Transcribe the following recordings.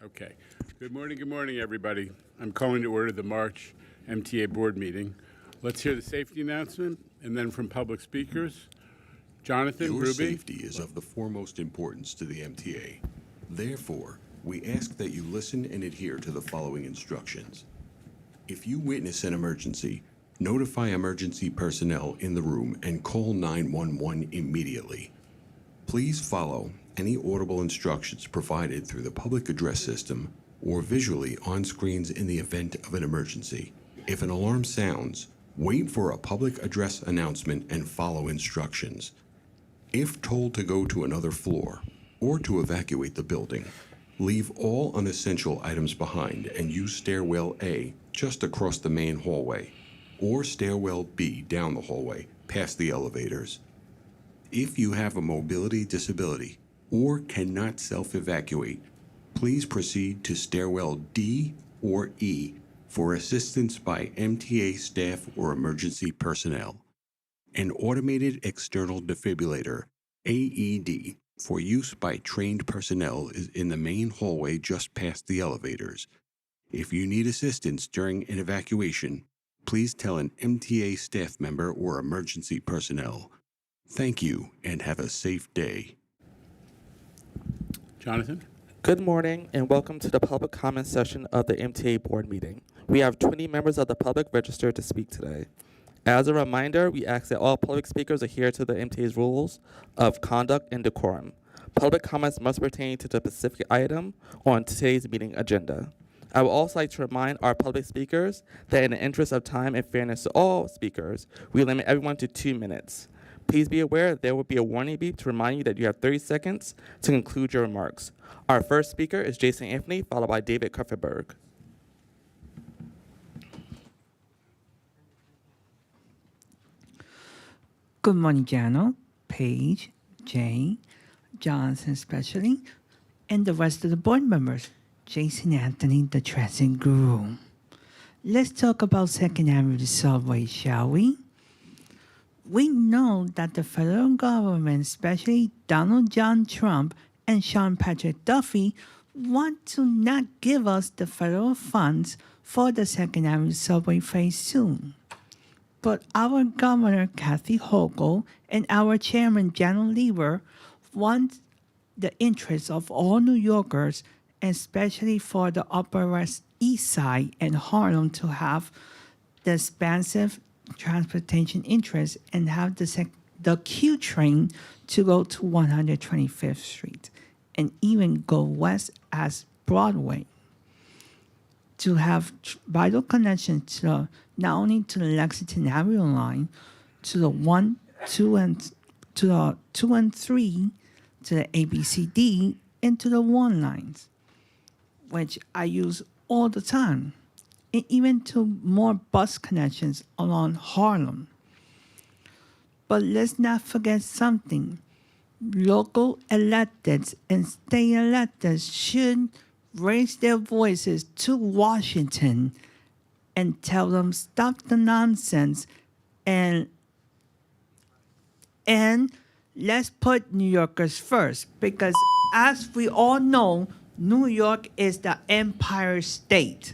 Okay. Good morning, everybody. I'm calling to order the March MTA Board Meeting. Let's hear the safety announcement, and then from public speakers. Jonathan, Your Ruby. safety is of the foremost importance to the MTA. Therefore, we ask that you listen and adhere to the following instructions. If you witness an emergency, notify emergency personnel in the room and call 911 immediately. Please follow any audible instructions provided through the public address system or visually on screens in the event of an emergency. If an alarm sounds, wait for a public address announcement and follow instructions. If told to go to another floor or to evacuate the building, leave all unessential items behind and use stairwell A just across the main hallway or stairwell B down the hallway past the elevators. If you have a mobility disability or cannot self-evacuate, please proceed to stairwell D or E for assistance by MTA staff or emergency personnel. An automated external defibrillator, AED, for use by trained personnel is in the main hallway just past the elevators. If you need assistance during an evacuation, please tell an MTA staff member or emergency personnel. Thank you and have a safe day. Jonathan? Good morning and welcome to the public comment session of the MTA Board Meeting. We have 20 members of the public registered to speak today. As a reminder, we ask that all public speakers adhere to the MTA's rules of conduct and decorum. Public comments must pertain to the specific item on today's meeting agenda. I would also like to remind our public speakers that in the interest of time and fairness to all speakers, we limit everyone to 2 minutes. Please be aware there will be a warning beep to remind you that you have 30 seconds to conclude your remarks. Our first speaker is Jason Anthony, followed by David Kupferberg. Good morning, Jano, Paige, Jay, Johnson especially, and the rest of the board members. Jason Anthony, the transit guru. Let's talk about Second Avenue subway, shall we? We know that the federal government, especially Donald John Trump and Sean Patrick Duffy, want to not give us the federal funds for the Second Avenue subway phase 2. But our governor, Kathy Hochul, and our chairman, Janet Lieber, want the interests of all New Yorkers, especially for the Upper West East Side and Harlem, to have the expansive transportation interests and have the Q train to go to 125th Street and even go west as Broadway, to have vital connections to not only to the Lexington Avenue line, to the 1, 2, and to the 2 and 3, to the ABCD, and to the 1 lines, which I use all the time, and even to more bus connections along Harlem. But let's not forget something. Local electeds and state electeds should raise their voices to Washington and tell them stop the nonsense and let's put New Yorkers first, because as we all know, New York is the Empire State,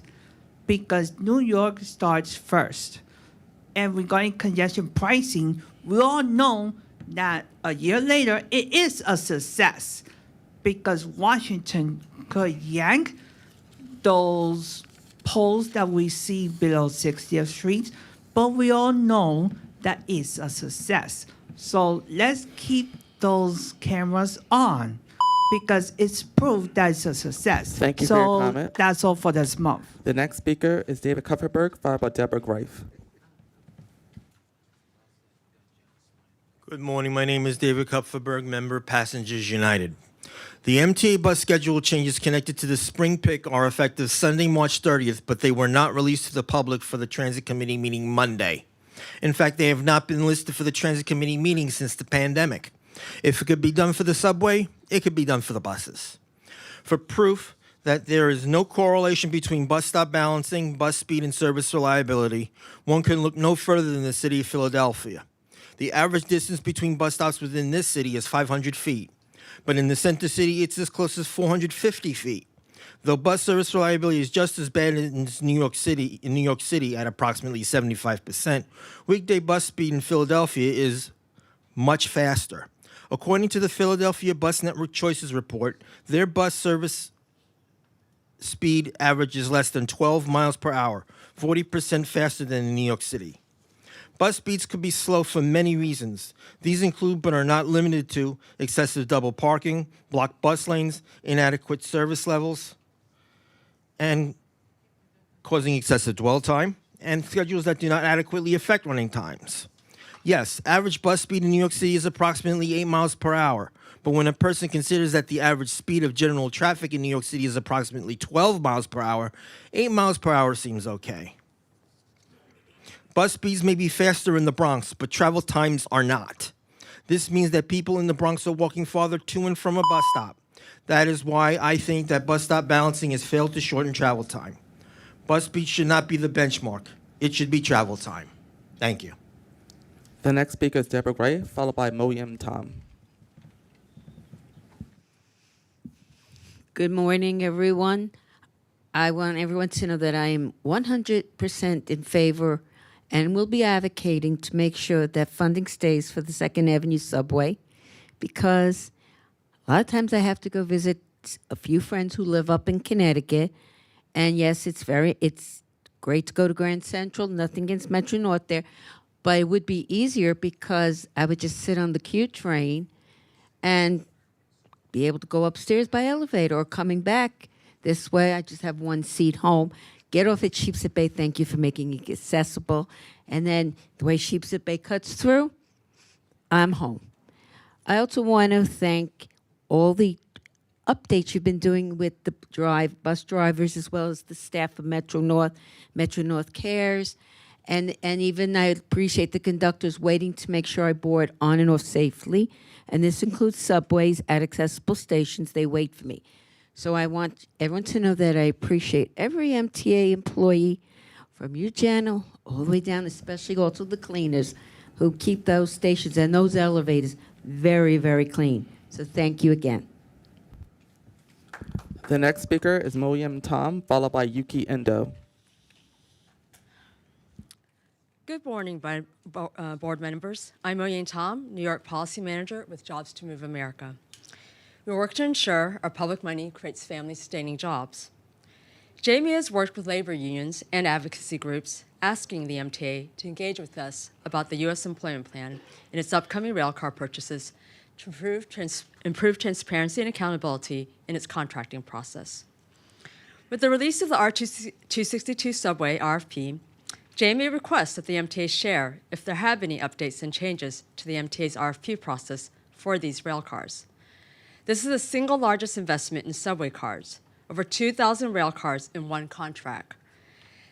because New York starts first. And regarding congestion pricing, we all know that a year later it is a success, because Washington could yank those poles that we see below 60th Street, but we all know that it's a success. So let's keep those cameras on, because it's proof that it's a success. Thank you for your comment. That's all for this month. The next speaker is David Kupferberg, followed by Deborah Greif. Good morning. My name is David Kupferberg, member Passengers United. The MTA bus schedule changes connected to the spring pick are effective Sunday, March 30th, but they were not released to the public for the Transit Committee meeting Monday. In fact, they have not been listed for the Transit Committee meeting since the pandemic. If it could be done for the subway, it could be done for the buses. For proof that there is no correlation between bus stop balancing, bus speed, and service reliability, one can look no further than the city of Philadelphia. The average distance between bus stops within this city is 500 feet, but in the center city, it's as close as 450 feet. Though bus service reliability is just as bad in New York City at approximately 75%, weekday bus speed in Philadelphia is much faster. According to the Philadelphia Bus Network Choices report, their bus service speed averages less than 12 miles per hour, 40% faster than in New York City. Bus speeds could be slow for many reasons. These include, but are not limited to, excessive double parking, blocked bus lanes, inadequate service levels, and causing excessive dwell time, and schedules that do not adequately affect running times. Yes, average bus speed in New York City is approximately 8 miles per hour, but when a person considers that the average speed of general traffic in New York City is approximately 12 miles per hour, 8 miles per hour seems okay. Bus speeds may be faster in the Bronx, but travel times are not. This means that people in the Bronx are walking farther to and from a bus stop. That is why I think that bus stop balancing has failed to shorten travel time. Bus speed should not be the benchmark. It should be travel time. Thank you. The next speaker is Deborah Gray, followed by Moyim Tom. Good morning, everyone. I want everyone to know that I am 100% in favor and will be advocating to make sure that funding stays for the 2nd Avenue subway, because a lot of times I have to go visit a few friends who live up in Connecticut. And yes, it's great to go to Grand Central, nothing against Metro North there, but it would be easier because I would just sit on the Q train and be able to go upstairs by elevator, or coming back this way. I just have one seat home. Get off at Sheepshead Bay. Thank you for making it accessible. And then the way Sheepshead Bay cuts through, I'm home. I also want to thank all the updates you've been doing with the bus drivers, as well as the staff of Metro North Cares. And even I appreciate the conductors waiting to make sure I board on and off safely. And this includes subways at accessible stations. They wait for me. So I want everyone to know that I appreciate every MTA employee, from you, Jano, all the way down, especially also the cleaners who keep those stations and those elevators very, very clean. So thank you again. The next speaker is Moyim Tom, followed by Yuki Endo. Good morning, board members. I'm Moyane Tom, New York Policy Manager with Jobs to Move America. We work to ensure our public money creates family-sustaining jobs. Jamie has worked with labor unions and advocacy groups, asking the MTA to engage with us about the U.S. employment plan and its upcoming railcar purchases to improve transparency and accountability in its contracting process. With the release of the R262 subway RFP, Jamie requests that the MTA share if there have been any updates and changes to the MTA's RFP process for these railcars. This is the single largest investment in subway cars, over 2,000 railcars in one contract.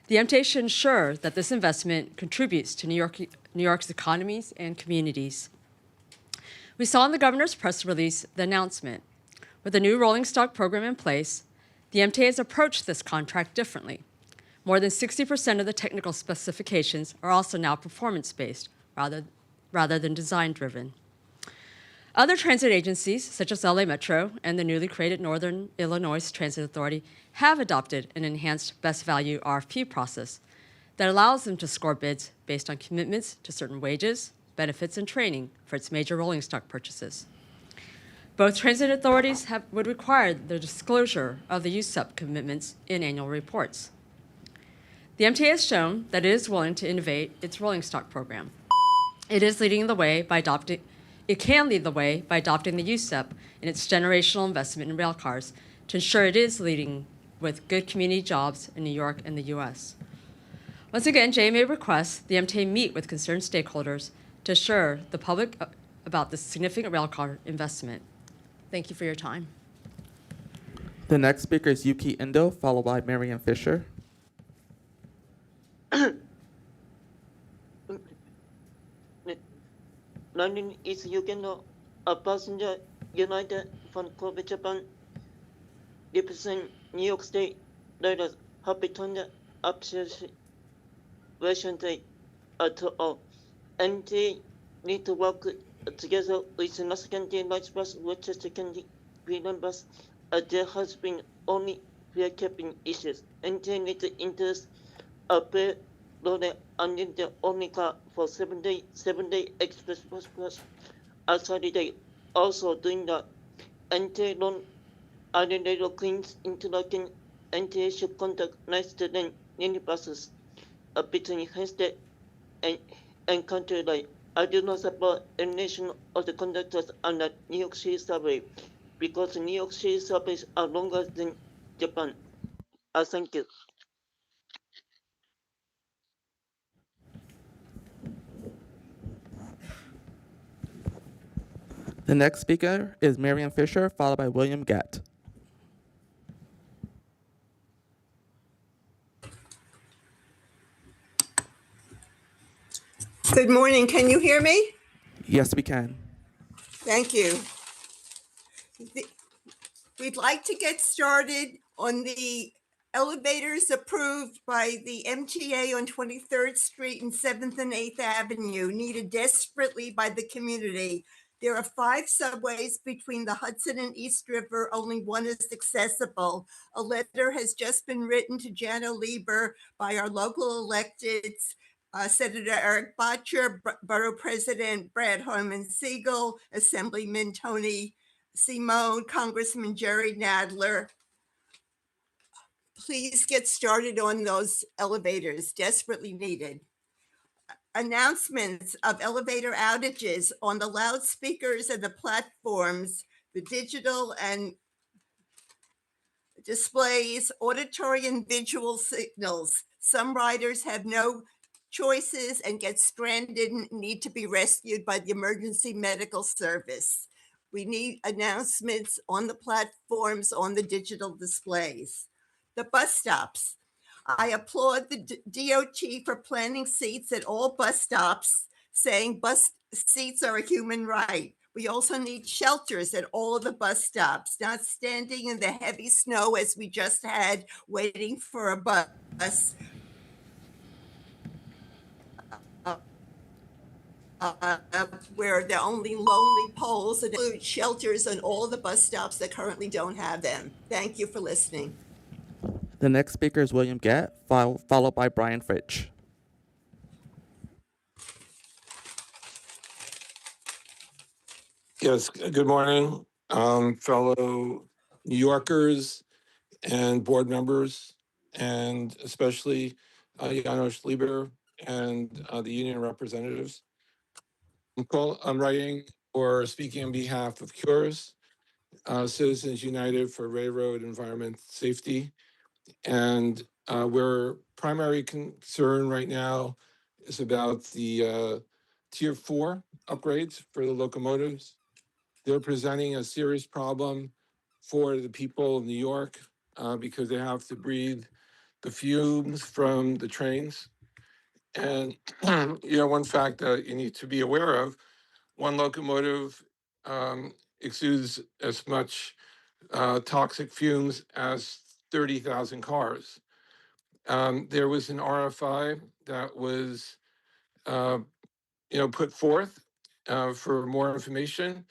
The MTA should ensure that this investment contributes to New York's economies and communities. We saw in the governor's press release the announcement. With the new rolling stock program in place, the MTA has approached this contract differently. More than 60% of the technical specifications are also now performance-based rather than design-driven. Other transit agencies, such as LA Metro and the newly created Northern Illinois Transit Authority, have adopted an enhanced best value RFP process that allows them to score bids based on commitments to certain wages, benefits, and training for its major rolling stock purchases. Both transit authorities would require the disclosure of the USEP commitments in annual reports. The MTA has shown that it is willing to innovate its rolling stock program. It can lead the way by adopting the USEP in its generational investment in railcars to ensure it is leading with good community jobs in New York and the U.S. Once again, JMA requests the MTA meet with concerned stakeholders to assure the public about this significant railcar investment. Thank you for your time. The next speaker is Yuki Endo, followed by Marian Fisher. London is Uganda, a passenger United from Kobe, Japan, represent New York State Railways. Happy to appreciation day at all. MTA need to work together with Nassau County Light Bus, Westchester County Freedom Bus, as there has been only fare capping issues. MTA needs to interest a pay loaded unlimited only car for 7-day express plus outside day. Also doing the MTA loan identity cleans interlocking MTA should conduct nicer than minibuses between Hempstead and Country Line. I do not support elimination of the conductors on the New York City subway because the New York City subways are longer than Japan. Thank you. The next speaker is Marian Fisher, followed by William Gatt. Good morning. Can you hear me? Yes, we can. Thank you. We'd like to get started on the elevators approved by the MTA on 23rd Street and 7th and 8th Avenue, needed desperately by the community. There are 5 subways between the Hudson and East River. Only one is accessible. A letter has just been written to Jano Lieber by our local electeds, Senator Eric Botcher, Borough President Brad Harmon Siegel, Assemblyman Tony Simone, Congressman Jerry Nadler. Please get started on those elevators, desperately needed. Announcements of elevator outages on the loudspeakers and the platforms, the digital and displays, auditory and visual signals. Some riders have no choices and get stranded and need to be rescued by the emergency medical service. We need announcements on the platforms, on the digital displays. The bus stops. I applaud the DOT for planting seats at all bus stops, saying bus seats are a human right. We also need shelters at all of the bus stops, not standing in the heavy snow as we just had, waiting for a bus. Where the only lonely poles and include shelters on all the bus stops that currently don't have them. Thank you for listening. The next speaker is William Gatt, followed by Brian Fritsch. Yes, good morning, fellow New Yorkers and board members, and especially Janos Lieber and the union representatives. I'm writing or speaking on behalf of CURES, Citizens United for Railroad Environment Safety. And our primary concern right now is about the Tier 4 upgrades for the locomotives. They're presenting a serious problem for the people of New York because they have to breathe the fumes from the trains. And, one fact that you need to be aware of, one locomotive exudes as much toxic fumes as 30,000 cars. There was an RFI that was, put forth for more information.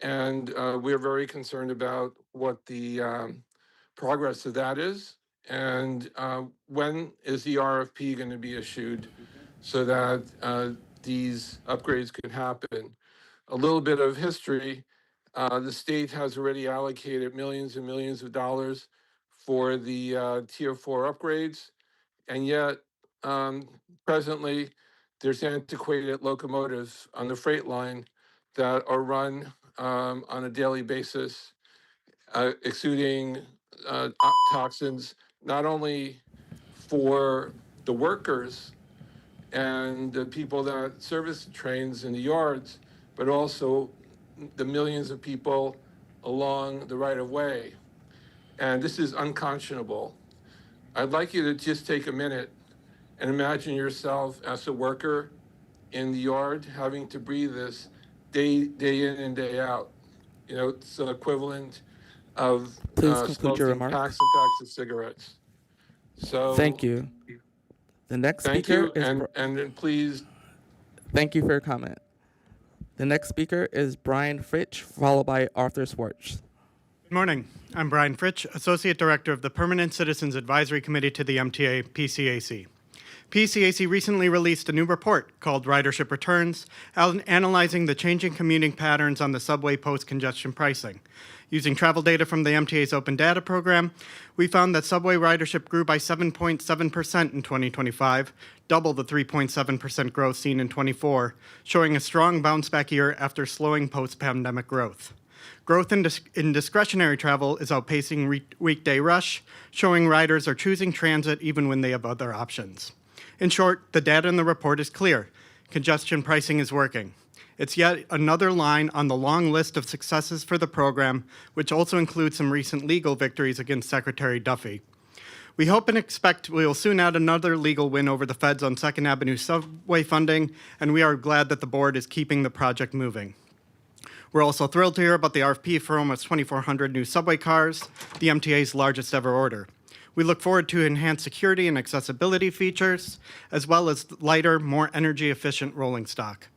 And we're very concerned about what the progress of that is. And when is the RFP going to be issued so that these upgrades could happen? A little bit of history. The state has already allocated millions and millions of dollars for the Tier 4 upgrades. And yet, presently, there's antiquated locomotives on the freight line that are run on a daily basis, exuding toxins, not only for the workers and the people that service the trains in the yards, but also the millions of people along the right of way. And this is unconscionable. I'd like you to just take a minute and imagine yourself as a worker in the yard having to breathe this day in and day out. It's the equivalent of Please conclude your smoking remarks. packs and packs of cigarettes. So Thank you. The next thank speaker you, is and then please. Thank you for your comment. The next speaker is Brian Fritsch, followed by Arthur Swartz. Good morning. I'm Brian Fritsch, Associate Director of the Permanent Citizens Advisory Committee to the MTA PCAC. PCAC recently released a new report called Ridership Returns, analyzing the changing commuting patterns on the subway post-congestion pricing. Using travel data from the MTA's Open Data Program, we found that subway ridership grew by 7.7% in 2025, double the 3.7% growth seen in 24, showing a strong bounce-back year after slowing post-pandemic growth. Growth in discretionary travel is outpacing weekday rush, showing riders are choosing transit even when they have other options. In short, the data in the report is clear. Congestion pricing is working. It's yet another line on the long list of successes for the program, which also includes some recent legal victories against Secretary Duffy. We hope and expect we will soon add another legal win over the feds on 2nd Avenue subway funding, and we are glad that the board is keeping the project moving. We're also thrilled to hear about the RFP for almost 2,400 new subway cars, the MTA's largest ever order. We look forward to enhanced security and accessibility features, as well as lighter, more energy-efficient rolling stock.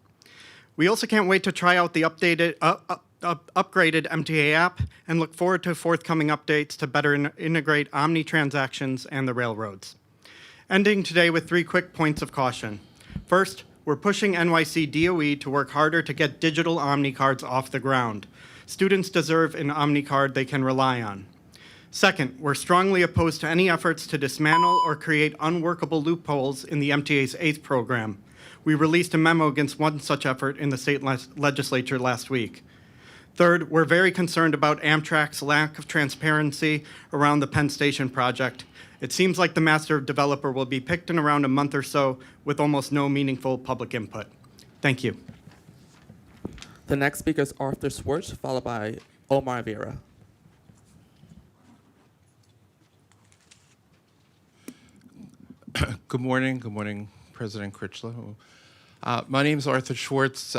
We also can't wait to try out the updated, upgraded MTA app and look forward to forthcoming updates to better integrate Omni transactions and the railroads. Ending today with 3 quick points of caution. First, we're pushing NYC DOE to work harder to get digital Omni cards off the ground. Students deserve an Omni card they can rely on. Second, we're strongly opposed to any efforts to dismantle or create unworkable loopholes in the MTA's ACE program. We released a memo against one such effort in the state legislature last week. Third, we're very concerned about Amtrak's lack of transparency around the Penn Station project. It seems like the master developer will be picked in around a month or so with almost no meaningful public input. Thank you. The next speaker is Arthur Schwartz, followed by Omar Vera. Good morning, President Critchlow. My name is Arthur Schwartz.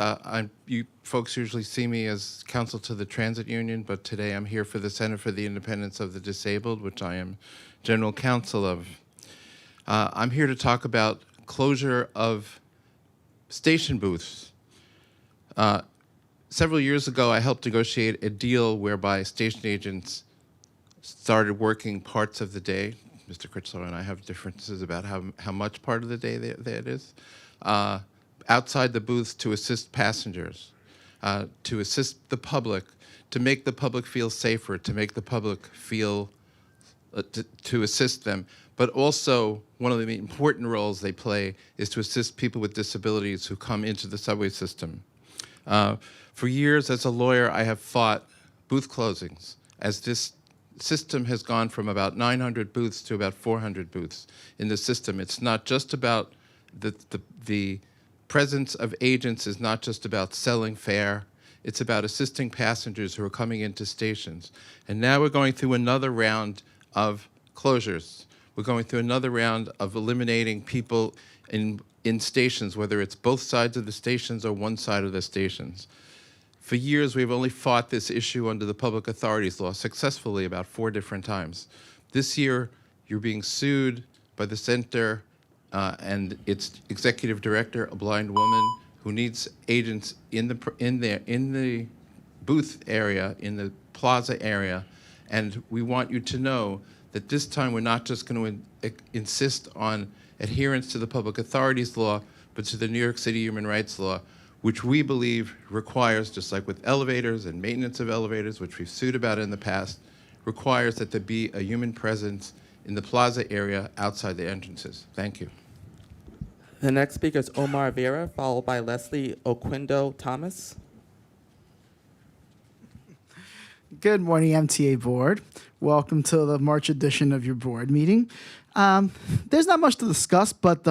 You folks usually see me as counsel to the Transit Union, but today I'm here for the Center for the Independence of the Disabled, which I am general counsel of. I'm here to talk about closure of station booths. Several years ago, I helped negotiate a deal whereby station agents started working parts of the day. Mr. Critchlow and I have differences about how much part of the day that is. Outside the booths to assist passengers, to assist the public, to make the public feel safer, to make the public feel, to assist them. But also, one of the important roles they play is to assist people with disabilities who come into the subway system. For years, as a lawyer, I have fought booth closings, as this system has gone from about 900 booths to about 400 booths in the system. It's not just about the presence of agents is not just about selling fare, it's about assisting passengers who are coming into stations. And now we're going through another round of closures. We're going through another round of eliminating people in stations, whether it's both sides of the stations or one side of the stations. For years, we've only fought this issue under the Public Authorities Law successfully about 4 different times. This year, you're being sued by the center and its executive director, a blind woman who needs agents in the booth area, in the plaza area, and we want you to know that this time we're not just going to insist on adherence to the Public Authorities Law, but to the New York City Human Rights Law, which we believe requires, just like with elevators and maintenance of elevators, which we've sued about in the past, requires that there be a human presence in the plaza area outside the entrances. Thank you. The next speaker is Omar Vera, followed by Leslie Oquindo Thomas. Good morning, MTA Board. Welcome to the March edition of your board meeting. There's not much to discuss, but,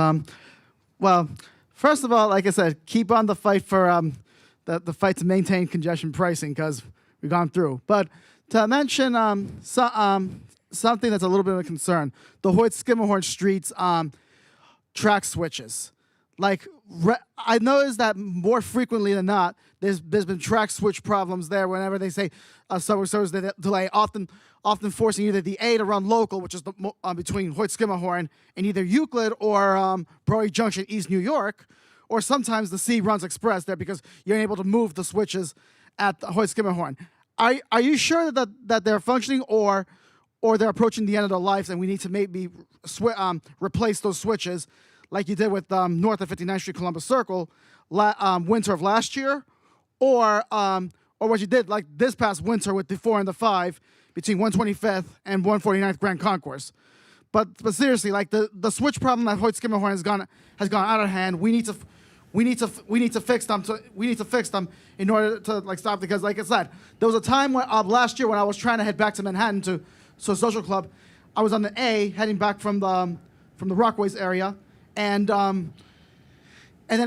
well, first of all, like I said, keep on the fight for the fight to maintain congestion pricing because we've gone through. But to mention something that's a little bit of a concern, the Hoyt-Schermerhorn Streets track switches. Like, I noticed that more frequently than not, there's been track switch problems there whenever they say subway service delay, often forcing either the A to run local, which is between Hoyt-Schermerhorn and either Euclid or Broadway Junction, East New York, or sometimes the C runs express there because you're able to move the switches at the Hoyt-Schermerhorn. are you sure that they're functioning, or they're approaching the end of their lives and we need to maybe replace those switches like you did with north of 59th Street Columbus Circle winter of last year, or what you did like this past winter with the 4 and the 5 between 125th and 149th Grand Concourse. But seriously, like the switch problem at Hoyt Skimmerhorn has gone out of hand. We need to fix them. We need to fix them in order to like stop, because like I said, there was a time when last year when I was trying to head back to Manhattan to a social club. I was on the A heading back from the Rockaways area, and then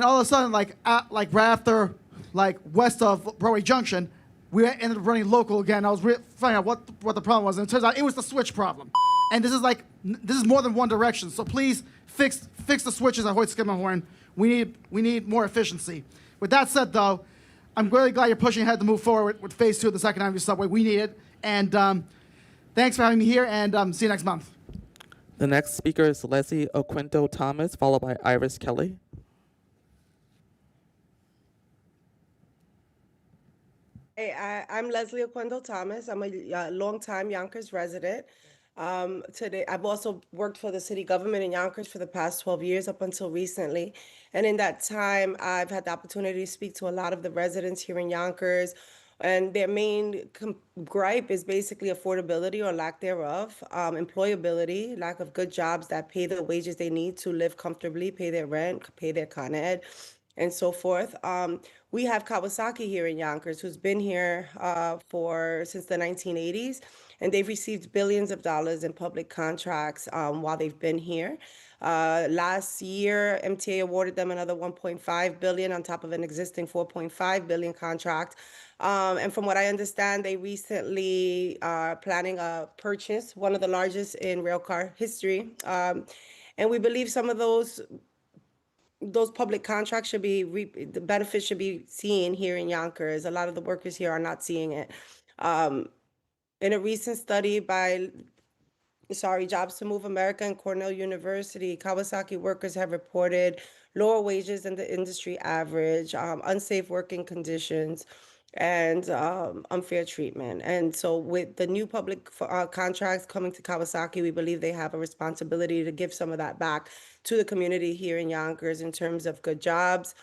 all of a sudden, like right after, like west of Broadway Junction, we ended up running local again. I was finding out what the problem was, and it turns out it was the switch problem. And this is more than one direction. So please fix the switches at Hoyt Skimmerhorn. We need more efficiency. With that said, though, I'm really glad you're pushing ahead to move forward with phase 2 of the Second Avenue subway. We need it, and thanks for having me here. And see you next month. The next speaker is Leslie Oquendo Thomas, followed by Iris Kelly. Hey, I'm Leslie Oquendo Thomas. I'm a longtime Yonkers resident. Today, I've also worked for the city government in Yonkers for the past 12 years up until recently. And in that time, I've had the opportunity to speak to a lot of the residents here in Yonkers. And their main gripe is basically affordability or lack thereof, employability, lack of good jobs that pay the wages they need to live comfortably, pay their rent, pay their Con Ed, and so forth. We have Kawasaki here in Yonkers, who's been here since the 1980s, and they've received billions of dollars in public contracts while they've been here. Last year, MTA awarded them another 1.5 billion on top of an existing 4.5 billion contract. And from what I understand, they recently are planning a purchase, one of the largest in railcar history. And we believe some of those public contracts should be, the benefits should be seen here in Yonkers. A lot of the workers here are not seeing it. In a recent study by Jobs to Move America and Cornell University, Kawasaki workers have reported lower wages than the industry average, unsafe working conditions, and unfair treatment. And so with the new public contracts coming to Kawasaki, we believe they have a responsibility to give some of that back to the community here in Yonkers in terms of good jobs,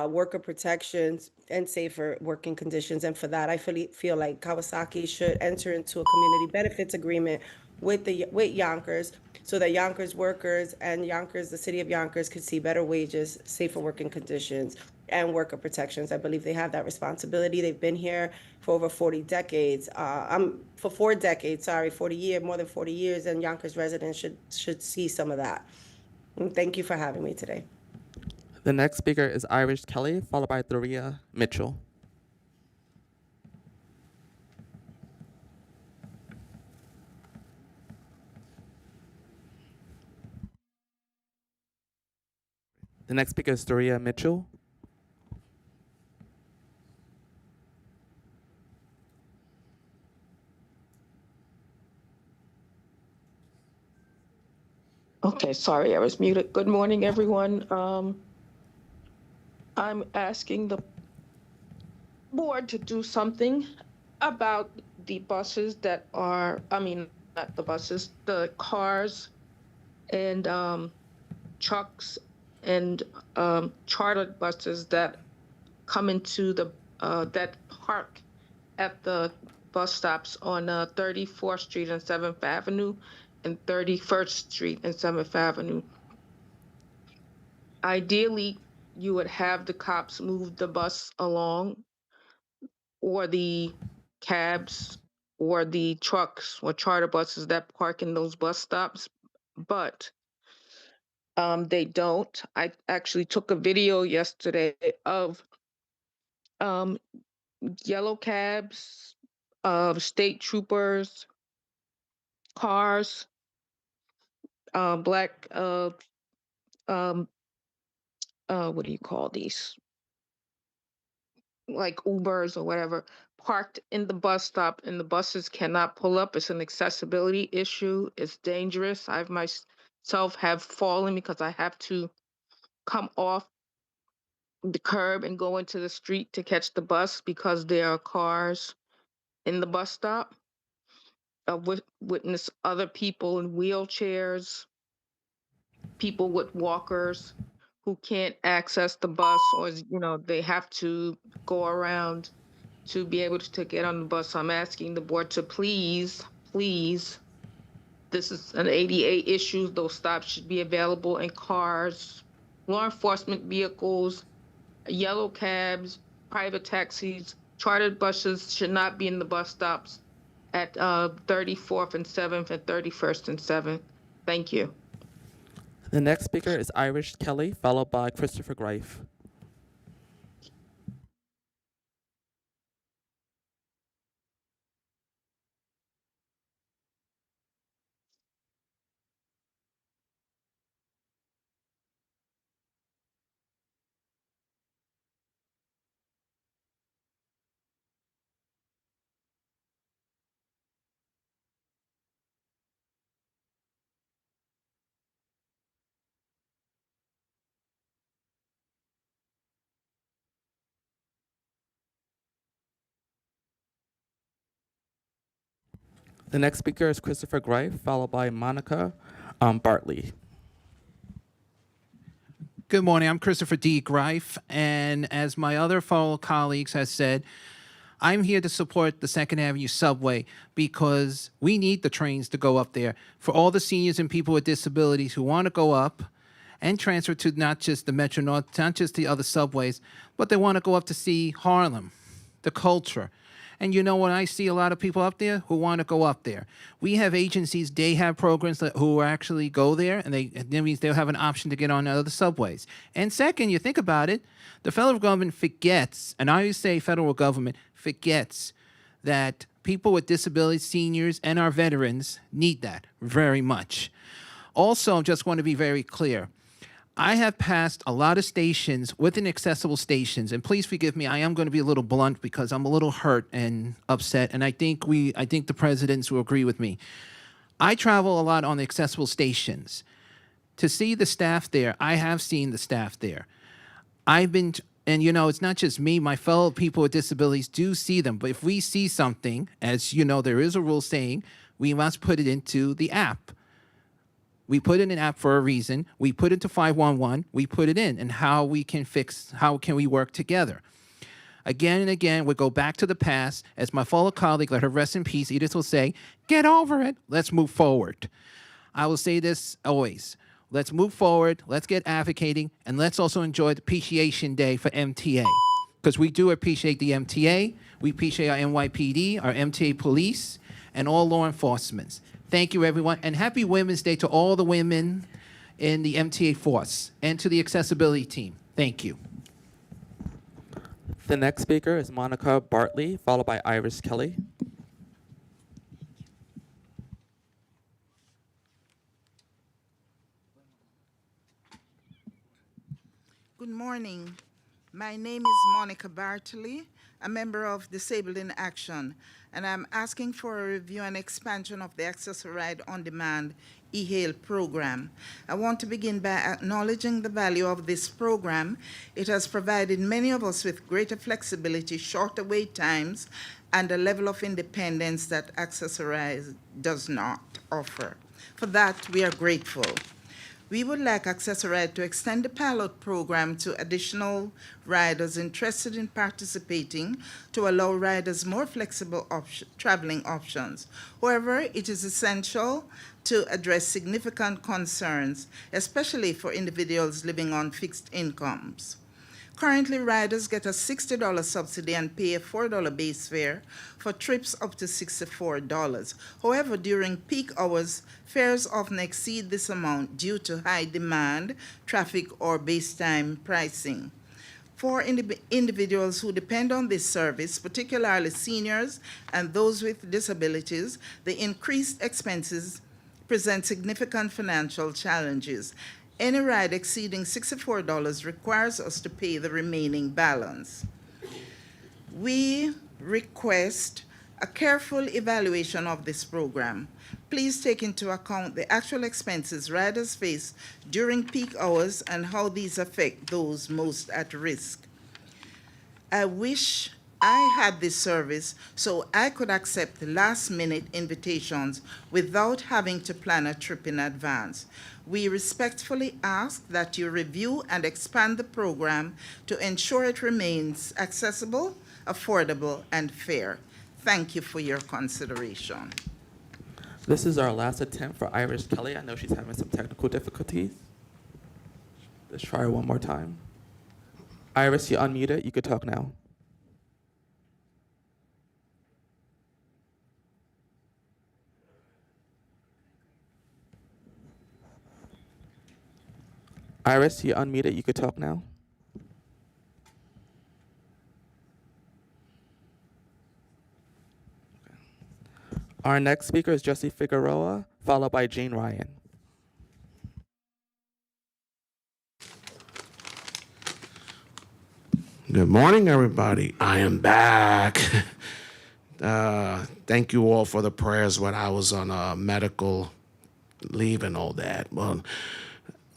worker protections, and safer working conditions. And for that, I feel like Kawasaki should enter into a community benefits agreement with Yonkers, so that Yonkers workers and Yonkers, the city of Yonkers, could see better wages, safer working conditions, and worker protections. I believe they have that responsibility. They've been here for over 40 decades. For 4 decades, 40 years, more than 40 years, and Yonkers residents should see some of that. And thank you for having me today. The next speaker is Iris Kelly, followed by Thoria Mitchell. The next speaker is Thoria Mitchell. Okay, sorry, I was muted. Good morning, everyone. I'm asking the board to do something about the buses that are, not the buses, the cars and trucks and chartered buses that come into that park at the bus stops on 34th Street and 7th Avenue and 31st Street and 7th Avenue. Ideally, you would have the cops move the bus along, or the cabs or the trucks or charter buses that park in those bus stops, but they don't. I actually took a video yesterday of yellow cabs, state troopers, cars, black, what do you call these? Like Ubers or whatever, parked in the bus stop, and the buses cannot pull up. It's an accessibility issue. It's dangerous. I've myself have fallen because I have to come off the curb and go into the street to catch the bus because there are cars in the bus stop. Witness other people in wheelchairs, people with walkers who can't access the bus, or they have to go around to be able to get on the bus. So I'm asking the board to please, this is an ADA issue. Those stops should be available in cars, law enforcement vehicles, yellow cabs, private taxis, chartered buses should not be in the bus stops at 34th and 7th and 31st and 7th. Thank you. The next speaker is Irish Kelly, followed by Christopher Greif. The next speaker is Christopher Greif, followed by Monica Bartley. Good morning. I'm Christopher D. Greif, and as my other fellow colleagues have said, I'm here to support the 2nd Avenue subway because we need the trains to go up there for all the seniors and people with disabilities who want to go up and transfer to not just the Metro North, not just the other subways, but they want to go up to see Harlem, the culture. And you know what? I see a lot of people up there who want to go up there. We have agencies, they have programs who actually go there, and that means they'll have an option to get on other subways. And second, you think about it, the federal government forgets, and I always say federal government forgets that people with disabilities, seniors, and our veterans need that very much. Also, just want to be very clear. I have passed a lot of stations with inaccessible stations, and please forgive me, I am going to be a little blunt because I'm a little hurt and upset, and I think the presidents will agree with me. I travel a lot on the accessible stations. To see the staff there, I have seen the staff there. And it's not just me, my fellow people with disabilities do see them, but if we see something, as you know, there is a rule saying we must put it into the app. We put in an app for a reason. We put it to 511. We put it in, and how can we work together? Again and again, we go back to the past. As my fellow colleague, let her rest in peace, Edith will say, get over it. Let's move forward. I will say this always. Let's move forward. Let's get advocating, and let's also enjoy the Appreciation Day for MTA, because we do appreciate the MTA. We appreciate our NYPD, our MTA police, and all law enforcement. Thank you, everyone, and happy Women's Day to all the women in the MTA force and to the accessibility team. Thank you. The next speaker is Monica Bartley, followed by Irish Kelly. Good morning. My name is Monica Bartley, a member of Disabled in Action, and I'm asking for a review and expansion of the Access Ride On Demand e-hail program. I want to begin by acknowledging the value of this program. It has provided many of us with greater flexibility, shorter wait times, and a level of independence that Access Ride does not offer. For that, we are grateful. We would like Access-A-Ride to extend the pilot program to additional riders interested in participating to allow riders more flexible traveling options. However, it is essential to address significant concerns, especially for individuals living on fixed incomes. Currently, riders get a $60 subsidy and pay a $4 base fare for trips up to $64. However, during peak hours, fares often exceed this amount due to high demand, traffic, or base time pricing. For individuals who depend on this service, particularly seniors and those with disabilities, the increased expenses present significant financial challenges. Any ride exceeding $64 requires us to pay the remaining balance. We request a careful evaluation of this program. Please take into account the actual expenses riders face during peak hours and how these affect those most at risk. I wish I had this service so I could accept last-minute invitations without having to plan a trip in advance. We respectfully ask that you review and expand the program to ensure it remains accessible, affordable, and fair. Thank you for your consideration. This is our last attempt for Iris Kelly. I know she's having some technical difficulties. Let's try her one more time. Iris, you're unmuted. You could talk now. Iris, you're unmuted. You could talk now. Our next speaker is Jesse Figueroa, followed by Jane Ryan. Good morning, everybody. I am back. Thank you all for the prayers when I was on medical leave and all that. Well,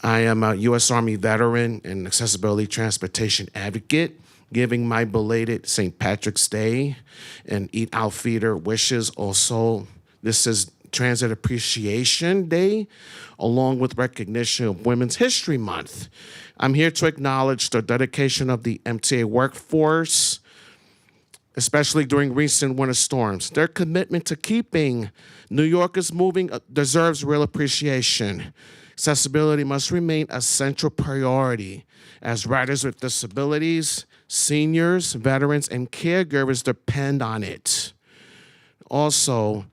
I am a U.S. Army veteran and accessibility transportation advocate, giving my belated St. Patrick's Day and Eat Out Feeder wishes. Also, this is Transit Appreciation Day, along with recognition of Women's History Month. I'm here to acknowledge the dedication of the MTA workforce, especially during recent winter storms. Their commitment to keeping New Yorkers moving deserves real appreciation. Accessibility must remain a central priority as riders with disabilities, seniors, veterans, and caregivers depend on it. Also,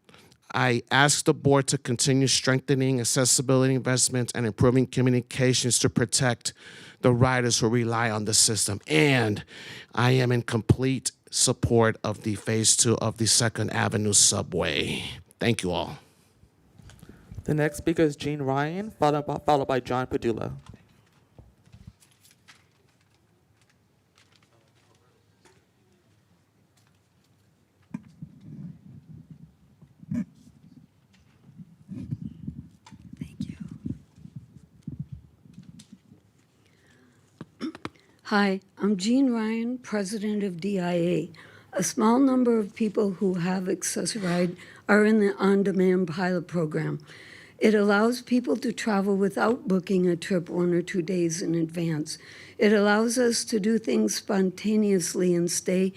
I ask the board to continue strengthening accessibility investments and improving communications to protect the riders who rely on the system. And I am in complete support of the phase 2 of the 2nd Avenue subway. Thank you all. The next speaker is Jean Ryan, followed by John Padula. Hi, I'm Jean Ryan, president of DIA. A small number of people who have Access-a-Ride are in the on-demand pilot program. It allows people to travel without booking a trip 1 or 2 days in advance. It allows us to do things spontaneously and stay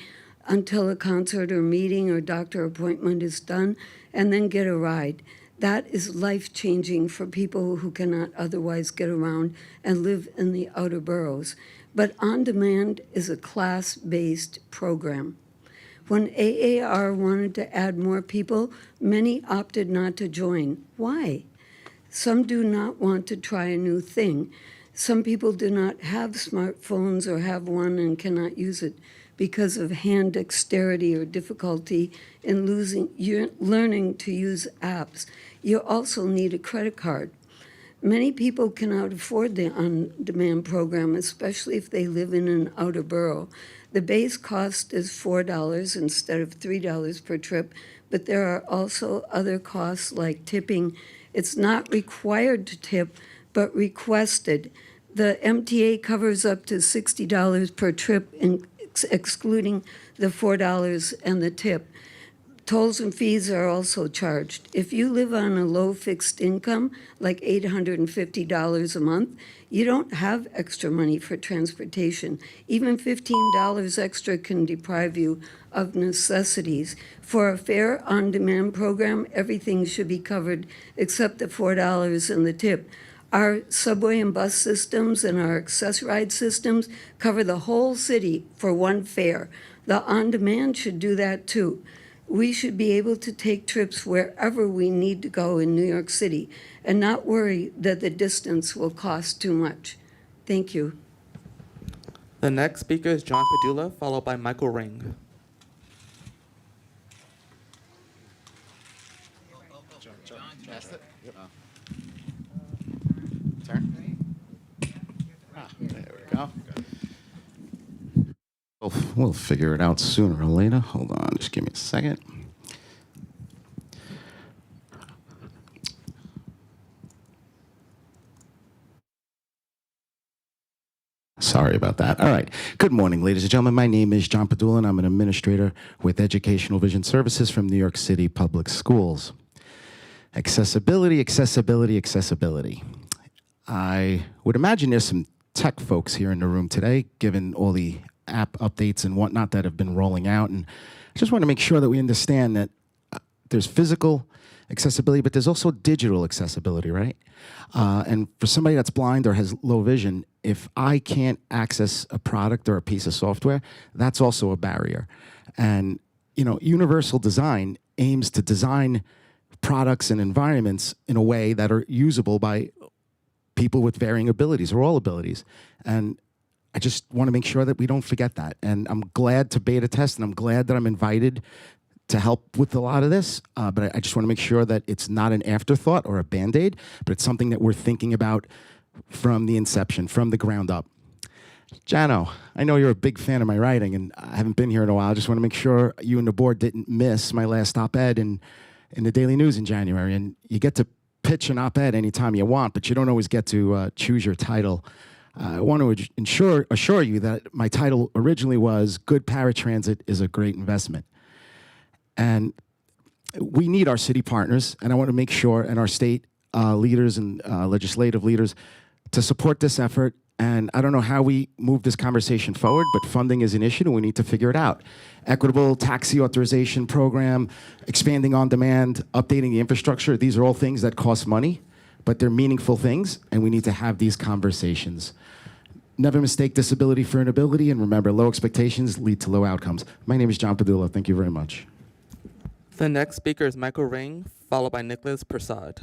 until a concert or meeting or doctor appointment is done and then get a ride. That is life-changing for people who cannot otherwise get around and live in the outer boroughs. But on-demand is a class-based program. When AAR wanted to add more people, many opted not to join. Why? Some do not want to try a new thing. Some people do not have smartphones or have one and cannot use it because of hand dexterity or difficulty in learning to use apps. You also need a credit card. Many people cannot afford the on-demand program, especially if they live in an outer borough. The base cost is $4 instead of $3 per trip, but there are also other costs like tipping. It's not required to tip, but requested. The MTA covers up to $60 per trip, excluding the $4 and the tip. Tolls and fees are also charged. If you live on a low fixed income, like $850 a month, you don't have extra money for transportation. Even $15 extra can deprive you of necessities. For a fair on-demand program, everything should be covered except the $4 and the tip. Our subway and bus systems and our Access-a-Ride systems cover the whole city for one fare. The on-demand should do that too. We should be able to take trips wherever we need to go in New York City and not worry that the distance will cost too much. Thank you. The next speaker is John Padula, followed by Michael Ring. There we go. We'll figure it out sooner or later. Hold on, just give me a second. Sorry about that. All right. Good morning, ladies and gentlemen. My name is John Padula, and I'm an administrator with Educational Vision Services from New York City Public Schools. Accessibility, accessibility, accessibility. I would imagine there's some tech folks here in the room today, given all the app updates and whatnot that have been rolling out. And I just want to make sure that we understand that there's physical accessibility, but there's also digital accessibility, right? And for somebody that's blind or has low vision, if I can't access a product or a piece of software, that's also a barrier. And, you know, universal design aims to design products and environments in a way that are usable by people with varying abilities or all abilities. And I just want to make sure that we don't forget that. And I'm glad to beta test, and I'm glad that I'm invited to help with a lot of this, but I just want to make sure that it's not an afterthought or a Band-Aid, but it's something that we're thinking about from the inception, from the ground up. Jano, I know you're a big fan of my writing, and I haven't been here in a while. I just want to make sure you and the board didn't miss my last op-ed in the Daily News in January. And you get to pitch an op-ed anytime you want, but you don't always get to choose your title. I want to assure you that my title originally was Good Paratransit is a Great Investment. And we need our city partners, and I want to make sure, and our state leaders and legislative leaders, to support this effort. And I don't know how we move this conversation forward, but funding is an issue, and we need to figure it out. Equitable taxi authorization program, expanding on demand, updating the infrastructure, these are all things that cost money, but they're meaningful things, and we need to have these conversations. Never mistake disability for inability, and remember, low expectations lead to low outcomes. My name is John Padula. Thank you very much. The next speaker is Michael Ring, followed by Nicholas Prasad.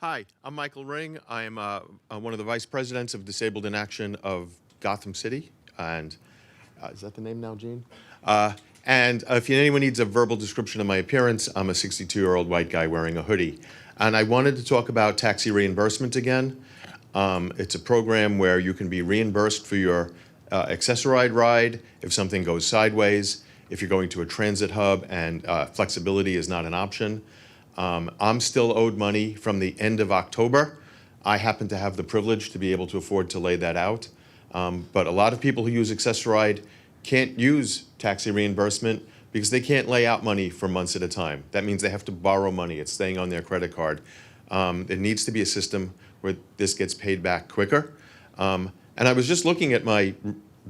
Hi, I'm Michael Ring. I am one of the vice presidents of Disabled in Action of Gotham City. And is that the name now, Gene? And if anyone needs a verbal description of my appearance, I'm a 62-year-old white guy wearing a hoodie. And I wanted to talk about taxi reimbursement again. It's a program where you can be reimbursed for your accessoride ride if something goes sideways, if you're going to a transit hub and flexibility is not an option. I'm still owed money from the end of October. I happen to have the privilege to be able to afford to lay that out. But a lot of people who use accessoride can't use taxi reimbursement because they can't lay out money for months at a time. That means they have to borrow money. It's staying on their credit card. There needs to be a system where this gets paid back quicker. And I was just looking at my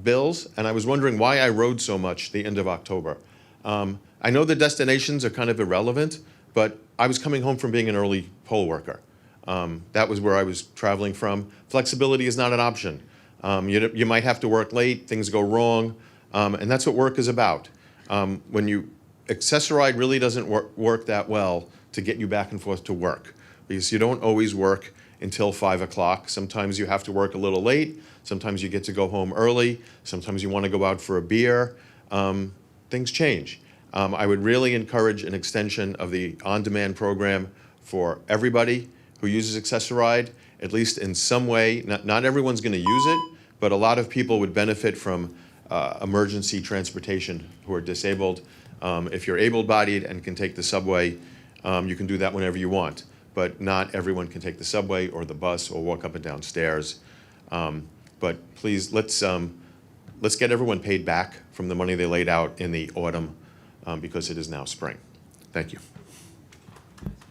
bills, and I was wondering why I rode so much the end of October. I know the destinations are kind of irrelevant, but I was coming home from being an early poll worker. That was where I was traveling from. Flexibility is not an option. You might have to work late, things go wrong, and that's what work is about. Accessoride really doesn't work that well to get you back and forth to work, because you don't always work until 5 o'clock. Sometimes you have to work a little late. Sometimes you get to go home early. Sometimes you want to go out for a beer. Things change. I would really encourage an extension of the on-demand program for everybody who uses accessoride, at least in some way. Not everyone's going to use it, but a lot of people would benefit from emergency transportation who are disabled. If you're able-bodied and can take the subway, you can do that whenever you want. But not everyone can take the subway or the bus or walk up and down stairs. But please, let's get everyone paid back from the money they laid out in the autumn, because it is now spring. Thank you.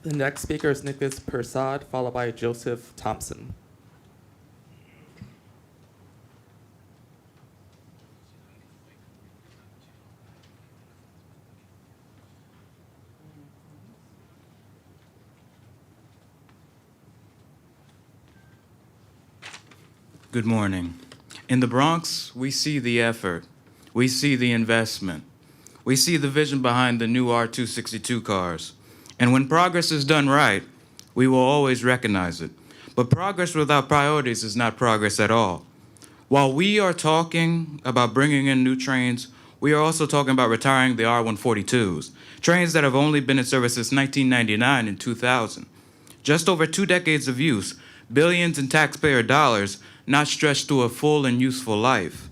The next speaker is Nicholas Prasad, followed by Joseph Thompson. Good morning. In the Bronx, we see the effort. We see the investment. We see the vision behind the new R262 cars. And when progress is done right, we will always recognize it. But progress without priorities is not progress at all. While we are talking about bringing in new trains, we are also talking about retiring the R142s, trains that have only been in service since 1999 and 2000. Just over 2 decades of use, billions in taxpayer dollars not stretched through a full and useful life.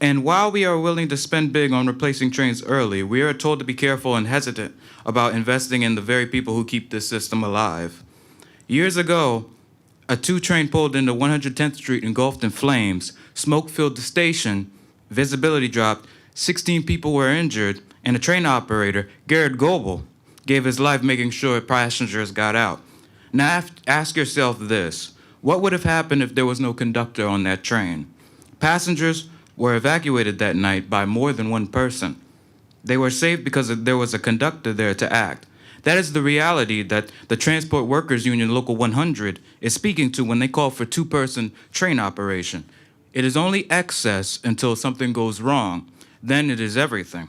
And while we are willing to spend big on replacing trains early, we are told to be careful and hesitant about investing in the very people who keep this system alive. Years ago, A 2 train pulled into 110th Street, engulfed in flames. Smoke filled the station. Visibility dropped. 16 people were injured, and a train operator, Garrett Goebel, gave his life making sure passengers got out. Now ask yourself this. What would have happened if there was no conductor on that train? Passengers were evacuated that night by more than one person. They were saved because there was a conductor there to act. That is the reality that the Transport Workers Union Local 100 is speaking to when they call for 2-person train operation. It is only excess until something goes wrong. Then it is everything.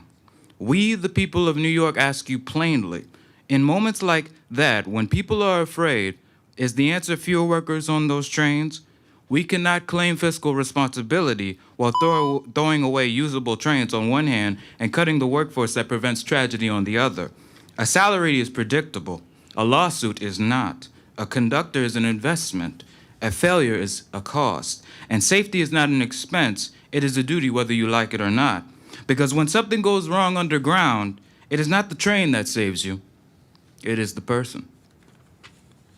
We, the people of New York, ask you plainly, in moments like that, when people are afraid, is the answer fewer workers on those trains? We cannot claim fiscal responsibility while throwing away usable trains on one hand and cutting the workforce that prevents tragedy on the other. A salary is predictable. A lawsuit is not. A conductor is an investment. A failure is a cost. And safety is not an expense. It is a duty whether you like it or not. Because when something goes wrong underground, it is not the train that saves you. It is the person.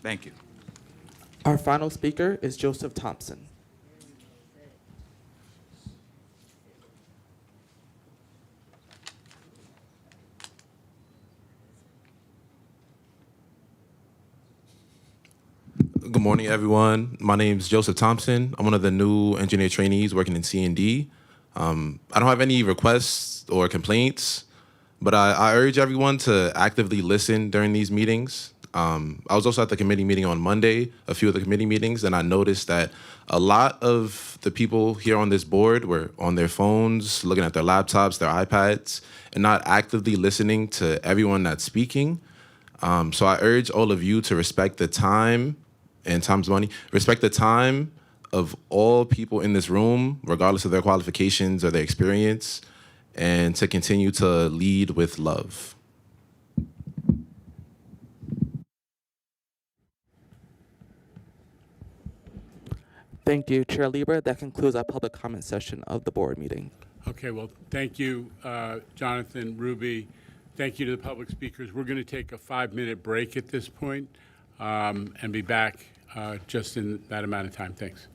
Thank you. Our final speaker is Joseph Thompson. Good morning, everyone. My name is Joseph Thompson. I'm one of the new engineer trainees working in C&D. I don't have any requests or complaints, but I urge everyone to actively listen during these meetings. I was also at the committee meeting on Monday, a few of the committee meetings, and I noticed that a lot of the people here on this board were on their phones, looking at their laptops, their iPads, and not actively listening to everyone that's speaking. So I urge all of you to respect the time, and time's money, respect the time of all people in this room, regardless of their qualifications or their experience, and to continue to lead with love. Thank you, Chair Lieber. That concludes our public comment session of the board meeting. Okay, well, thank you, Jonathan, Ruby. Thank you to the public speakers. We're going to take a 5-minute break at this point, and be back just in that amount of time. Thanks.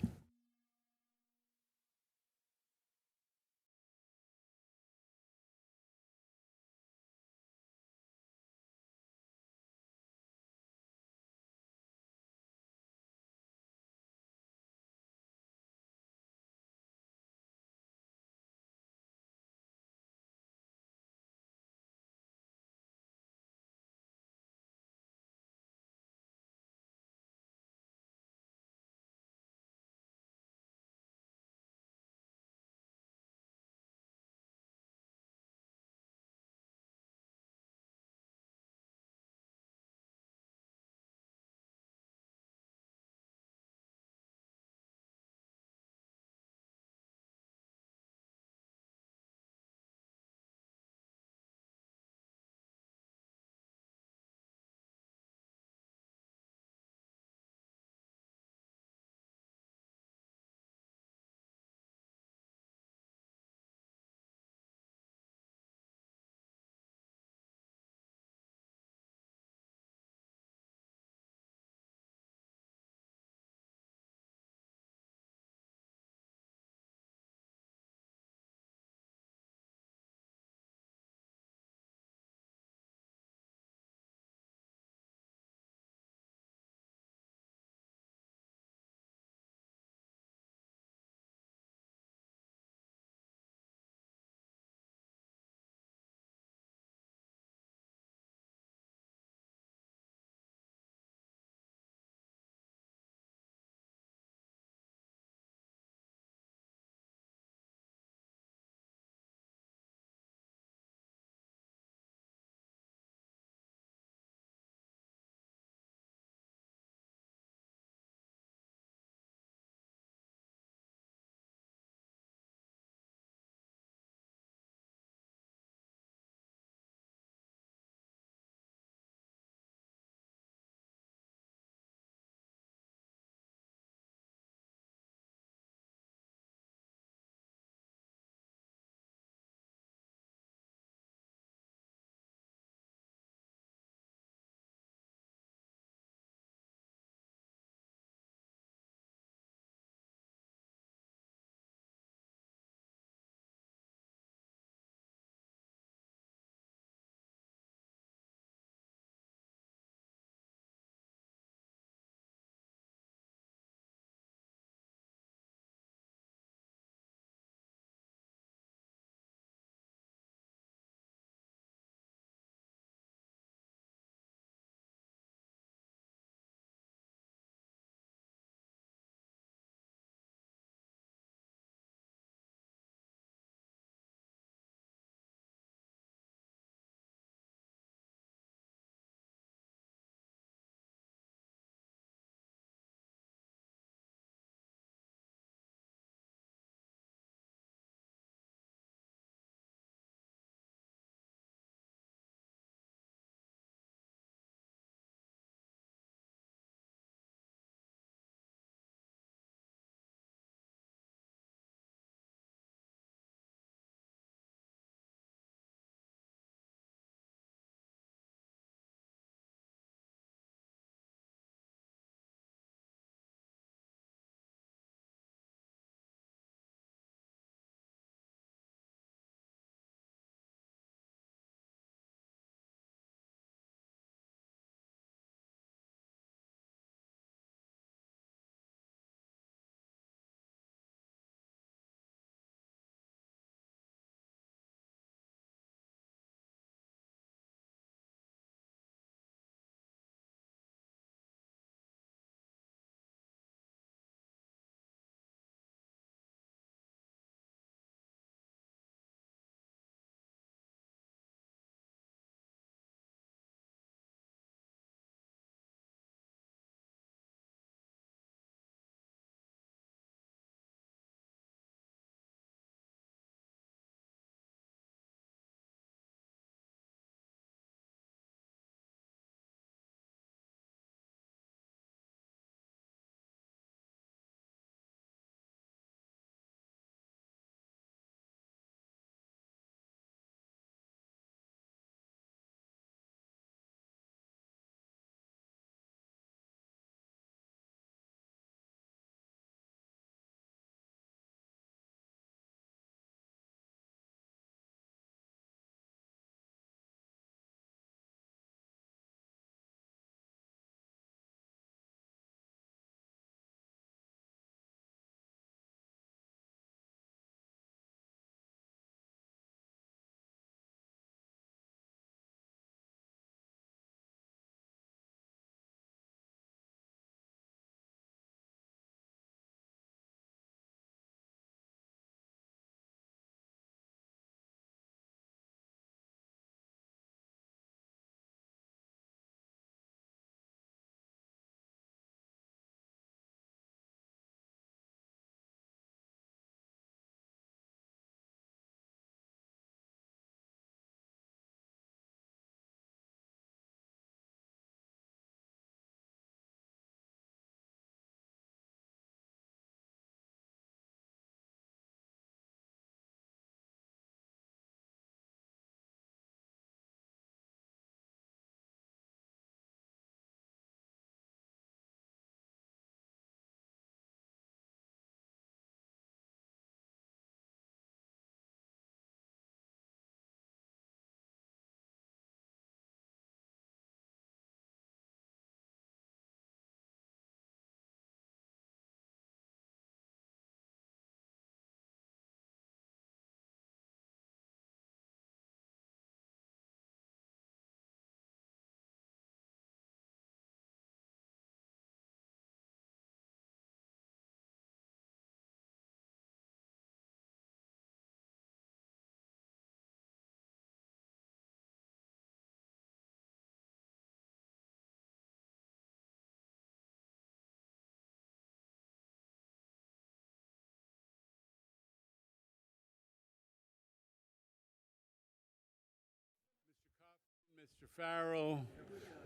Mr. Farrell,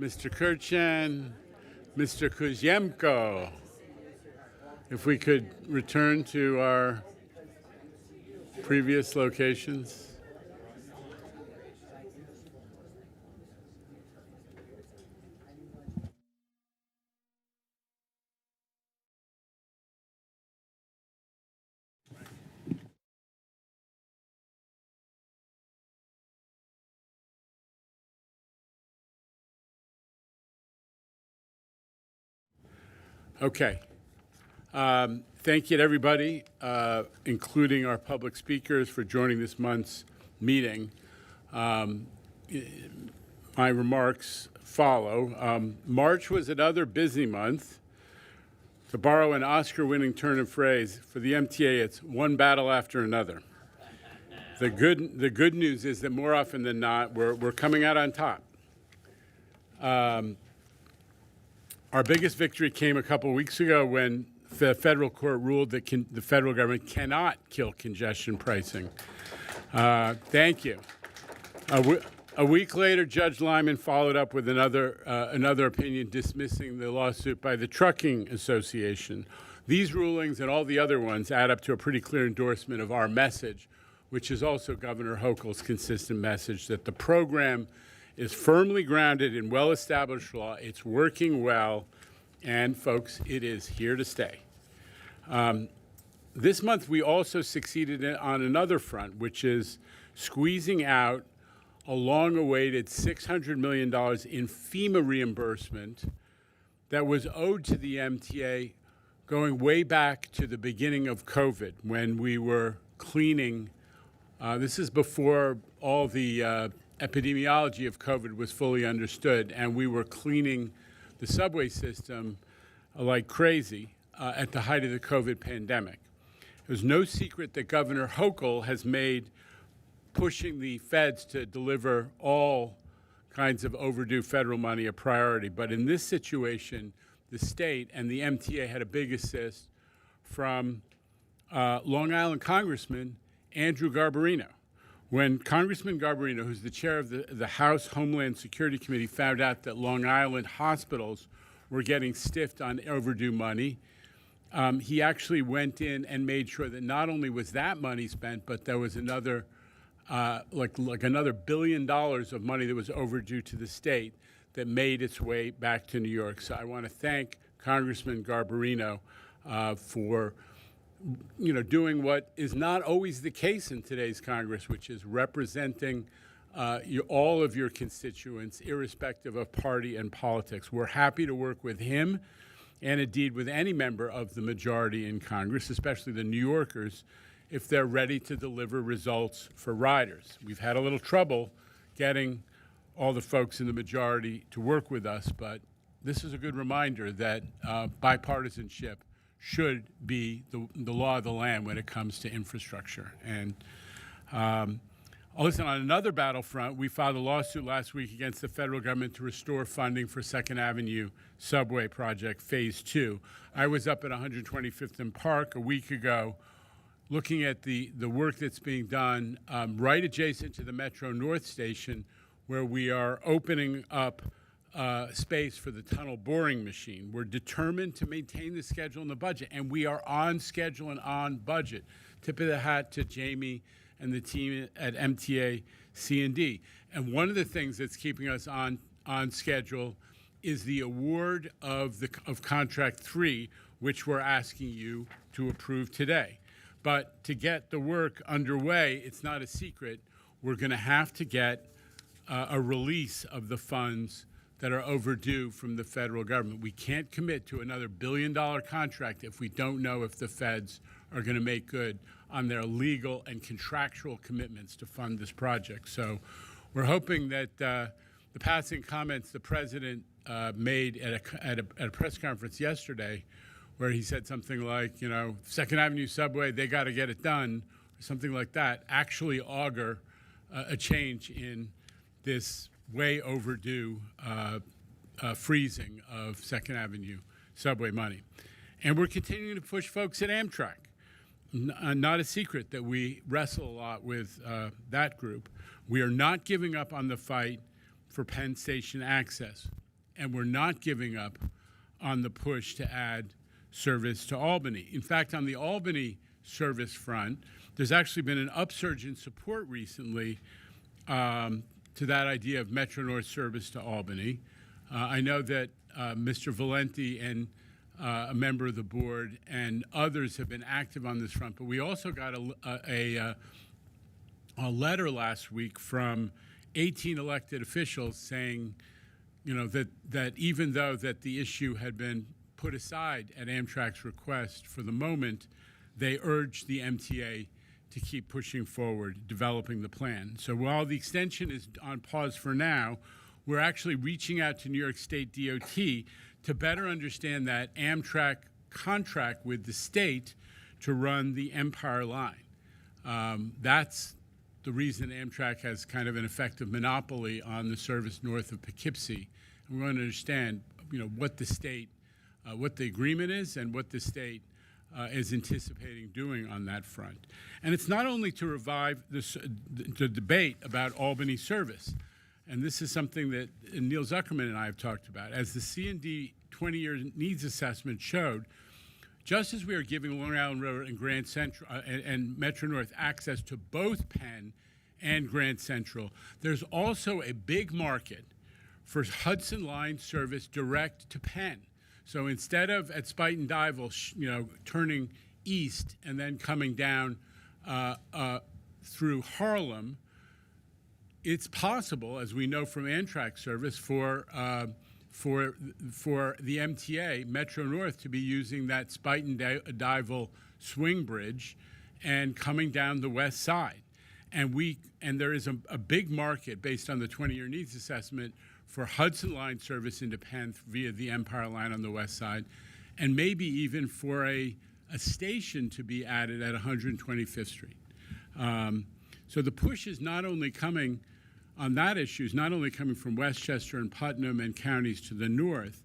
Mr. Kirchan, Mr. Kuzyenko. If we could return to our previous locations. Okay. Thank you to everybody, including our public speakers, for joining this month's meeting. My remarks follow. March was another busy month. To borrow an Oscar-winning turn of phrase, for the MTA, it's one battle after another. The good news is that more often than not, we're coming out on top. Our biggest victory came a couple weeks ago when the federal court ruled that the federal government cannot kill congestion pricing. Thank you. A week later, Judge Lyman followed up with another opinion dismissing the lawsuit by the Trucking Association. These rulings and all the other ones add up to a pretty clear endorsement of our message, which is also Governor Hochul's consistent message that the program is firmly grounded in well-established law. It's working well, and folks, it is here to stay. This month, we also succeeded on another front, which is squeezing out a long-awaited $600 million in FEMA reimbursement that was owed to the MTA going way back to the beginning of COVID when we were cleaning. This is before all the epidemiology of COVID was fully understood, and we were cleaning the subway system like crazy at the height of the COVID pandemic. It was no secret that Governor Hochul has made pushing the feds to deliver all kinds of overdue federal money a priority. But in this situation, the state and the MTA had a big assist from Long Island Congressman Andrew Garbarino. When Congressman Garbarino, who's the chair of the House Homeland Security Committee, found out that Long Island hospitals were getting stiffed on overdue money, he actually went in and made sure that not only was that money spent, but there was another, like another $1 billion of money that was overdue to the state that made its way back to New York. So I want to thank Congressman Garbarino for doing what is not always the case in today's Congress, which is representing all of your constituents, irrespective of party and politics. We're happy to work with him and indeed with any member of the majority in Congress, especially the New Yorkers, if they're ready to deliver results for riders. We've had a little trouble getting all the folks in the majority to work with us, but this is a good reminder that bipartisanship should be the law of the land when it comes to infrastructure. And listen, on another battlefront, we filed a lawsuit last week against the federal government to restore funding for 2nd Avenue Subway Project Phase 2. I was up at 125th and Park a week ago looking at the work that's being done right adjacent to the Metro North Station, where we are opening up space for the tunnel boring machine. We're determined to maintain the schedule and the budget, and we are on schedule and on budget. Tip of the hat to Jamie and the team at MTA C&D. And one of the things that's keeping us on schedule is the award of Contract 3, which we're asking you to approve today. But to get the work underway, it's not a secret, we're going to have to get a release of the funds that are overdue from the federal government. We can't commit to another $1 billion contract if we don't know if the feds are going to make good on their legal and contractual commitments to fund this project. So we're hoping that the passing comments the president made at a press conference yesterday, where he said something like, 2nd Avenue Subway, they got to get it done, or something like that, actually augur a change in this way overdue freezing of 2nd Avenue Subway money. And we're continuing to push folks at Amtrak. Not a secret that we wrestle a lot with that group. We are not giving up on the fight for Penn Station access, and we're not giving up on the push to add service to Albany. In fact, on the Albany service front, there's actually been an upsurge in support recently to that idea of Metro North service to Albany. I know that Mr. Valenti and a member of the board and others have been active on this front, but we also got a letter last week from 18 elected officials saying, you know, that even though that the issue had been put aside at Amtrak's request for the moment, they urged the MTA to keep pushing forward, developing the plan. So while the extension is on pause for now, we're actually reaching out to New York State DOT to better understand that Amtrak contract with the state to run the Empire Line. That's the reason Amtrak has kind of an effective monopoly on the service north of Poughkeepsie. And we want to understand, you know, what the state, what the agreement is, and what the state is anticipating doing on that front. And it's not only to revive the debate about Albany service, and this is something that Neil Zuckerman and I have talked about. As the C&D 20-year needs assessment showed, just as we are giving Long Island Railroad and Grand Central and Metro North access to both Penn and Grand Central, there's also a big market for Hudson Line service direct to Penn. So instead of at Spuyten Duyvil, you know, turning east and then coming down through Harlem, it's possible, as we know from Amtrak service, for the MTA, Metro North, to be using that Spuyten Duyvil swing bridge and coming down the west side. And there is a big market based on the 20-year needs assessment for Hudson Line service into Penn via the Empire Line on the west side, and maybe even for a station to be added at 125th Street. So the push is not only coming on that issue, is not only coming from Westchester and Putnam and counties to the north,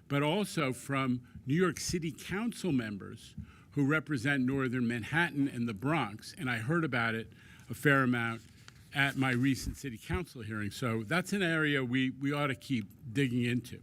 but also from New York City Council members who represent northern Manhattan and the Bronx, and I heard about it a fair amount at my recent city council hearing. So that's an area we ought to keep digging into.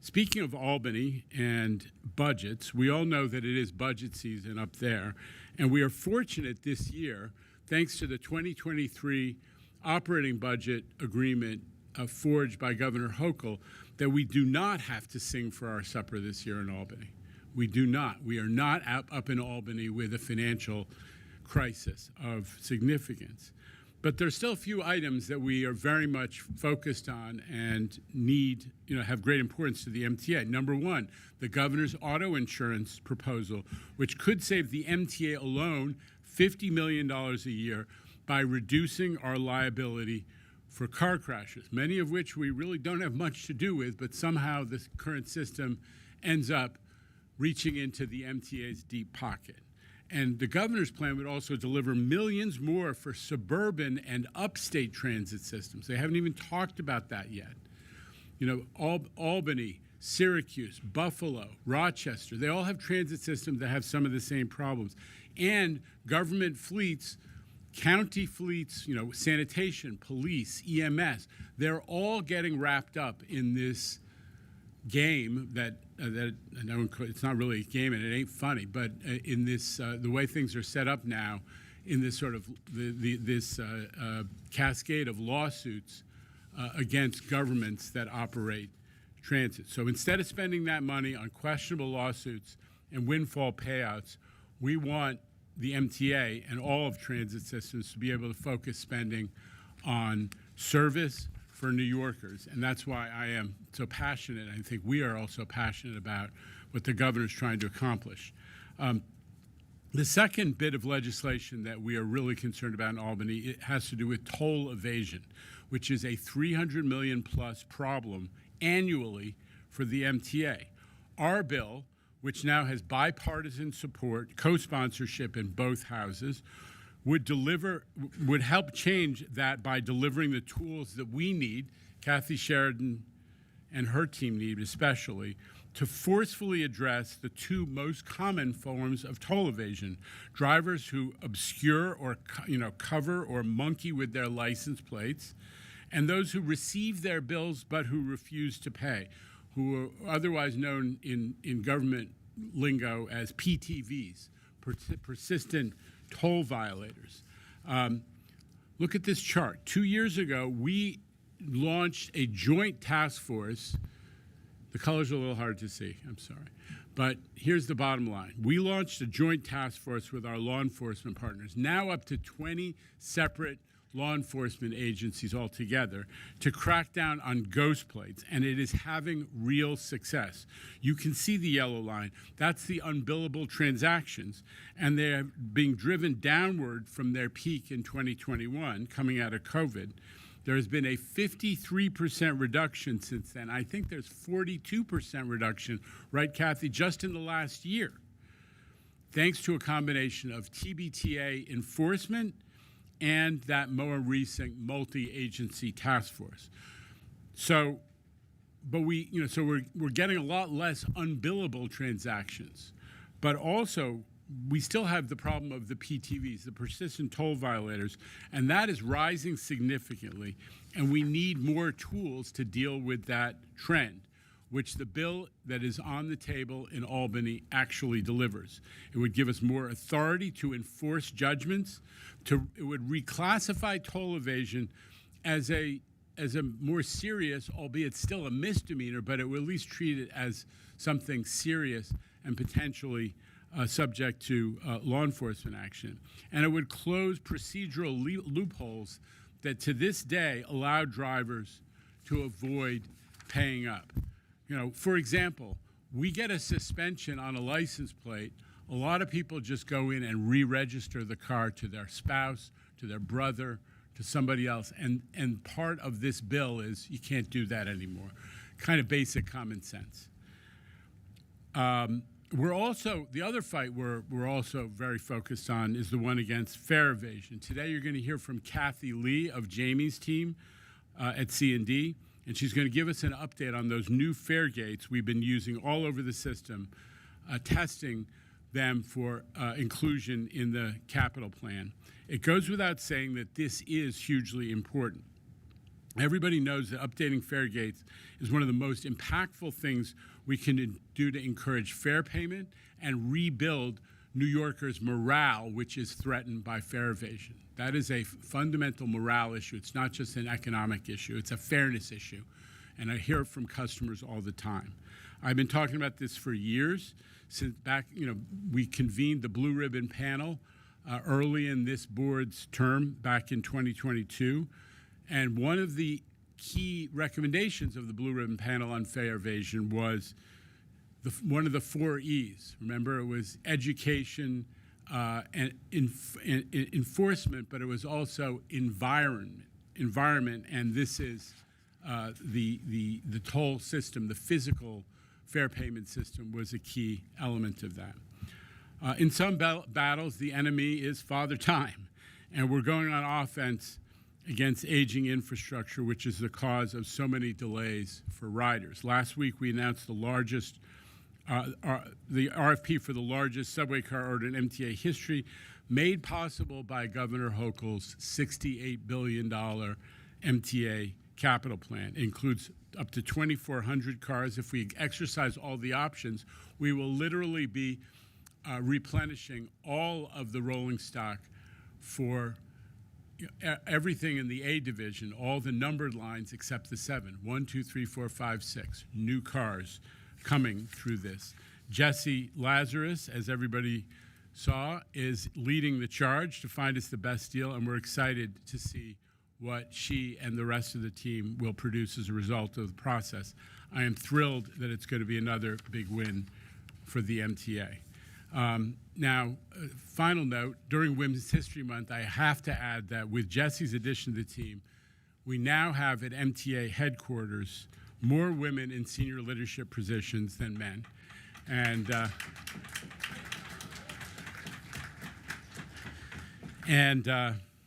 Speaking of Albany and budgets, we all know that it is budget season up there, and we are fortunate this year, thanks to the 2023 operating budget agreement forged by Governor Hochul, that we do not have to sing for our supper this year in Albany. We do not. We are not up in Albany with a financial crisis of significance. But there's still a few items that we are very much focused on and need, you know, have great importance to the MTA. Number one, the governor's auto insurance proposal, which could save the MTA alone $50 million a year by reducing our liability for car crashes, many of which we really don't have much to do with, but somehow this current system ends up reaching into the MTA's deep pocket. And the governor's plan would also deliver millions more for suburban and upstate transit systems. They haven't even talked about that yet. You know, Albany, Syracuse, Buffalo, Rochester, they all have transit systems that have some of the same problems. And government fleets, county fleets, you know, sanitation, police, EMS, they're all getting wrapped up in this game that it's not really a game and it ain't funny, but in this the way things are set up now, in this sort of this cascade of lawsuits against governments that operate transit. So instead of spending that money on questionable lawsuits and windfall payouts, we want the MTA and all of transit systems to be able to focus spending on service for New Yorkers, and that's why I am so passionate. I think we are also passionate about what the governor's trying to accomplish. The second bit of legislation that we are really concerned about in Albany, it has to do with toll evasion, which is a $300 million plus problem annually for the MTA. Our bill, which now has bipartisan support, co-sponsorship in both houses, would help change that by delivering the tools that we need, Kathy Sheridan and her team need especially, to forcefully address the two most common forms of toll evasion: drivers who obscure or cover or monkey with their license plates, and those who receive their bills but who refuse to pay, who are otherwise known in government lingo as PTVs, persistent toll violators. Look at this chart. 2 years ago, we launched a joint task force. The colors are a little hard to see, I'm sorry. But here's the bottom line. We launched a joint task force with our law enforcement partners, now up to 20 separate law enforcement agencies altogether, to crack down on ghost plates, and it is having real success. You can see the yellow line. That's the unbillable transactions, and they're being driven downward from their peak in 2021, coming out of COVID. There has been a 53% reduction since then. I think there's 42% reduction, right, Kathy, just in the last year, thanks to a combination of TBTA enforcement and that more recent multi-agency task force. So, but we're getting a lot less unbillable transactions, but also we still have the problem of the PTVs, the persistent toll violators, and that is rising significantly, and we need more tools to deal with that trend, which the bill that is on the table in Albany actually delivers. It would give us more authority to enforce judgments. It would reclassify toll evasion as a more serious, albeit still a misdemeanor, but it would at least treat it as something serious and potentially subject to law enforcement action. And it would close procedural loopholes that to this day allow drivers to avoid paying up. For example, we get a suspension on a license plate. A lot of people just go in and re-register the car to their spouse, to their brother, to somebody else. And part of this bill is you can't do that anymore. Kind of basic common sense. The other fight we're also very focused on is the one against fare evasion. Today you're going to hear from Kathy Lee of Jamie's team at C&D. And she's going to give us an update on those new fare gates we've been using all over the system, testing them for inclusion in the capital plan. It goes without saying that this is hugely important. Everybody knows that updating fare gates is one of the most impactful things we can do to encourage fare payment and rebuild New Yorkers' morale, which is threatened by fare evasion. That is a fundamental morale issue. It's not just an economic issue. It's a fairness issue. And I hear it from customers all the time. I've been talking about this for years. Since we convened the Blue Ribbon panel early in this board's term back in 2022. And one of the key recommendations of the Blue Ribbon panel on fare evasion was one of the 4 E's. Remember, it was education and enforcement, but it was also environment, and this is the toll system, the physical fare payment system was a key element of that. In some battles, the enemy is Father Time, and we're going on offense against aging infrastructure, which is the cause of so many delays for riders. Last week, we announced the RFP for the largest subway car order in MTA history, made possible by Governor Hochul's $68 billion MTA capital plan. It includes up to 2,400 cars. If we exercise all the options, we will literally be replenishing all of the rolling stock for everything in the A division, all the numbered lines except the 7. 1, 2, 3, 4, 5, 6 new cars coming through this. Jesse Lazarus, as everybody saw, is leading the charge to find us the best deal, and we're excited to see what she and the rest of the team will produce as a result of the process. I am thrilled that it's going to be another big win for the MTA. Now, final note, during Women's History Month, I have to add that with Jesse's addition to the team, we now have at MTA headquarters more women in senior leadership positions than men. And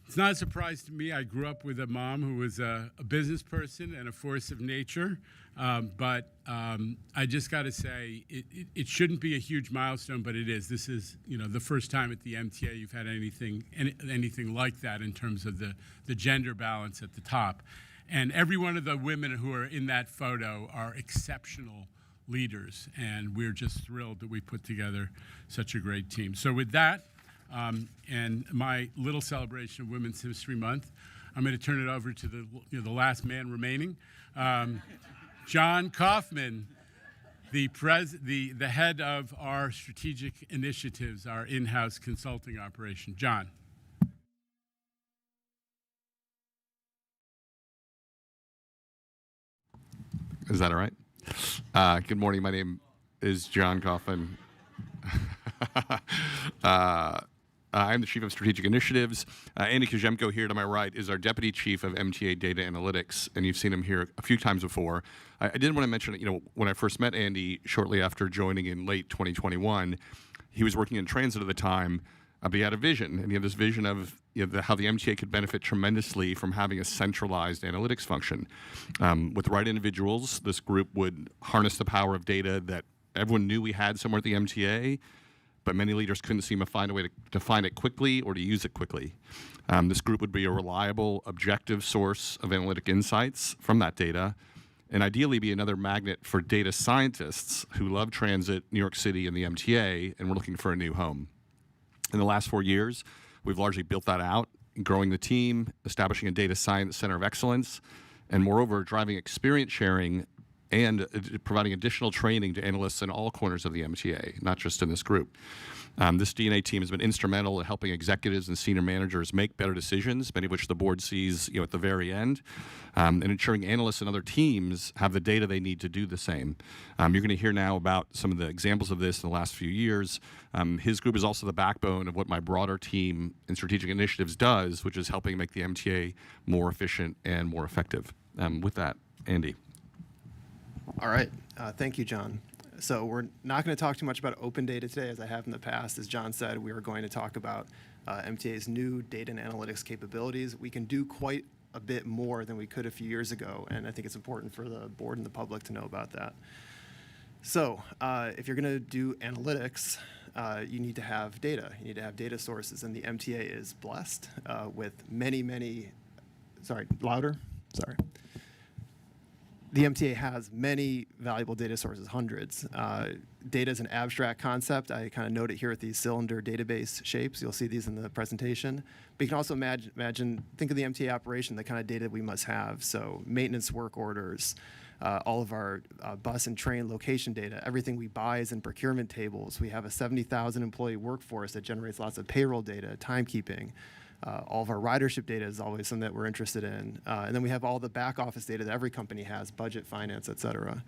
it's not a surprise to me. I grew up with a mom who was a business person and a force of nature. But I just got to say, it shouldn't be a huge milestone, but it is. This is, the first time at the MTA you've had anything like that in terms of the gender balance at the top. And every one of the women who are in that photo are exceptional leaders, and we're just thrilled that we put together such a great team. So with that, and my little celebration of Women's History Month, I'm going to turn it over to the last man remaining, John Kaufman, the head of our strategic initiatives, our in-house consulting operation. John. Is that all right? Good morning. My name is John Kaufman. I'm the Chief of Strategic Initiatives. Andy Kuzhenko here to my right is our Deputy Chief of MTA Data Analytics, and you've seen him here a few times before. I did want to mention, when I first met Andy shortly after joining in late 2021, he was working in transit at the time, but he had a vision, and he had this vision of how the MTA could benefit tremendously from having a centralized analytics function. With the right individuals, this group would harness the power of data that everyone knew we had somewhere at the MTA, but many leaders couldn't seem to find a way to find it quickly or to use it quickly. This group would be a reliable, objective source of analytic insights from that data, and ideally be another magnet for data scientists who love transit, New York City, and the MTA, and were looking for a new home. In the last 4 years, we've largely built that out, growing the team, establishing a data science center of excellence, and moreover, driving experience sharing and providing additional training to analysts in all corners of the MTA, not just in this group. This DNA team has been instrumental in helping executives and senior managers make better decisions, many of which the board sees at the very end, and ensuring analysts and other teams have the data they need to do the same. You're going to hear now about some of the examples of this in the last few years. His group is also the backbone of what my broader team in strategic initiatives does, which is helping make the MTA more efficient and more effective. With that, Andy. All right. Thank you, John. So we're not going to talk too much about open data today, as I have in the past. As John said, we are going to talk about MTA's new data and analytics capabilities. We can do quite a bit more than we could a few years ago, and I think it's important for the board and the public to know about that. So if you're going to do analytics, you need to have data. You need to have data sources, and the MTA is blessed with many, sorry, louder? Sorry. The MTA has many valuable data sources, hundreds. Data is an abstract concept. I kind of note it here with these cylinder database shapes. You'll see these in the presentation. But you can also think of the MTA operation, the kind of data we must have. So maintenance work orders, all of our bus and train location data, everything we buy is in procurement tables. We have a 70,000 employee workforce that generates lots of payroll data, timekeeping. All of our ridership data is always something that we're interested in. And then we have all the back office data that every company has, budget, finance, et cetera.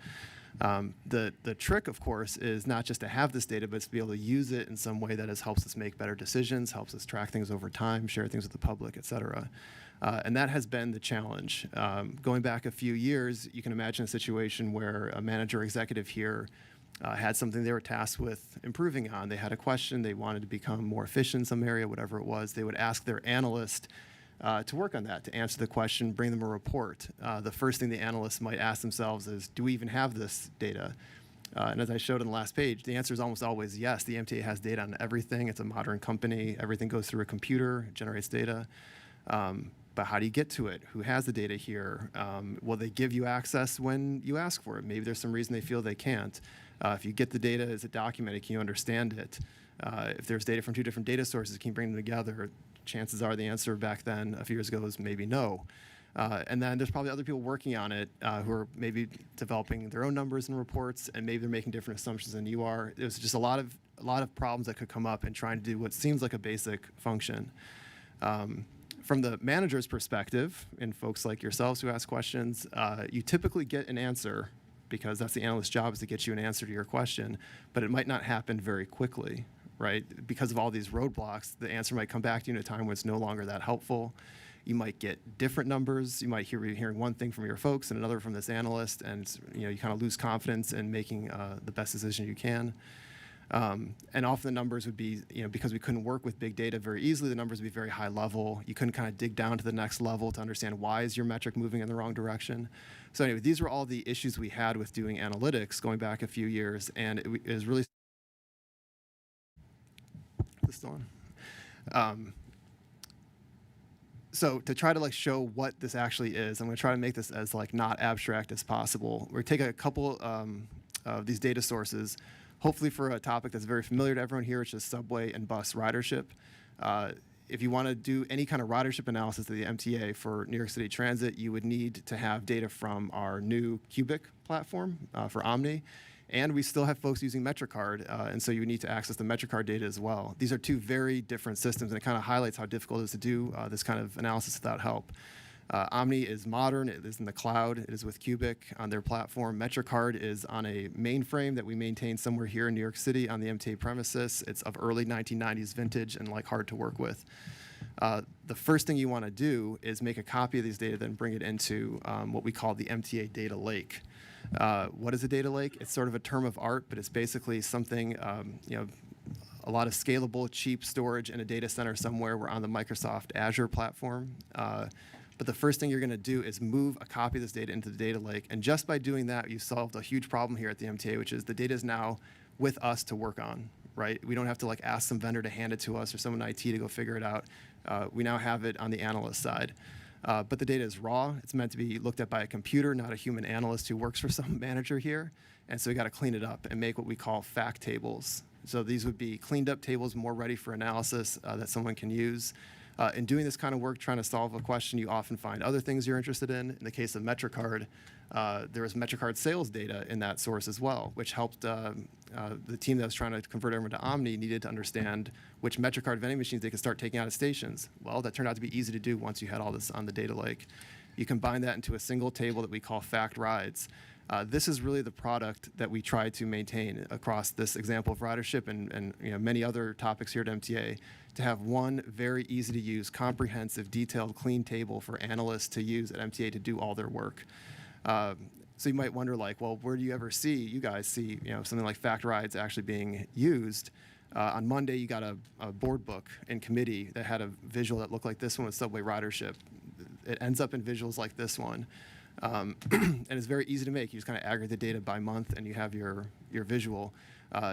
The trick, of course, is not just to have this data, but to be able to use it in some way that helps us make better decisions, helps us track things over time, share things with the public, et cetera. And that has been the challenge. Going back a few years, you can imagine a situation where a manager or executive here had something they were tasked with improving on. They had a question, they wanted to become more efficient in some area, whatever it was. They would ask their analyst to work on that, to answer the question, bring them a report. The first thing the analysts might ask themselves is, do we even have this data? And as I showed on the last page, the answer is almost always yes. The MTA has data on everything. It's a modern company. Everything goes through a computer, it generates data. But how do you get to it? Who has the data here? Will they give you access when you ask for it? Maybe there's some reason they feel they can't. If you get the data, is it documented? Can you understand it? If there's data from two different data sources, can you bring them together? Chances are the answer back then, a few years ago, was maybe no. And then there's probably other people working on it who are maybe developing their own numbers and reports, and maybe they're making different assumptions than you are. There's just a lot of problems that could come up in trying to do what seems like a basic function. From the manager's perspective, and folks like yourselves who ask questions, you typically get an answer because that's the analyst's job, is to get you an answer to your question, but it might not happen very quickly, right? Because of all these roadblocks, the answer might come back to you in a time when it's no longer that helpful. You might get different numbers. You might be hearing one thing from your folks and another from this analyst, and you kind of lose confidence in making the best decision you can. And often the numbers would be, because we couldn't work with big data very easily, the numbers would be very high level. You couldn't kind of dig down to the next level to understand why is your metric moving in the wrong direction. So anyway, these were all the issues we had with doing analytics going back a few years, and it was really... Is this still on? So to try to like show what this actually is, I'm going to try to make this as like not abstract as possible. We're taking a couple of these data sources, hopefully for a topic that's very familiar to everyone here, which is subway and bus ridership. If you want to do any kind of ridership analysis of the MTA for New York City Transit, you would need to have data from our new Cubic platform for Omni. And we still have folks using MetroCard, and so you need to access the MetroCard data as well. These are two very different systems, and it kind of highlights how difficult it is to do this kind of analysis without help. Omni is modern. It is in the cloud. It is with Cubic on their platform. MetroCard is on a mainframe that we maintain somewhere here in New York City on the MTA premises. It's of early 1990s vintage and like hard to work with. The first thing you want to do is make a copy of these data, then bring it into what we call the MTA data lake. What is a data lake? It's sort of a term of art, but it's basically something, a lot of scalable, cheap storage in a data center somewhere. We're on the Microsoft Azure platform. But the first thing you're going to do is move a copy of this data into the data lake. And just by doing that, you solved a huge problem here at the MTA, which is the data is now with us to work on, right? We don't have to like ask some vendor to hand it to us or someone in IT to go figure it out. We now have it on the analyst side. But the data is raw. It's meant to be looked at by a computer, not a human analyst who works for some manager here. And so we got to clean it up and make what we call fact tables. So these would be cleaned up tables, more ready for analysis that someone can use. In doing this kind of work, trying to solve a question, you often find other things you're interested in. In the case of MetroCard, there was MetroCard sales data in that source as well, which helped the team that was trying to convert everyone to Omni needed to understand which MetroCard vending machines they could start taking out of stations. Well, that turned out to be easy to do once you had all this on the data lake. You combine that into a single table that we call fact rides. This is really the product that we try to maintain across this example of ridership and many other topics here at MTA, to have one very easy to use, comprehensive, detailed, clean table for analysts to use at MTA to do all their work. So you might wonder, like, well, where do you guys see something like fact rides actually being used? On Monday, you got a board book in committee that had a visual that looked like this one with subway ridership. It ends up in visuals like this one. And it's very easy to make. You just kind of aggregate the data by month and you have your visual.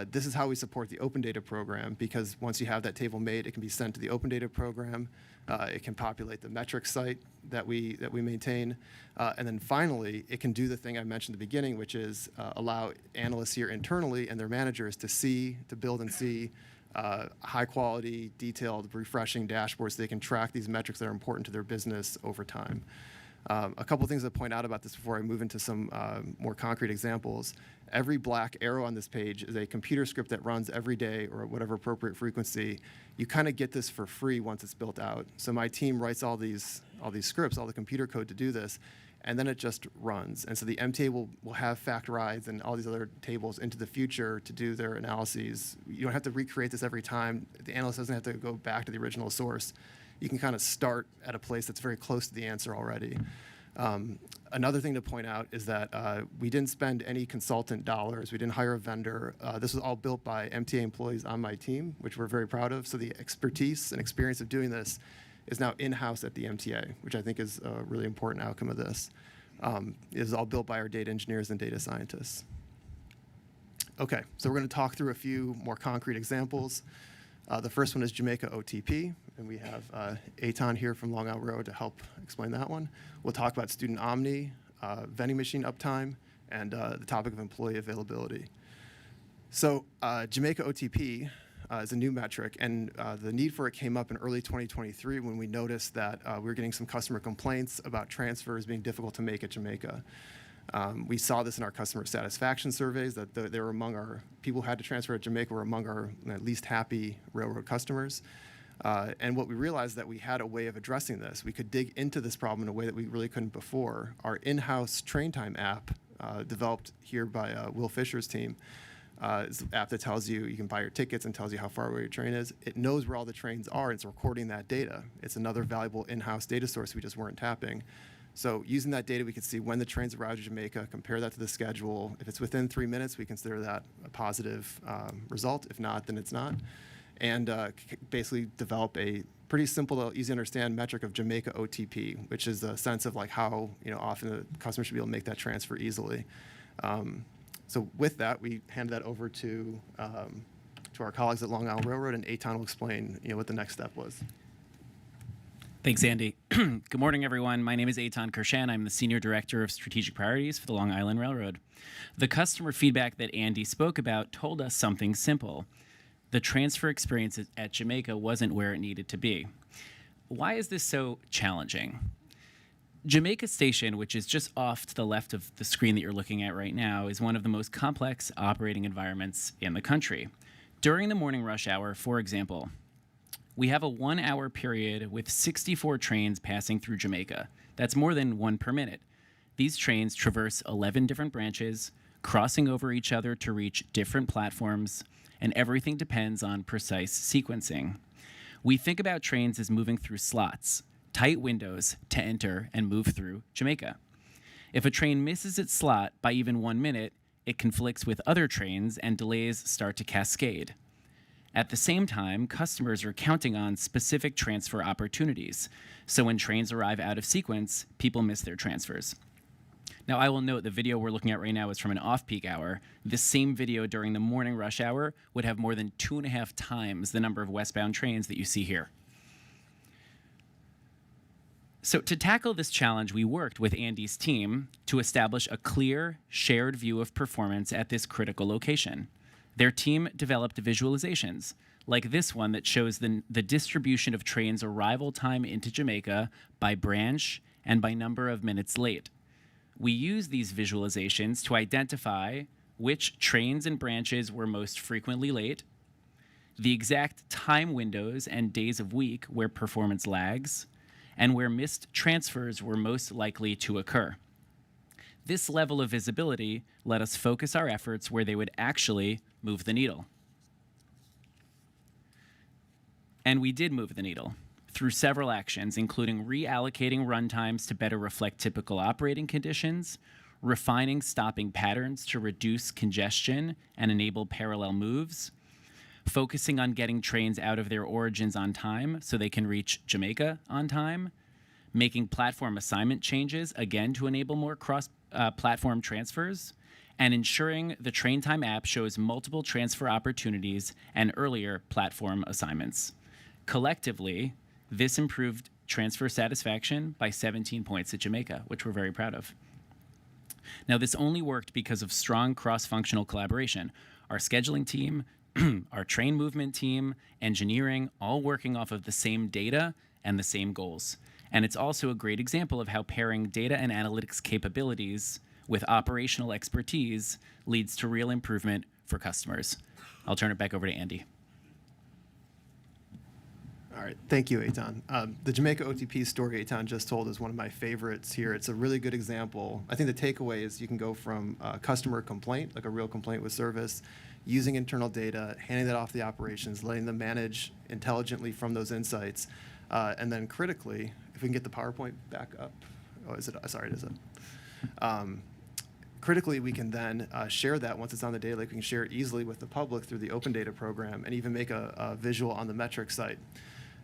This is how we support the Open Data program, because once you have that table made, it can be sent to the Open Data program. It can populate the metrics site that we maintain. And then finally, it can do the thing I mentioned at the beginning, which is allow analysts here internally and their managers to build and see high quality, detailed, refreshing dashboards so they can track these metrics that are important to their business over time. A couple things to point out about this before I move into some more concrete examples. Every black arrow on this page is a computer script that runs every day or at whatever appropriate frequency. You kind of get this for free once it's built out. So my team writes all these scripts, all the computer code to do this, and then it just runs. And so the MTA will have fact rides and all these other tables into the future to do their analyses. You don't have to recreate this every time. The analyst doesn't have to go back to the original source. You can kind of start at a place that's very close to the answer already. Another thing to point out is that we didn't spend any consultant dollars. We didn't hire a vendor. This was all built by MTA employees on my team, which we're very proud of. So the expertise and experience of doing this is now in-house at the MTA, which I think is a really important outcome of this. It is all built by our data engineers and data scientists. Okay, so we're going to talk through a few more concrete examples. The first one is Jamaica OTP, and we have Eitan here from Long Island Railroad to help explain that one. We'll talk about student Omni, vending machine uptime, and the topic of employee availability. So Jamaica OTP is a new metric, and the need for it came up in early 2023 when we noticed that we were getting some customer complaints about transfers being difficult to make at Jamaica. We saw this in our customer satisfaction surveys, that they were among our people who had to transfer at Jamaica were among our least happy railroad customers. And what we realized that we had a way of addressing this. We could dig into this problem in a way that we really couldn't before. Our in-house train time app, developed here by Will Fisher's team, is an app that tells you can buy your tickets and tells you how far away your train is. It knows where all the trains are, and it's recording that data. It's another valuable in-house data source we just weren't tapping. So using that data, we could see when the trains arrive to Jamaica, compare that to the schedule. If it's within 3 minutes, we consider that a positive result. If not, then it's not. And basically develop a pretty simple, easy to understand metric of Jamaica OTP, which is a sense of like how often the customer should be able to make that transfer easily. So with that, we hand that over to our colleagues at Long Island Railroad, and Eitan will explain what the next step was. Thanks, Andy. Good morning, everyone. My name is Eitan Kershan. I'm the Senior Director of Strategic Priorities for the Long Island Railroad. The customer feedback that Andy spoke about told us something simple. The transfer experience at Jamaica wasn't where it needed to be. Why is this so challenging? Jamaica Station, which is just off to the left of the screen that you're looking at right now, is one of the most complex operating environments in the country. During the morning rush hour, for example, we have a 1-hour period with 64 trains passing through Jamaica. That's more than one per minute. These trains traverse 11 different branches, crossing over each other to reach different platforms, and everything depends on precise sequencing. We think about trains as moving through slots, tight windows to enter and move through Jamaica. If a train misses its slot by even 1 minute, it conflicts with other trains and delays start to cascade. At the same time, customers are counting on specific transfer opportunities. So when trains arrive out of sequence, people miss their transfers. Now, I will note the video we're looking at right now is from an off-peak hour. This same video during the morning rush hour would have more than 2.5 times the number of westbound trains that you see here. So to tackle this challenge, we worked with Andy's team to establish a clear, shared view of performance at this critical location. Their team developed visualizations, like this one that shows the distribution of trains' arrival time into Jamaica by branch and by number of minutes late. We used these visualizations to identify which trains and branches were most frequently late, the exact time windows and days of week where performance lags, and where missed transfers were most likely to occur. This level of visibility let us focus our efforts where they would actually move the needle. And we did move the needle through several actions, including reallocating run times to better reflect typical operating conditions, refining stopping patterns to reduce congestion and enable parallel moves, focusing on getting trains out of their origins on time so they can reach Jamaica on time, making platform assignment changes, again, to enable more cross-platform transfers, and ensuring the Train Time app shows multiple transfer opportunities and earlier platform assignments. Collectively, this improved transfer satisfaction by 17 points at Jamaica, which we're very proud of. Now, this only worked because of strong cross-functional collaboration. Our scheduling team, our train movement team, engineering, all working off of the same data and the same goals. And it's also a great example of how pairing data and analytics capabilities with operational expertise leads to real improvement for customers. I'll turn it back over to Andy. All right, thank you, Eitan. The Jamaica OTP story Eitan just told is one of my favorites here. It's a really good example. I think the takeaway is you can go from a customer complaint, like a real complaint with service, using internal data, handing that off to the operations, letting them manage intelligently from those insights, and then critically, if we can get the PowerPoint back up. Oh, is it? Sorry, it isn't. Critically, we can then share that once it's on the data lake. We can share it easily with the public through the Open Data program and even make a visual on the metrics site.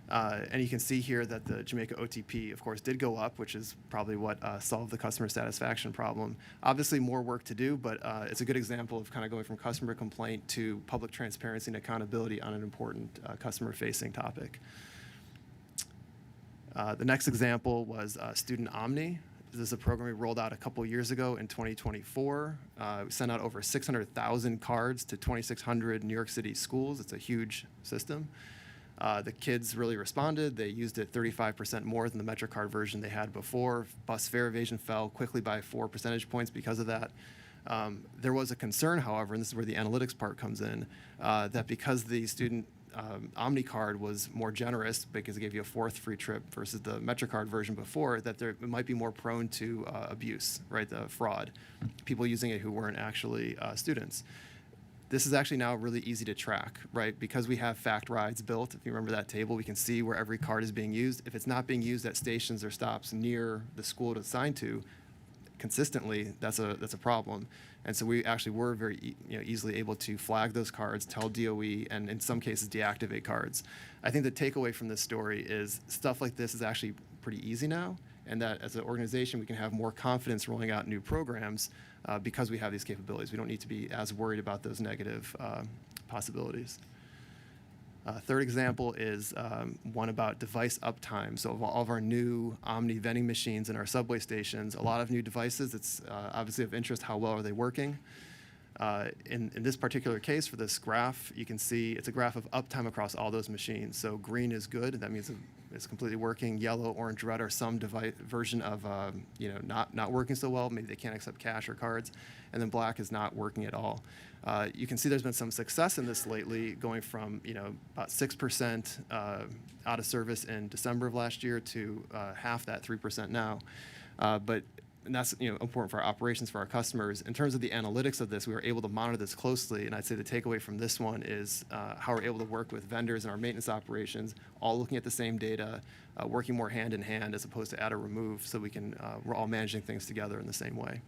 And you can see here that the Jamaica OTP, of course, did go up, which is probably what solved the customer satisfaction problem. Obviously, more work to do, but it's a good example of kind of going from customer complaint to public transparency and accountability on an important customer-facing topic. The next example was Student Omni. This is a program we rolled out a couple years ago in 2024. We sent out over 600,000 cards to 2,600 New York City schools. It's a huge system. The kids really responded. They used it 35% more than the MetroCard version they had before. Bus fare evasion fell quickly by 4 percentage points because of that. There was a concern, however, and this is where the analytics part comes in, that because the student Omni card was more generous because it gave you a 4th free trip versus the MetroCard version before, that it might be more prone to abuse, right, the fraud, people using it who weren't actually students. This is actually now really easy to track, right? Because we have fact rides built, if you remember that table, we can see where every card is being used. If it's not being used at stations or stops near the school it's assigned to, consistently, that's a problem. And so we actually were very easily able to flag those cards, tell DOE, and in some cases deactivate cards. I think the takeaway from this story is stuff like this is actually pretty easy now, and that as an organization we can have more confidence rolling out new programs because we have these capabilities. We don't need to be as worried about those negative possibilities. Third example is one about device uptime. So of all of our new Omni vending machines in our subway stations, a lot of new devices, it's obviously of interest how well are they working. In this particular case, for this graph, you can see it's a graph of uptime across all those machines. So green is good, that means it's completely working. Yellow, orange, red are some version of not working so well. Maybe they can't accept cash or cards. And then black is not working at all. You can see there's been some success in this lately, going from about 6% out of service in December of last year to half that, 3% now. And that's important for our operations, for our customers. In terms of the analytics of this, we were able to monitor this closely, and I'd say the takeaway from this one is how we're able to work with vendors in our maintenance operations, all looking at the same data, working more hand in hand as opposed to add or remove, so we're all managing things together in the same way.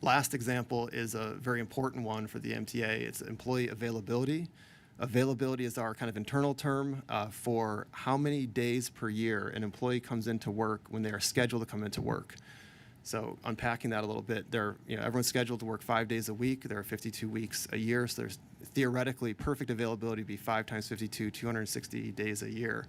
Last example is a very important one for the MTA. It's employee availability. Availability is our kind of internal term for how many days per year an employee comes into work when they are scheduled to come into work. So unpacking that a little bit, everyone's scheduled to work 5 days a week. There are 52 weeks a year, so there's theoretically perfect availability to be 5 times 52, 260 days a year.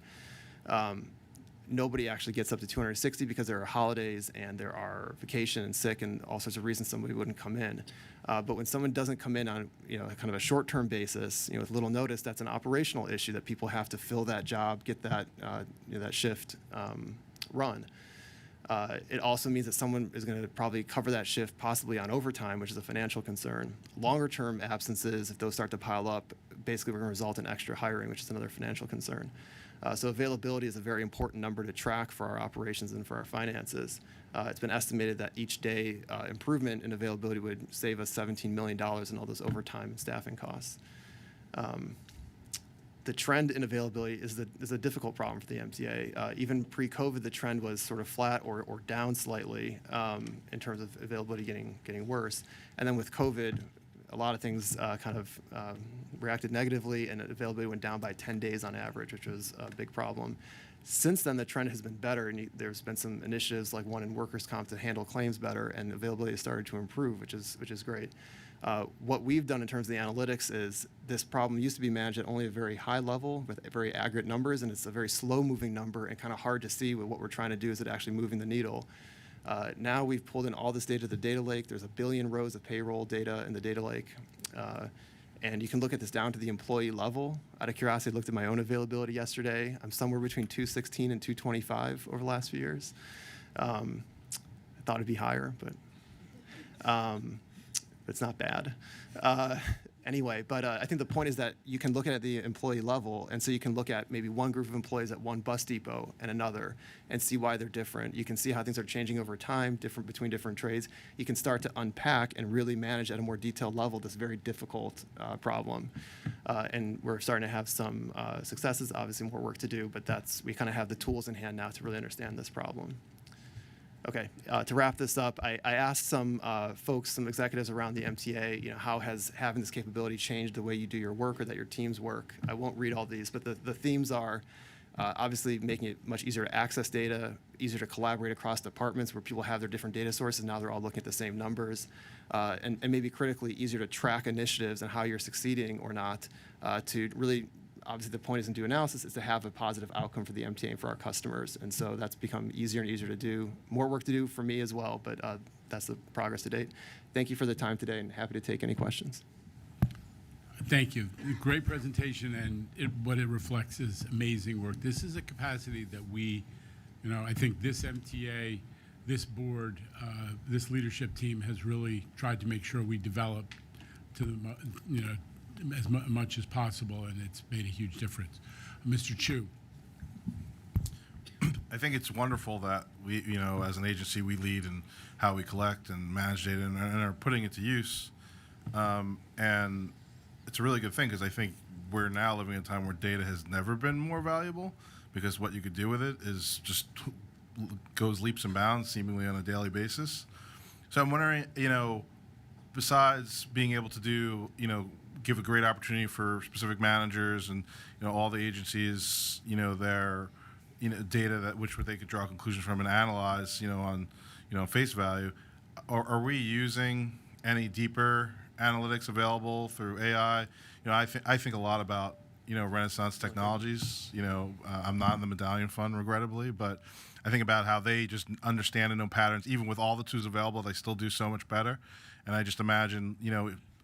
Nobody actually gets up to 260 because there are holidays and there are vacation and sick and all sorts of reasons somebody wouldn't come in. But when someone doesn't come in on kind of a short-term basis, with little notice, that's an operational issue that people have to fill that job, get that that shift run. It also means that someone is going to probably cover that shift possibly on overtime, which is a financial concern. Longer-term absences, if those start to pile up, basically we're going to result in extra hiring, which is another financial concern. So availability is a very important number to track for our operations and for our finances. It's been estimated that each day improvement in availability would save us $17 million in all those overtime and staffing costs. The trend in availability is a difficult problem for the MTA. Even pre-COVID, the trend was sort of flat or down slightly in terms of availability getting worse. And then with COVID, a lot of things kind of reacted negatively, and availability went down by 10 days on average, which was a big problem. Since then, the trend has been better, and there's been some initiatives like one in workers' comp to handle claims better, and availability has started to improve, which is great. What we've done in terms of the analytics is this problem used to be managed at only a very high level with very aggregate numbers, and it's a very slow-moving number and kind of hard to see what we're trying to do. Is it actually moving the needle? Now we've pulled in all this data to the data lake. There's 1 billion rows of payroll data in the data lake. And you can look at this down to the employee level. Out of curiosity, I looked at my own availability yesterday. I'm somewhere between 216 and 225 over the last few years. I thought it'd be higher, but it's not bad. Anyway, but I think the point is that you can look at the employee level, and so you can look at maybe one group of employees at one bus depot and another and see why they're different. You can see how things are changing over time, different between different trades. You can start to unpack and really manage at a more detailed level this very difficult problem. And we're starting to have some successes, obviously more work to do, but we kind of have the tools in hand now to really understand this problem. Okay, to wrap this up, I asked some folks, some executives around the MTA, how has having this capability changed the way you do your work or that your teams work? I won't read all these, but the themes are obviously making it much easier to access data, easier to collaborate across departments where people have their different data sources. Now they're all looking at the same numbers, and maybe critically easier to track initiatives and how you're succeeding or not to really. Obviously, the point isn't to do analysis, is to have a positive outcome for the MTA and for our customers. And so that's become easier and easier to do. More work to do for me as well, but that's the progress to date. Thank you for the time today, and happy to take any questions. Thank you. Great presentation, and what it reflects is amazing work. This is a capacity that I think this MTA, this board, this leadership team has really tried to make sure we develop to the, as much as possible, and it's made a huge difference. Mr. Chu. I think it's wonderful that we, as an agency, we lead in how we collect and manage data and are putting it to use. And it's a really good thing because I think we're now living in a time where data has never been more valuable because what you could do with it is just goes leaps and bounds seemingly on a daily basis. So I'm wondering, besides being able to do, give a great opportunity for specific managers and all the agencies, their data that which they could draw conclusions from and analyze, on face value. Are we using any deeper analytics available through AI? I think a lot about Renaissance Technologies. I'm not in the Medallion Fund, regrettably, but I think about how they just understand and know patterns. Even with all the tools available, they still do so much better. And I just imagine,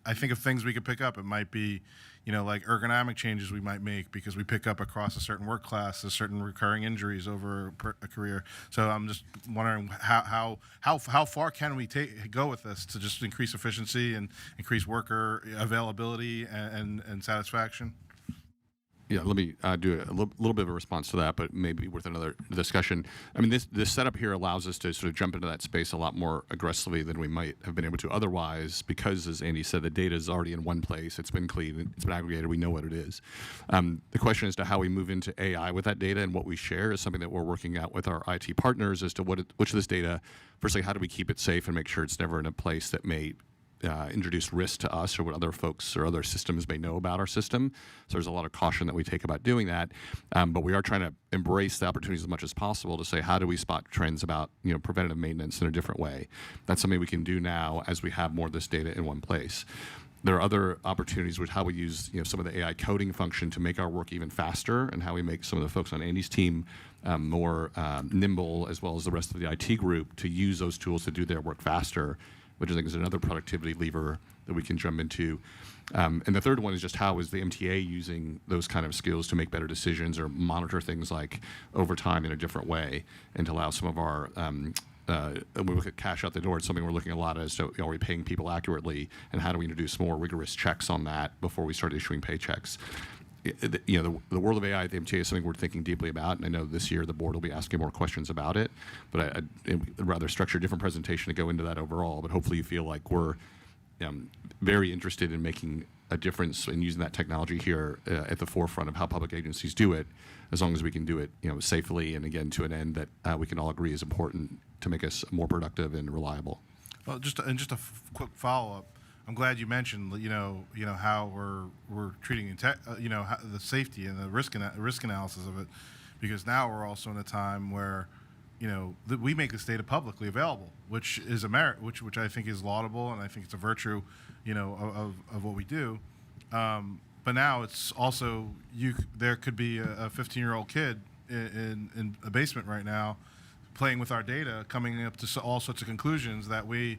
I think of things we could pick up. It might be, like ergonomic changes we might make because we pick up across a certain work class, a certain recurring injuries over a career. So I'm just wondering how far can we go with this to just increase efficiency and increase worker availability and satisfaction? Yeah, let me do a little bit of a response to that, but maybe with another discussion. I mean, this setup here allows us to sort of jump into that space a lot more aggressively than we might have been able to otherwise, because, as Andy said, the data is already in one place. It's been cleaned, it's been aggregated, we know what it is. The question as to how we move into AI with that data and what we share is something that we're working out with our IT partners as to which of this data, firstly, how do we keep it safe and make sure it's never in a place that may introduce risk to us or what other folks or other systems may know about our system. So there's a lot of caution that we take about doing that. But we are trying to embrace the opportunities as much as possible to say, how do we spot trends about preventative maintenance in a different way? That's something we can do now as we have more of this data in one place. There are other opportunities with how we use some of the AI coding function to make our work even faster, and how we make some of the folks on Andy's team more nimble, as well as the rest of the IT group, to use those tools to do their work faster, which I think is another productivity lever that we can jump into. And the third one is just how is the MTA using those kind of skills to make better decisions or monitor things like overtime in a different way, and to allow some of our, when we look at cash out the door, it's something we're looking a lot at as to, are we paying people accurately, and how do we introduce more rigorous checks on that before we start issuing paychecks? The world of AI at the MTA is something we're thinking deeply about, and I know this year the board will be asking more questions about it, but I'd rather structure a different presentation to go into that overall, but hopefully you feel like we're very interested in making a difference in using that technology here at the forefront of how public agencies do it, as long as we can do it safely, and again to an end that we can all agree is important to make us more productive and reliable. Well, just a quick follow-up. I'm glad you mentioned, how we're treating, the safety and the risk analysis of it, because now we're also in a time where, we make this data publicly available, which is a merit, which I think is laudable, and I think it's a virtue, of what we do. But now it's also there could be a 15-year-old kid in a basement right now, playing with our data, coming up to all sorts of conclusions that we.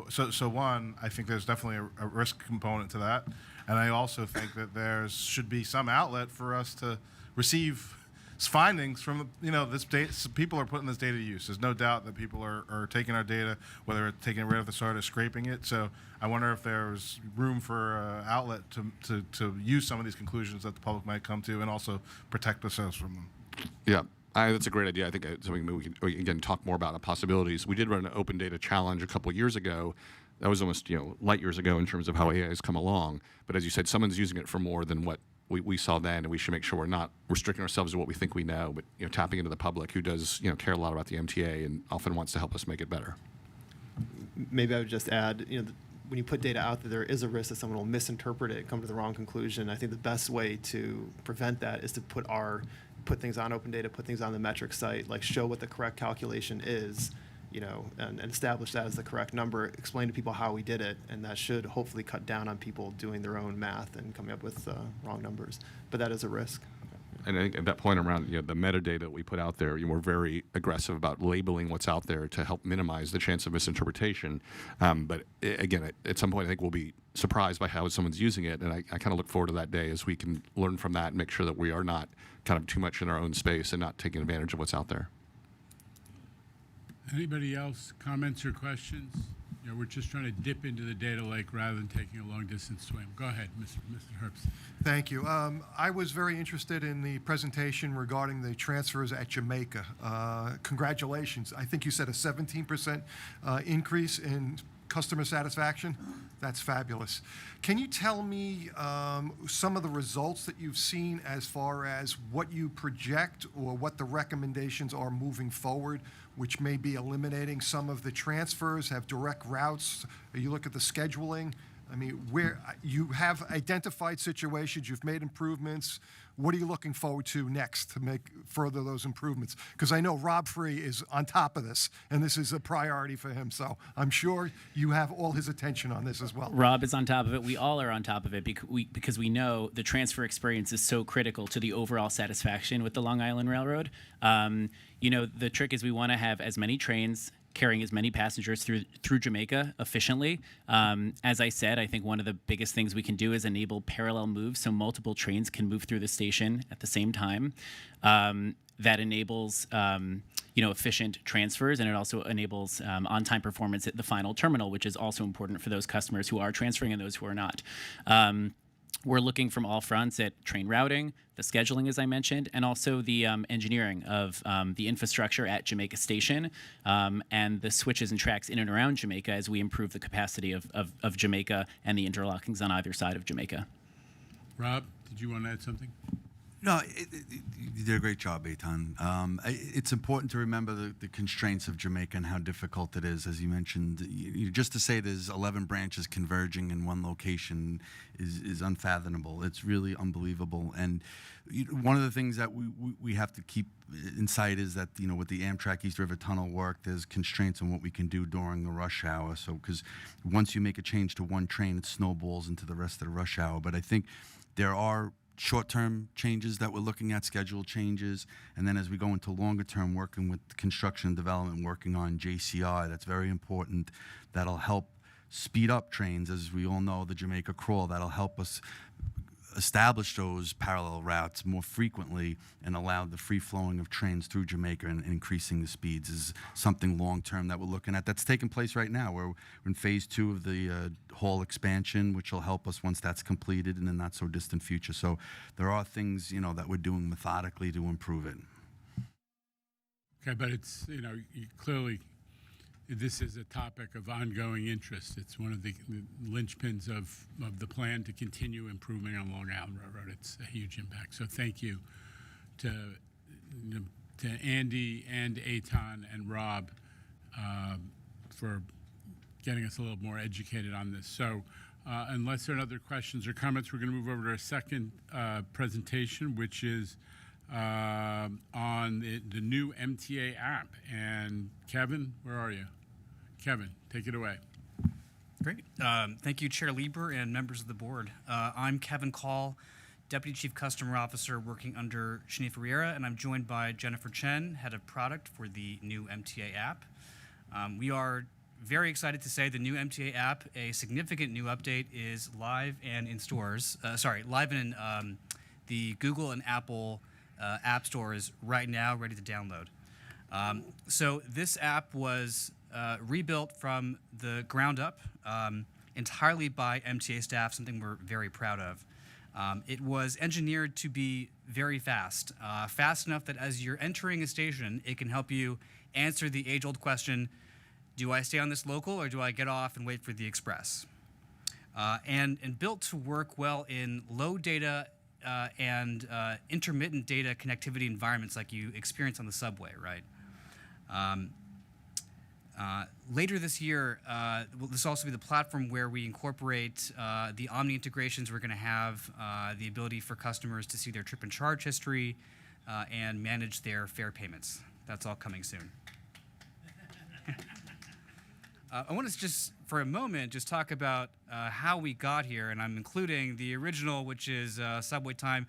So one, I think there's definitely a risk component to that, and I also think that there should be some outlet for us to receive findings from this data. So people are putting this data to use. There's no doubt that people are taking our data, whether it's taking it right off the start or scraping it. So I wonder if there's room for outlet to use some of these conclusions that the public might come to, and also protect ourselves from them. Yeah. That's a great idea. I think it's something we can again talk more about the possibilities. We did run an open data challenge a couple of years ago. That was almost light years ago in terms of how AI has come along. But as you said, someone's using it for more than what we saw then, and we should make sure we're not restricting ourselves to what we think we know, but tapping into the public who does care a lot about the MTA and often wants to help us make it better. Maybe I would just add, when you put data out there is a risk that someone will misinterpret it, come to the wrong conclusion. I think the best way to prevent that is to put things on open data, put things on the metric site, like show what the correct calculation is, and establish that as the correct number, explain to people how we did it, and that should hopefully cut down on people doing their own math and coming up with wrong numbers. But that is a risk. And I think at that point around the metadata that we put out there, we're very aggressive about labeling what's out there to help minimize the chance of misinterpretation. But again, at some point, I think we'll be surprised by how someone's using it, and I kind of look forward to that day as we can learn from that and make sure that we are not kind of too much in our own space and not taking advantage of what's out there. Anybody else, comments or questions? We're just trying to dip into the data lake rather than taking a long-distance swim. Go ahead, Mr. Herbst. Thank you. I was very interested in the presentation regarding the transfers at Jamaica. Congratulations. I think you said a 17% increase in customer satisfaction. That's fabulous. Can you tell me some of the results that you've seen as far as what you project or what the recommendations are moving forward, which may be eliminating some of the transfers, have direct routes? You look at the scheduling. I mean, where you have identified situations, you've made improvements. What are you looking forward to next to make further those improvements? Because I know Rob Free is on top of this, and this is a priority for him. So I'm sure you have all his attention on this as well. Rob is on top of it. We all are on top of it because we know the transfer experience is so critical to the overall satisfaction with the Long Island Railroad. The trick is we want to have as many trains carrying as many passengers through Jamaica efficiently. As I said, I think one of the biggest things we can do is enable parallel moves so multiple trains can move through the station at the same time. That enables efficient transfers, and it also enables on-time performance at the final terminal, which is also important for those customers who are transferring and those who are not. We're looking from all fronts at train routing, the scheduling, as I mentioned, and also the engineering of the infrastructure at Jamaica Station and the switches and tracks in and around Jamaica as we improve the capacity of Jamaica and the interlockings on either side of Jamaica. Rob, did you want to add something? No, you did a great job, Eitan. It's important to remember the constraints of Jamaica and how difficult it is. As you mentioned, just to say there's 11 branches converging in one location is unfathomable. It's really unbelievable. And one of the things that we have to keep in sight is that, with the Amtrak East River Tunnel work, there's constraints on what we can do during the rush hour. So, because once you make a change to one train, it snowballs into the rest of the rush hour. But I think there are short-term changes that we're looking at, schedule changes, and then as we go into longer-term, working with construction and development, working on JCI, that's very important. That'll help speed up trains, as we all know, the Jamaica Crawl. That'll help us establish those parallel routes more frequently and allow the free flowing of trains through Jamaica and increasing the speeds is something long-term that we're looking at. That's taking place right now. We're in phase 2 of the hall expansion, which will help us once that's completed in the not-so-distant future. So there are things, that we're doing methodically to improve it. Okay, but it's, clearly this is a topic of ongoing interest. It's one of the linchpins of the plan to continue improving on Long Island Railroad. It's a huge impact. So thank you to Andy and Eitan and Rob for getting us a little more educated on this. So unless there are other questions or comments, we're going to move over to our second presentation, which is on the new MTA app. And Kevin, where are you? Kevin, take it away. Great. Thank you, Chair Lieber and members of the board. I'm Kevin Call, Deputy Chief Customer Officer working under Shanifa Riera, and I'm joined by Jennifer Chen, Head of Product for the new MTA app. We are very excited to say the new MTA app, a significant new update, is live and in stores. Live in the Google and Apple app stores right now, ready to download. So this app was rebuilt from the ground up entirely by MTA staff, something we're very proud of. It was engineered to be very fast, fast enough that as you're entering a station, it can help you answer the age-old question, do I stay on this local or do I get off and wait for the express? And built to work well in low data and intermittent data connectivity environments like you experience on the subway, right? Later this year, this will also be the platform where we incorporate the Omni integrations. We're going to have the ability for customers to see their trip and charge history and manage their fare payments. That's all coming soon. I want to just, for a moment, just talk about how we got here, and I'm including the original, which is Subway Time.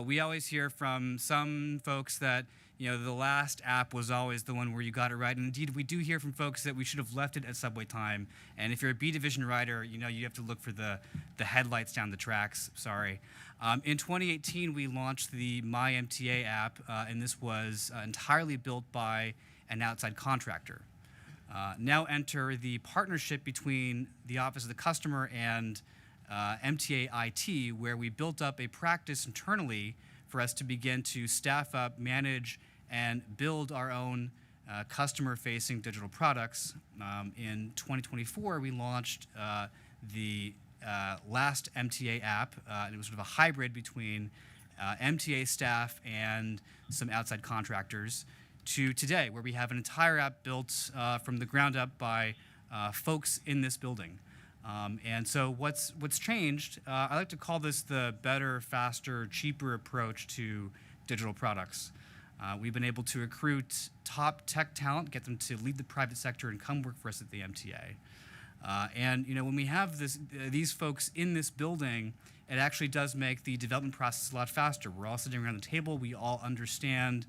We always hear from some folks that the last app was always the one where you got it right. And indeed, we do hear from folks that we should have left it at Subway Time. And if you're a B Division rider, you have to look for the headlights down the tracks. Sorry. In 2018, we launched the My MTA app, and this was entirely built by an outside contractor. Now enter the partnership between the Office of the Customer and MTA IT, where we built up a practice internally for us to begin to staff up, manage, and build our own customer-facing digital products. In 2024, we launched the last MTA app. It was sort of a hybrid between MTA staff and some outside contractors, to today, where we have an entire app built from the ground up by folks in this building. And so what's changed, I like to call this the better, faster, cheaper approach to digital products. We've been able to recruit top tech talent, get them to lead the private sector and come work for us at the MTA. And when we have these folks in this building, it actually does make the development process a lot faster. We're all sitting around the table. We all understand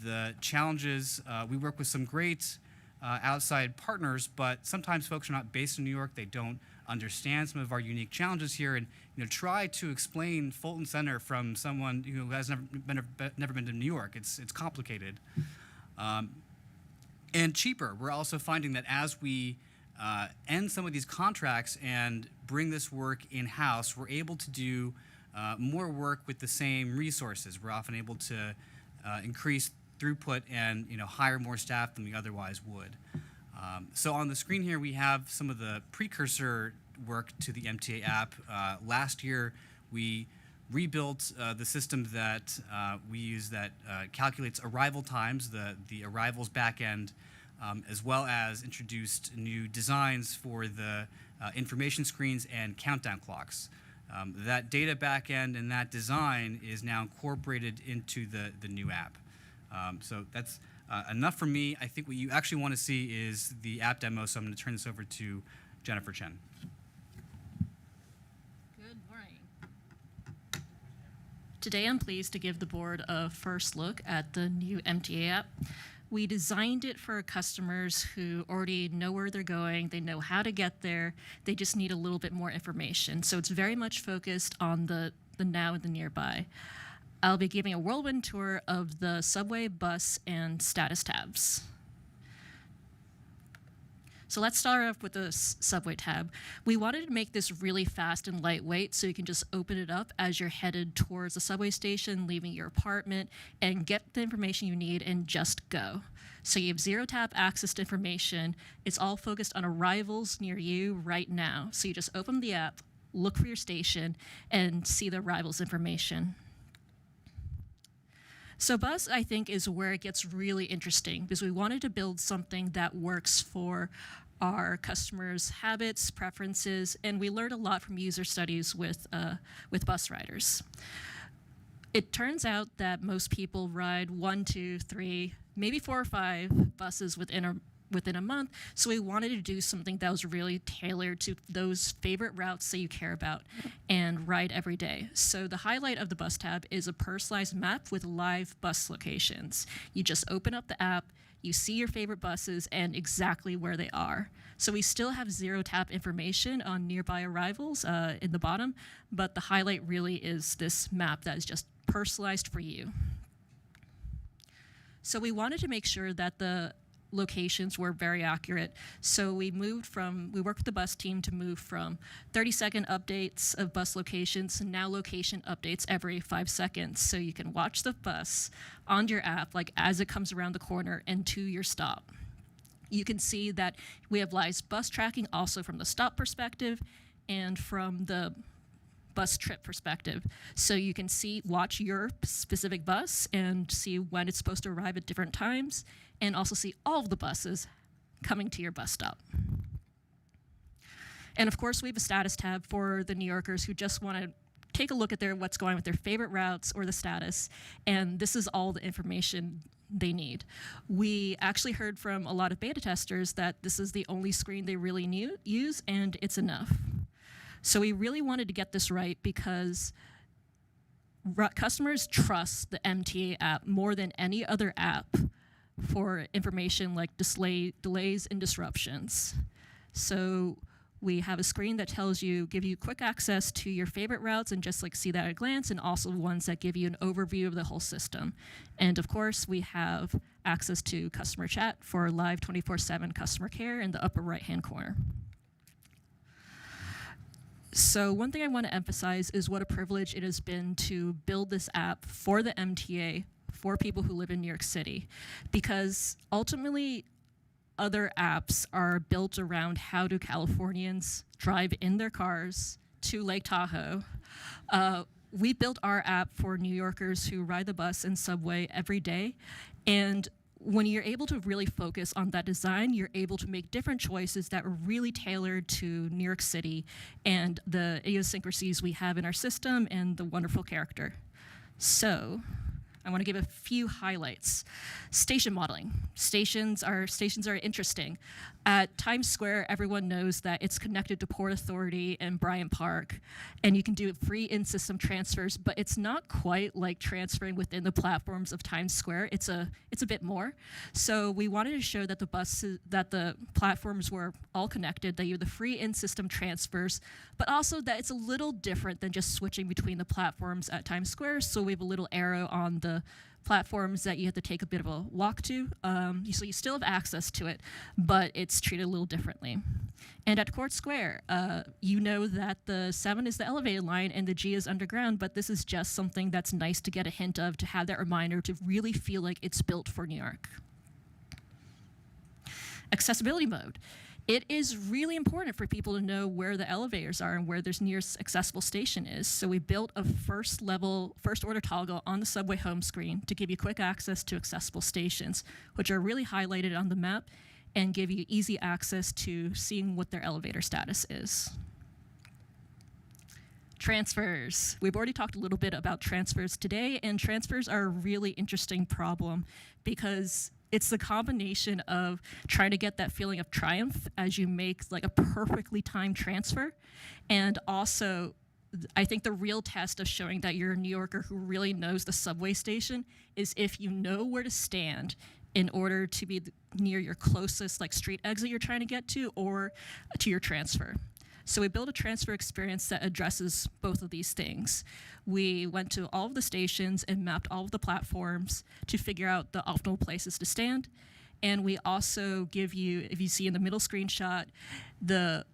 the challenges. We work with some great outside partners, but sometimes folks are not based in New York. They don't understand some of our unique challenges here, and try to explain Fulton Center from someone who has never been to New York. It's complicated and cheaper. We're also finding that as we end some of these contracts and bring this work in-house, we're able to do more work with the same resources. We're often able to increase throughput and hire more staff than we otherwise would. So on the screen here, we have some of the precursor work to the MTA app. Last year, we rebuilt the system that we use that calculates arrival times, the arrivals backend, as well as introduced new designs for the information screens and countdown clocks. That data backend and that design is now incorporated into the new app. So that's enough for me. I think what you actually want to see is the app demo, so I'm going to turn this over to Jennifer Chen. Good morning. Today I'm pleased to give the board a first look at the new MTA app. We designed it for customers who already know where they're going, they know how to get there, they just need a little bit more information. So it's very much focused on the now and the nearby. I'll be giving a whirlwind tour of the subway, bus, and status tabs. So let's start off with the subway tab. We wanted to make this really fast and lightweight so you can just open it up as you're headed towards the subway station, leaving your apartment, and get the information you need and just go. So you have zero tap access to information. It's all focused on arrivals near you right now. So you just open the app, look for your station, and see the arrivals information. So bus, I think, is where it gets really interesting because we wanted to build something that works for our customers' habits, preferences, and we learned a lot from user studies with bus riders. It turns out that most people ride 1, 2, 3, maybe 4 or 5 buses within a month, so we wanted to do something that was really tailored to those favorite routes that you care about and ride every day. So the highlight of the bus tab is a personalized map with live bus locations. You just open up the app, you see your favorite buses and exactly where they are. So we still have zero tap information on nearby arrivals in the bottom, but the highlight really is this map that is just personalized for you. So we wanted to make sure that the locations were very accurate. So we worked with the bus team to move from 30-second updates of bus locations to now location updates every 5 seconds. So you can watch the bus on your app, like as it comes around the corner and to your stop. You can see that we have live bus tracking also from the stop perspective and from the bus trip perspective. So you can watch your specific bus and see when it's supposed to arrive at different times, and also see all of the buses coming to your bus stop. And of course, we have a status tab for the New Yorkers who just want to take a look at what's going on with their favorite routes or the status, and this is all the information they need. We actually heard from a lot of beta testers that this is the only screen they really use, and it's enough. So we really wanted to get this right because customers trust the MTA app more than any other app for information like delays and disruptions. So we have a screen that give you quick access to your favorite routes and just see that at a glance, and also ones that give you an overview of the whole system. And of course, we have access to customer chat for live 24/7 customer care in the upper right-hand corner. So one thing I want to emphasize is what a privilege it has been to build this app for the MTA for people who live in New York City, because ultimately other apps are built around how do Californians drive in their cars to Lake Tahoe. We built our app for New Yorkers who ride the bus and subway every day, and when you're able to really focus on that design, you're able to make different choices that are really tailored to New York City and the idiosyncrasies we have in our system and the wonderful character. So I want to give a few highlights. Station modeling. Stations are interesting. At Times Square, everyone knows that it's connected to Port Authority and Bryant Park, and you can do free in-system transfers, but it's not quite like transferring within the platforms of Times Square. It's a bit more. So we wanted to show that the platforms were all connected, that you have the free in-system transfers, but also that it's a little different than just switching between the platforms at Times Square. So we have a little arrow on the platforms that you have to take a bit of a walk to. So you still have access to it, but it's treated a little differently. And at Court Square, you know that the 7 is the elevated line and the G is underground, but this is just something that's nice to get a hint of, to have that reminder, to really feel like it's built for New York. Accessibility mode. It is really important for people to know where the elevators are and where their nearest accessible station is. So we built a first order toggle on the subway home screen to give you quick access to accessible stations, which are really highlighted on the map and give you easy access to seeing what their elevator status is. Transfers. We've already talked a little bit about transfers today, and transfers are a really interesting problem because it's the combination of trying to get that feeling of triumph as you make like a perfectly timed transfer, and also I think the real test of showing that you're a New Yorker who really knows the subway station is if you know where to stand in order to be near your closest like street exit you're trying to get to or to your transfer. So we built a transfer experience that addresses both of these things. We went to all of the stations and mapped all of the platforms to figure out the optimal places to stand. And we also give you, if you see in the middle screenshot, the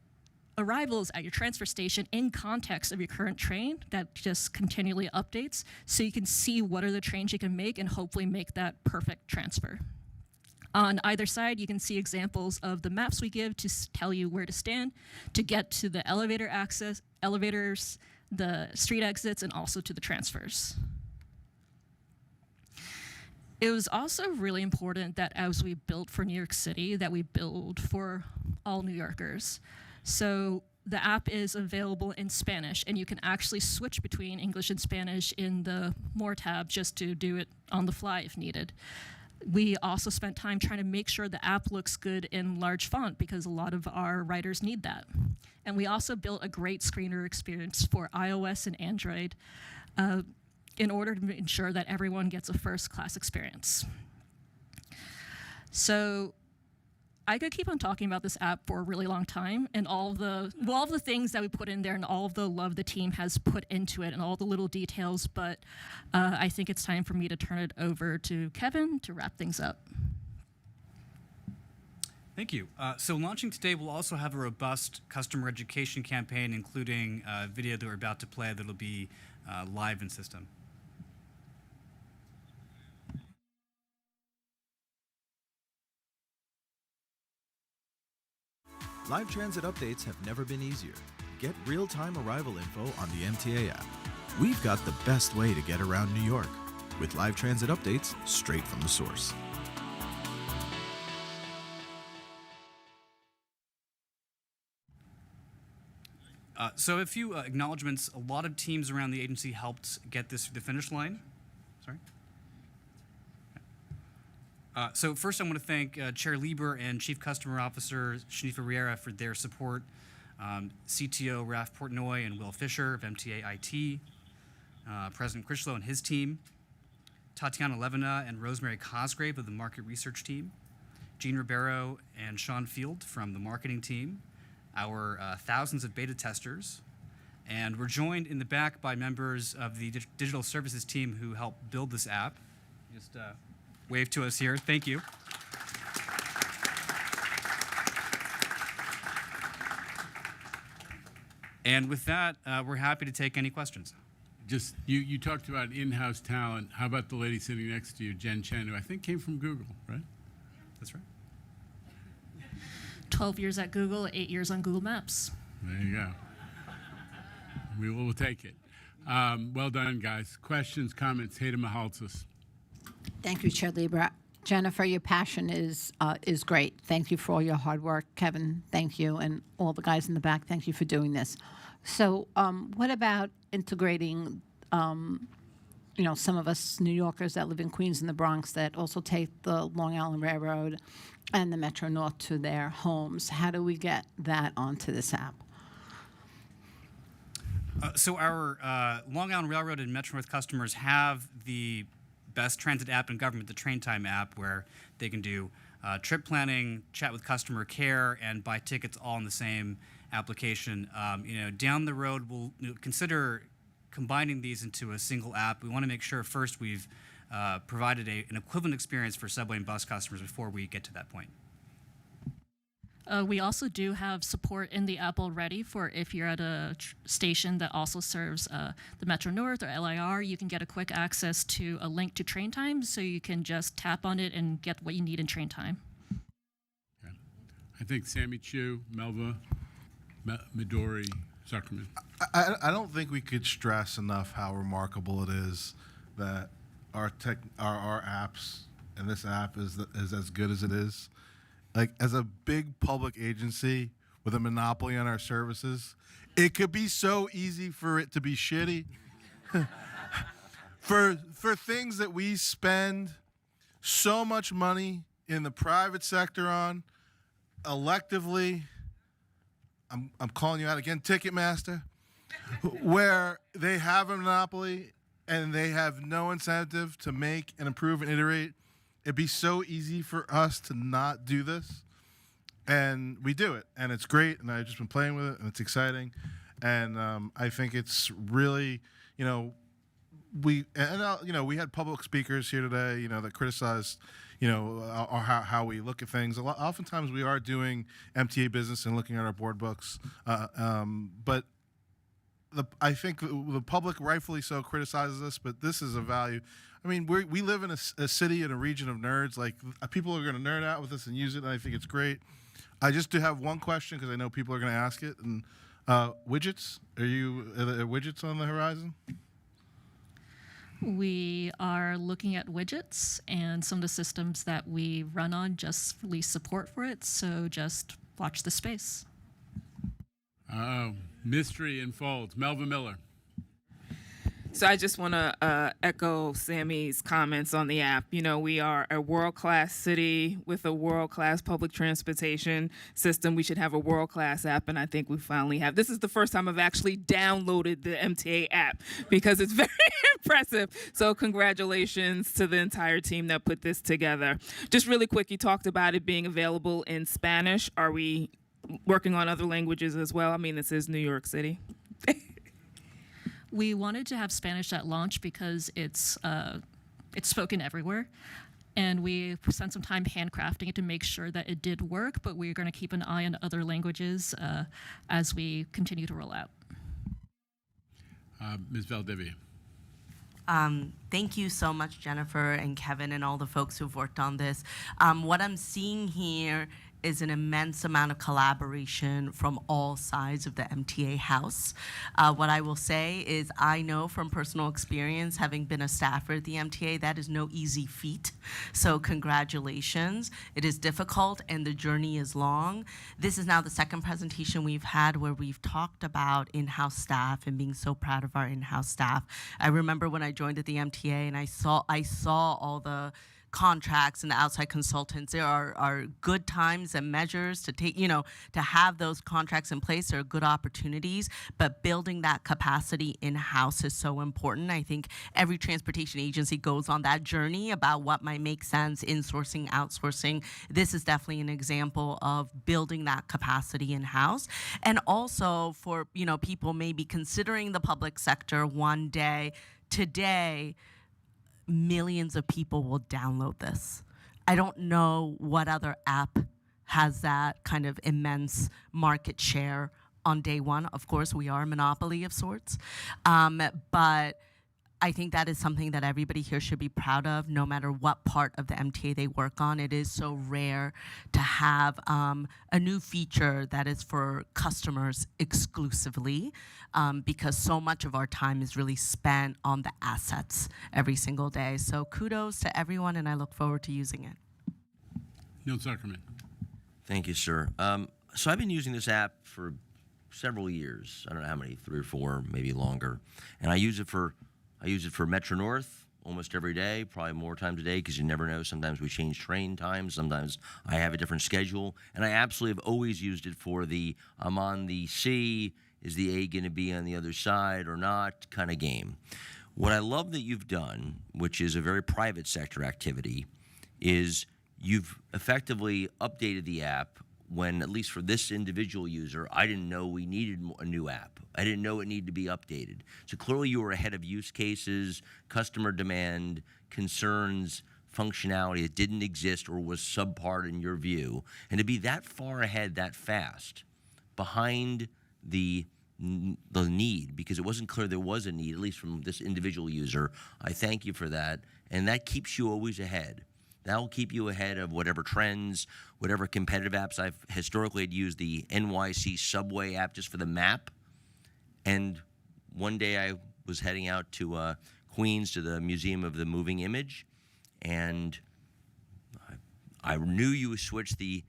arrivals at your transfer station in context of your current train that just continually updates, so you can see what are the trains you can make and hopefully make that perfect transfer. On either side, you can see examples of the maps we give to tell you where to stand, to get to the elevators, the street exits, and also to the transfers. It was also really important that as we built for New York City, that we build for all New Yorkers. So the app is available in Spanish, and you can actually switch between English and Spanish in the More tab just to do it on the fly if needed. We also spent time trying to make sure the app looks good in large font because a lot of our writers need that. And we also built a great screener experience for iOS and Android in order to ensure that everyone gets a first-class experience. So I could keep on talking about this app for a really long time and all of the things that we put in there and all of the love the team has put into it and all the little details, but I think it's time for me to turn it over to Kevin to wrap things up. Thank you. So launching today, we'll also have a robust customer education campaign, including video that we're about to play that'll be live in system. Live transit updates have never been easier. Get real-time arrival info on the MTA app. We've got the best way to get around New York, with live transit updates straight from the source. So a few acknowledgements. A lot of teams around the agency helped get this to the finish line. Sorry. So first I want to thank Chair Lieber and Chief Customer Officer Shanifa Riera for their support, CTO Raf Portnoy and Will Fisher of MTA IT, President Critchlow and his team, Tatiana Levina and Rosemary Cosgrave of the Market Research Team, Gene Ribeiro and Sean Field from the marketing team, our thousands of beta testers, and we're joined in the back by members of the digital services team who helped build this app. Just wave to us here. Thank you. And with that, we're happy to take any questions. Just, you talked about in-house talent. How about the lady sitting next to you, Jen Chen, who I think came from Google, right? That's right. 12 years at Google, 8 years on Google Maps. There you go. We will take it. Well done, guys. Questions, comments, Hayden Mahaltzis. Thank you, Chair Lieber. Jennifer, your passion is great. Thank you for all your hard work. Kevin, thank you. And all the guys in the back, thank you for doing this. So what about integrating, some of us New Yorkers that live in Queens and the Bronx that also take the Long Island Railroad and the Metro North to their homes? How do we get that onto this app? So our Long Island Railroad and Metro North customers have the best transit app in government, the Train Time app, where they can do trip planning, chat with customer care, and buy tickets all in the same application. Down the road, we'll consider combining these into a single app. We want to make sure first we've provided an equivalent experience for subway and bus customers before we get to that point. We also do have support in the app already for if you're at a station that also serves the Metro North or LIR, you can get a quick access to a link to train time, so you can just tap on it and get what you need in train time. Okay. I think Sammy Chu, Melva, Midori, Zuckerman. I don't think we could stress enough how remarkable it is that our apps and this app is as good as it is. Like, as a big public agency with a monopoly on our services, it could be so easy for it to be shitty. for things that we spend so much money in the private sector on, electively, I'm calling you out again, Ticketmaster, where they have a monopoly and they have no incentive to make and improve and iterate. It'd be so easy for us to not do this, and we do it, and it's great, and I've just been playing with it, and it's exciting, and I think it's really, we had public speakers here today, that criticized, how we look at things. Oftentimes we are doing MTA business and looking at our board books, but I think the public rightfully so criticizes us, but this is a value. I mean, we live in a city and a region of nerds. Like, people are going to nerd out with this and use it, and I think it's great. I just do have one question because I know people are going to ask it. And widgets, are there widgets on the horizon? We are looking at widgets, and some of the systems that we run on just release support for it, so just watch the space. Mystery unfolds. Melva Miller. So I just want to echo Sammy's comments on the app. We are a world-class city with a world-class public transportation system. We should have a world-class app, and I think we finally have. This is the first time I've actually downloaded the MTA app because it's very impressive. So congratulations to the entire team that put this together. Just really quick, you talked about it being available in Spanish. Are we working on other languages as well? I mean, this is New York City. We wanted to have Spanish at launch because it's spoken everywhere, and we spent some time handcrafting it to make sure that it did work, but we're going to keep an eye on other languages as we continue to roll out. Ms. Valdivia. Thank you so much, Jennifer and Kevin and all the folks who've worked on this. What I'm seeing here is an immense amount of collaboration from all sides of the MTA house. What I will say is I know from personal experience, having been a staffer at the MTA, that is no easy feat. So congratulations. It is difficult and the journey is long. This is now the second presentation we've had where we've talked about in-house staff and being so proud of our in-house staff. I remember when I joined at the MTA and I saw all the contracts and the outside consultants. There are good times and measures to take, to have those contracts in place. There are good opportunities, but building that capacity in-house is so important. I think every transportation agency goes on that journey about what might make sense, insourcing, outsourcing. This is definitely an example of building that capacity in-house. And also for, people maybe considering the public sector one day, today, millions of people will download this. I don't know what other app has that kind of immense market share on day one. Of course, we are a monopoly of sorts, but I think that is something that everybody here should be proud of, no matter what part of the MTA they work on. It is so rare to have a new feature that is for customers exclusively, because so much of our time is really spent on the assets every single day. So kudos to everyone, and I look forward to using it. Neil Zuckerman. Thank you, sir. So I've been using this app for several years. I don't know how many, 3 or 4, maybe longer. And I use it for Metro North almost every day, probably more times a day, because you never know. Sometimes we change train times. Sometimes I have a different schedule. And I absolutely have always used it for the I'm on the C, is the A going to be on the other side or not kind of game. What I love that you've done, which is a very private sector activity, is you've effectively updated the app when, at least for this individual user, I didn't know we needed a new app. I didn't know it needed to be updated. So clearly you were ahead of use cases, customer demand, concerns, functionality that didn't exist or was subpar in your view. And to be that far ahead that fast, behind the need, because it wasn't clear there was a need, at least from this individual user, I thank you for that. And that keeps you always ahead. That will keep you ahead of whatever trends, whatever competitive apps. I've historically had used the NYC subway app just for the map. And one day I was heading out to Queens to the Museum of the Moving Image, and I knew you switched the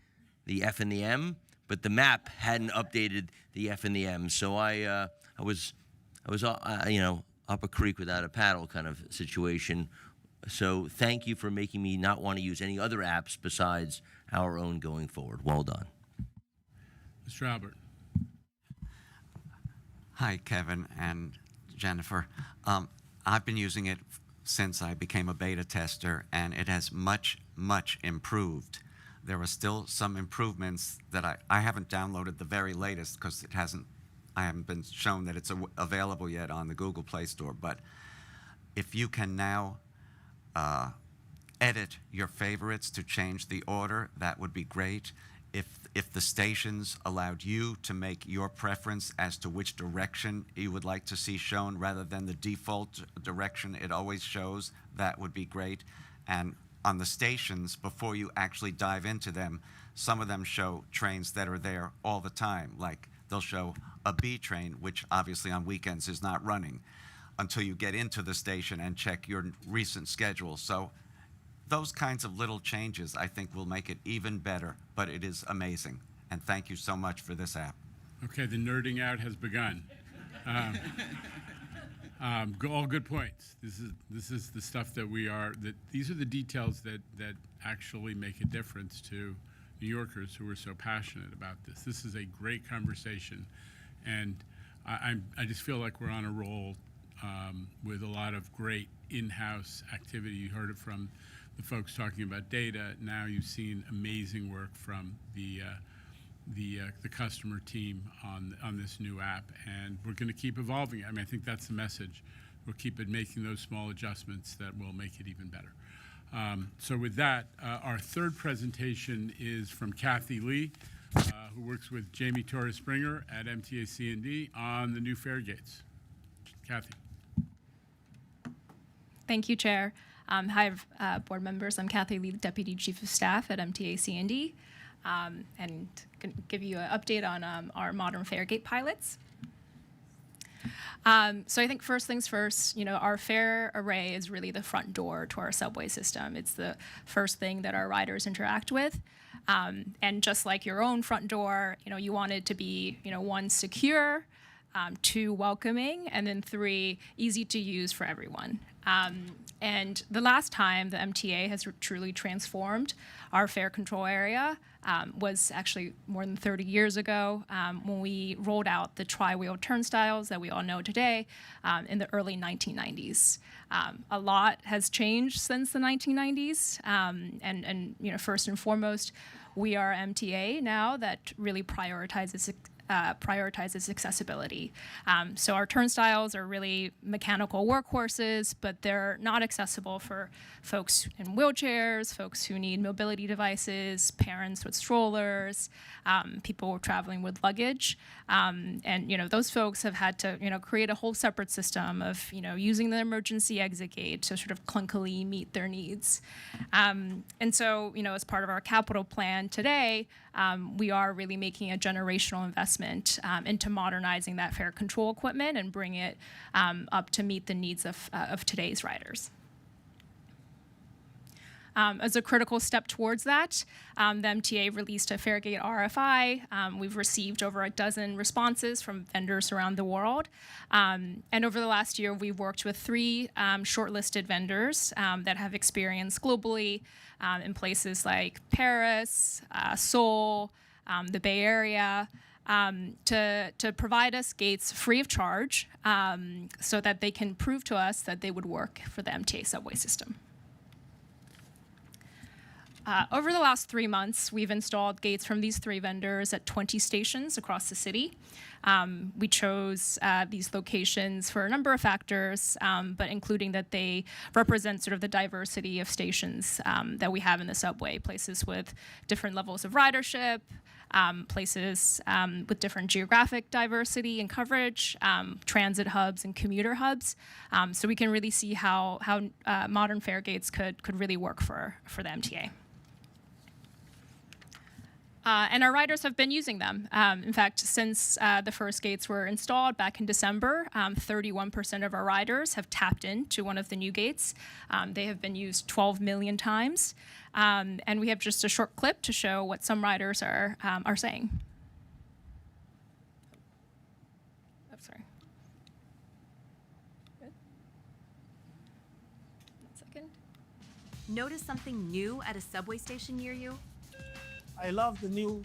F and the M, but the map hadn't updated the F and the M. So I was up a creek without a paddle kind of situation. So thank you for making me not want to use any other apps besides our own going forward. Well done. Mr. Albert. Hi, Kevin and Jennifer. I've been using it since I became a beta tester, and it has much, much improved. There are still some improvements that I haven't downloaded the very latest because I haven't been shown that it's available yet on the Google Play Store. But if you can now edit your favorites to change the order, that would be great. If the stations allowed you to make your preference as to which direction you would like to see shown rather than the default direction it always shows, that would be great. And on the stations, before you actually dive into them, some of them show trains that are there all the time. Like they'll show a B train, which obviously on weekends is not running, until you get into the station and check your recent schedule. So those kinds of little changes, I think, will make it even better, but it is amazing. And thank you so much for this app. Okay, the nerding out has begun. All good points. This is the stuff that these are the details that actually make a difference to New Yorkers who are so passionate about this. This is a great conversation, and I just feel like we're on a roll with a lot of great in-house activity. You heard it from the folks talking about data. Now you've seen amazing work from the customer team on this new app, and we're going to keep evolving it. I mean, I think that's the message. We'll keep making those small adjustments that will make it even better. So with that, our third presentation is from Kathy Lee, who works with Jamie Torres Springer at MTA C&D on the new fare gates. Kathy. Thank you, Chair. Hi, board members. I'm Kathy Lee, Deputy Chief of Staff at MTA C&D, and can give you an update on our modern fare gate pilots. So I think first things first, our fare array is really the front door to our subway system. It's the first thing that our riders interact with. And just like your own front door, you want it to be, 1, secure, 2, welcoming, and then 3, easy to use for everyone. And the last time the MTA has truly transformed our fare control area was actually more than 30 years ago when we rolled out the tri-wheel turnstiles that we all know today in the early 1990s. A lot has changed since the 1990s, and first and foremost, we are MTA now that really prioritizes prioritizes accessibility. So our turnstiles are really mechanical workhorses, but they're not accessible for folks in wheelchairs, folks who need mobility devices, parents with strollers, people traveling with luggage. And, those folks have had to, create a whole separate system of, using the emergency exit gate to sort of clunkily meet their needs. And so, as part of our capital plan today, we are really making a generational investment into modernizing that fare control equipment and bring it up to meet the needs of today's riders. As a critical step towards that, the MTA released a Faregate RFI. We've received over a dozen responses from vendors around the world. And over the last year, we've worked with 3 shortlisted vendors that have experience globally in places like Paris, Seoul, the Bay Area, to provide us gates free of charge so that they can prove to us that they would work for the MTA subway system. Over the last 3 months, we've installed gates from these 3 vendors at 20 stations across the city. We chose these locations for a number of factors, but including that they represent sort of the diversity of stations that we have in the subway, places with different levels of ridership, places with different geographic diversity and coverage, transit hubs and commuter hubs. So we can really see how modern fare gates could really work for the MTA. And our riders have been using them. In fact, since the first gates were installed back in December, 31% of our riders have tapped into one of the new gates. They have been used 12 million times. And we have just a short clip to show what some riders are saying. Oh, sorry. Good. 1 second. Notice something new at a subway station near you? I love the new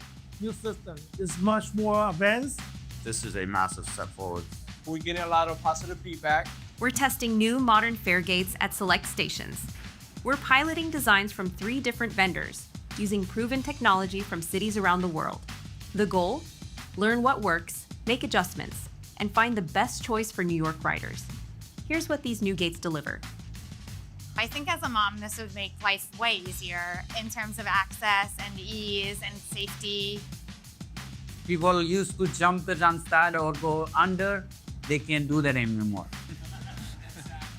system. It's much more advanced. This is a massive step forward. We're getting a lot of positive feedback. We're testing new modern fare gates at select stations. We're piloting designs from 3 different vendors, using proven technology from cities around the world. The goal? Learn what works, make adjustments, and find the best choice for New York riders. Here's what these new gates deliver. I think as a mom, this would make life way easier in terms of access and ease and safety. People used to jump the turnstile or go under. They can't do that anymore.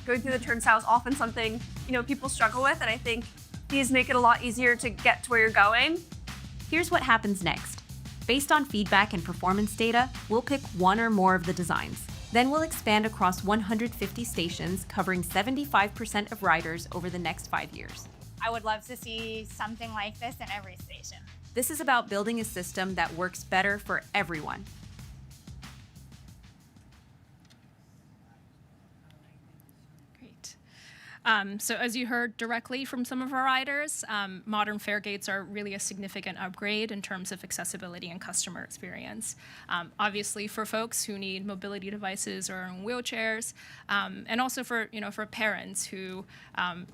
Going through the turnstile is often something, people struggle with, and I think these make it a lot easier to get to where you're going. Here's what happens next. Based on feedback and performance data, we'll pick 1 or more of the designs. Then we'll expand across 150 stations, covering 75% of riders over the next 5 years. I would love to see something like this in every station. This is about building a system that works better for everyone. Great. So as you heard directly from some of our riders, modern fare gates are really a significant upgrade in terms of accessibility and customer experience. Obviously for folks who need mobility devices or are in wheelchairs, and also for parents who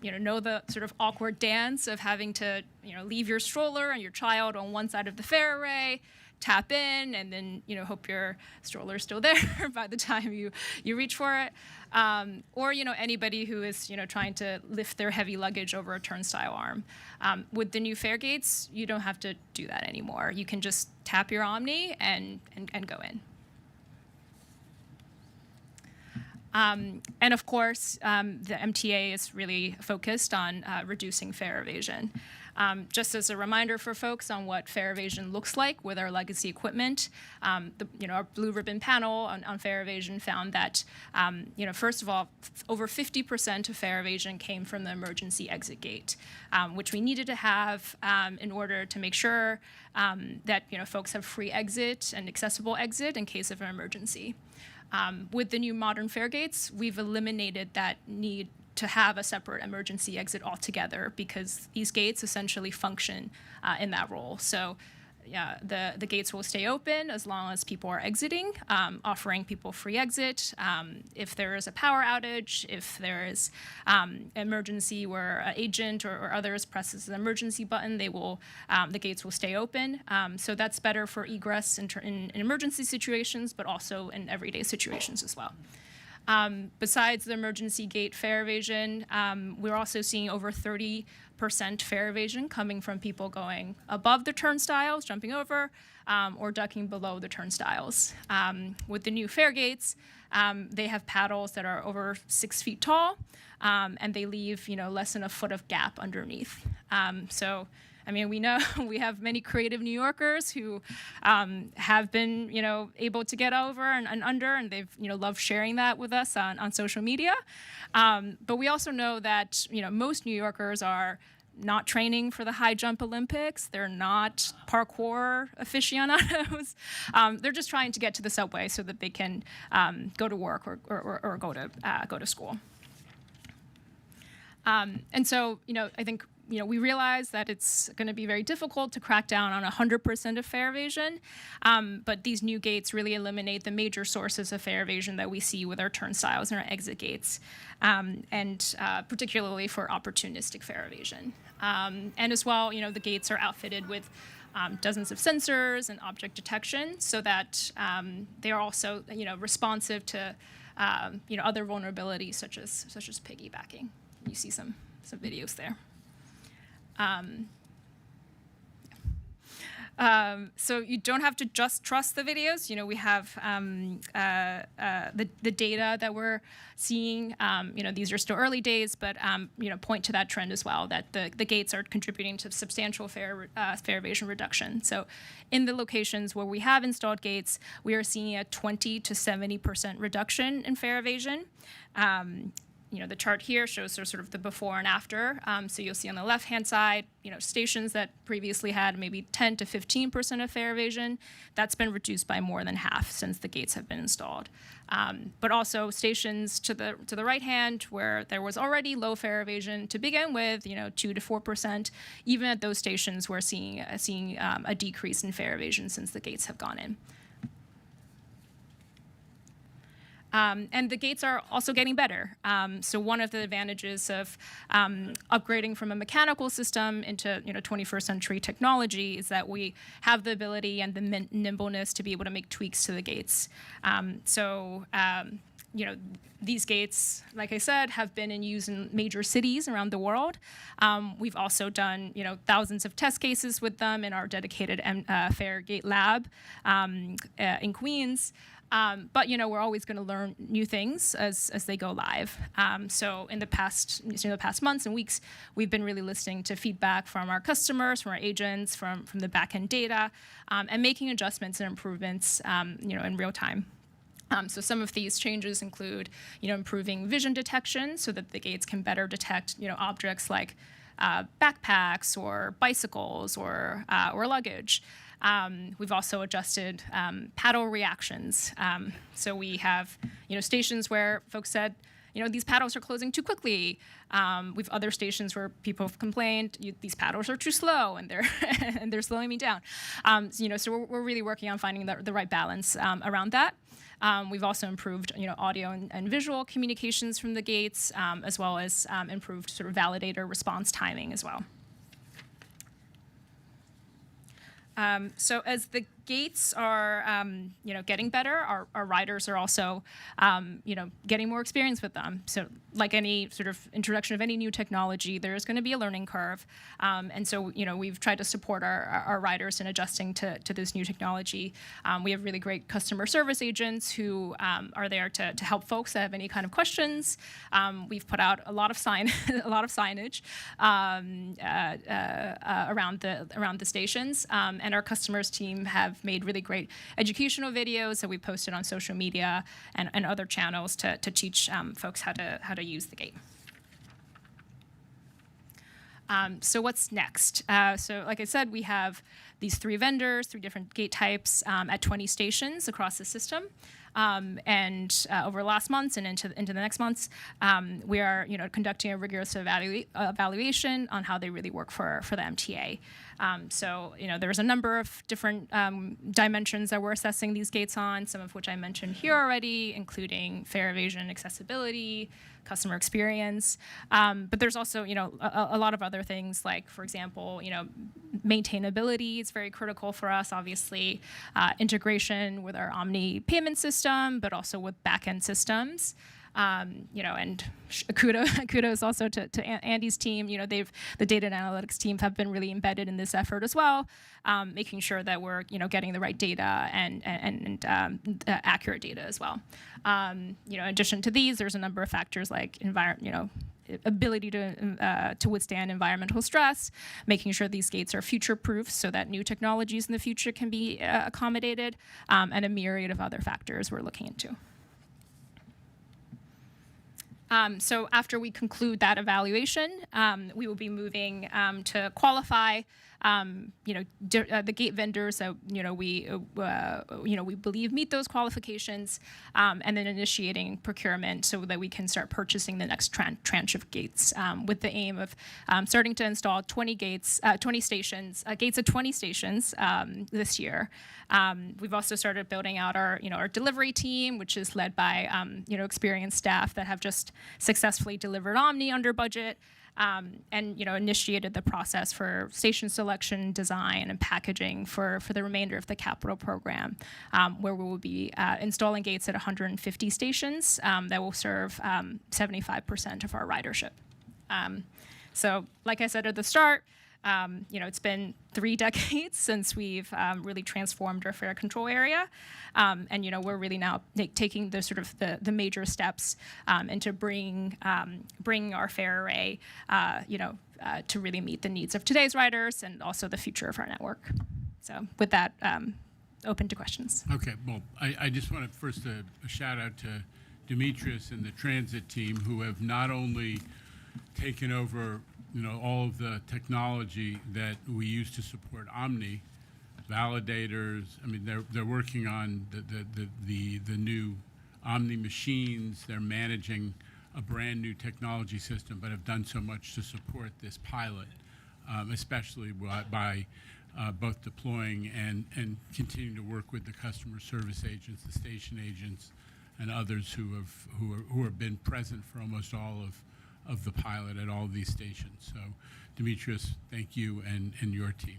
know the sort of awkward dance of having to leave your stroller and your child on one side of the fare array, tap in, and then hope your stroller's still there by the time you reach for it. Or anybody who is trying to lift their heavy luggage over a turnstile arm. With the new fare gates, you don't have to do that anymore. You can just tap your Omni and go in. And of course, the MTA is really focused on reducing fare evasion. Just as a reminder for folks on what fare evasion looks like with our legacy equipment, our blue ribbon panel on fare evasion found that, first of all, over 50% of fare evasion came from the emergency exit gate, which we needed to have in order to make sure that folks have free exit and accessible exit in case of an emergency. With the new modern fare gates, we've eliminated that need to have a separate emergency exit altogether because these gates essentially function in that role. So the gates will stay open as long as people are exiting, offering people free exit. If there is a power outage, if there is emergency where an agent or others presses the emergency button, the gates will stay open. So that's better for egress in emergency situations, but also in everyday situations as well. Besides the emergency gate fare evasion, we're also seeing over 30% fare evasion coming from people going above the turnstiles, jumping over, or ducking below the turnstiles. With the new fare gates, they have paddles that are over 6 feet tall, and they leave less than a foot of gap underneath. So I mean, we know we have many creative New Yorkers who have been, able to get over and under, and they've, loved sharing that with us on social media. But we also know that, most New Yorkers are not training for the high jump Olympics. They're not parkour aficionados. They're just trying to get to the subway so that they can go to work or go to school. And so, I think we realize that it's going to be very difficult to crack down on 100% of fare evasion, but these new gates really eliminate the major sources of fare evasion that we see with our turnstiles and our exit gates, and particularly for opportunistic fare evasion. And as well, the gates are outfitted with dozens of sensors and object detection so that they are also, responsive to, other vulnerabilities such as piggybacking. You see some videos there. So you don't have to just trust the videos. We have the data that we're seeing. These are still early days, but point to that trend as well, that the gates are contributing to substantial fare evasion reduction. So in the locations where we have installed gates, we are seeing a 20 to 70% reduction in fare evasion. The chart here shows sort of the before and after. So you'll see on the left-hand side, stations that previously had maybe 10 to 15% of fare evasion. That's been reduced by more than half since the gates have been installed. But also stations to the right hand where there was already low fare evasion to begin with, 2 to 4%. Even at those stations, we're seeing a decrease in fare evasion since the gates have gone in. And the gates are also getting better. So one of the advantages of upgrading from a mechanical system into 21st century technology is that we have the ability and the nimbleness to be able to make tweaks to the gates. These gates, like I said, have been in use in major cities around the world. We've also done thousands of test cases with them in our dedicated fare gate lab in Queens. But we're always going to learn new things as they go live. So in the past months and weeks, we've been really listening to feedback from our customers, from our agents, from the back-end data, and making adjustments and improvements, in real time. So some of these changes include, improving vision detection so that the gates can better detect, objects like backpacks or bicycles or luggage. We've also adjusted paddle reactions. So we have, stations where folks said, these paddles are closing too quickly. We've other stations where people have complained these paddles are too slow and they're slowing me down. So we're really working on finding the right balance around that. We've also improved, audio and visual communications from the gates, as well as improved sort of validator response timing as well. So as the gates are, getting better, our riders are also, getting more experience with them. So like any sort of introduction of any new technology, there's going to be a learning curve. And so, we've tried to support our riders in adjusting to this new technology. We have really great customer service agents who are there to help folks that have any kind of questions. We've put out a lot of signage around the stations, and our customers team have made really great educational videos that we posted on social media and other channels to teach folks how to use the gate. So what's next? So like I said, we have these 3 vendors, 3 different gate types at 20 stations across the system. And over the last months and into the next months, we are conducting a rigorous evaluation on how they really work for the MTA. So there's a number of different dimensions that we're assessing these gates on, some of which I mentioned here already, including fare evasion, accessibility, customer experience. But there's also a lot of other things, like, for example, maintainability is very critical for us, obviously, integration with our Omni payment system, but also with back-end systems. And kudos also to Andy's team. The data and analytics team have been really embedded in this effort as well, making sure that we're getting the right data and accurate data as well. In addition to these, there's a number of factors like ability to withstand environmental stress, making sure these gates are future-proof so that new technologies in the future can be accommodated, and a myriad of other factors we're looking into. So after we conclude that evaluation, we will be moving to qualify the gate vendors that we believe meet those qualifications, and then initiating procurement so that we can start purchasing the next tranche of gates, with the aim of starting to install 20 gates at 20 stations this year. We've also started building out our delivery team, which is led by experienced staff that have just successfully delivered Omni under budget. And initiated the process for station selection, design, and packaging for the remainder of the capital program, where we will be installing gates at 150 stations that will serve 75% of our ridership. So, like I said at the start, it's been 3 decades since we've really transformed our fare control area, and we're really now taking the sort of the major steps into bringing our fare array, to really meet the needs of today's riders and also the future of our network. So, with that, open to questions. Okay. Well, I just want to first a shout out to Demetrius and the transit team, who have not only taken over all of the technology that we use to support Omni, validators. I mean, they're working on the new Omni machines. They're managing a brand new technology system, but have done so much to support this pilot, especially by both deploying and continuing to work with the customer service agents, the station agents, and others who have been present for almost all of the pilot at all of these stations. So, Demetrius, thank you and your team.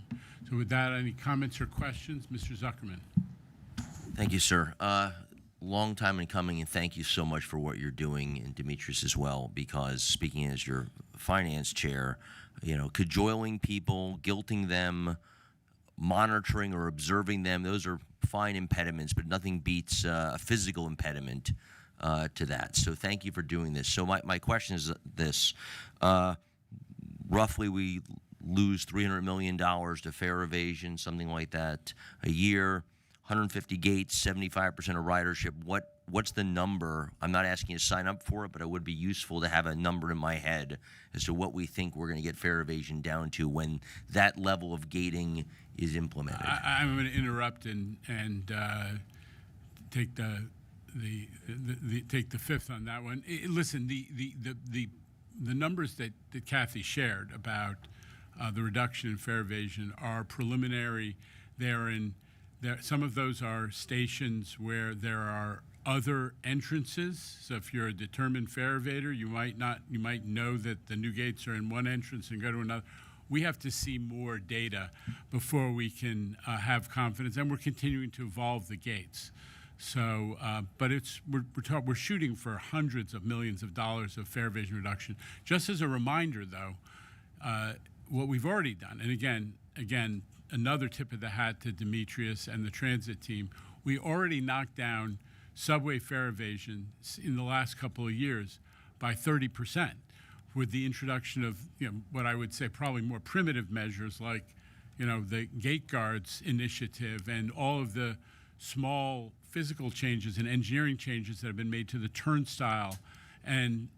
So with that, any comments or questions? Mr. Zuckerman. Thank you, sir. Long time in coming, and thank you so much for what you're doing, and Demetrius as well, because speaking as your finance chair, cajoling people, guilting them, monitoring or observing them, those are fine impediments, but nothing beats a physical impediment to that. So thank you for doing this. So my question is this. Roughly we lose $300 million to fare evasion, something like that, a year, 150 gates, 75% of ridership. What's the number? I'm not asking you to sign up for it, but it would be useful to have a number in my head as to what we think we're going to get fare evasion down to when that level of gating is implemented. I'm going to interrupt and take the fifth on that one. Listen, the numbers that Kathy shared about the reduction in fare evasion are preliminary. Some of those are stations where there are other entrances. So if you're a determined fare evader, you might know that the new gates are in one entrance and go to another. We have to see more data before we can have confidence, and we're continuing to evolve the gates. So, but we're shooting for hundreds of millions of dollars of fare evasion reduction. Just as a reminder, though, what we've already done, and again, another tip of the hat to Demetrius and the transit team, we already knocked down subway fare evasion in the last couple of years by 30%, with the introduction of what I would say probably more primitive measures like the gate guards initiative and all of the small physical changes and engineering changes that have been made to the turnstile, and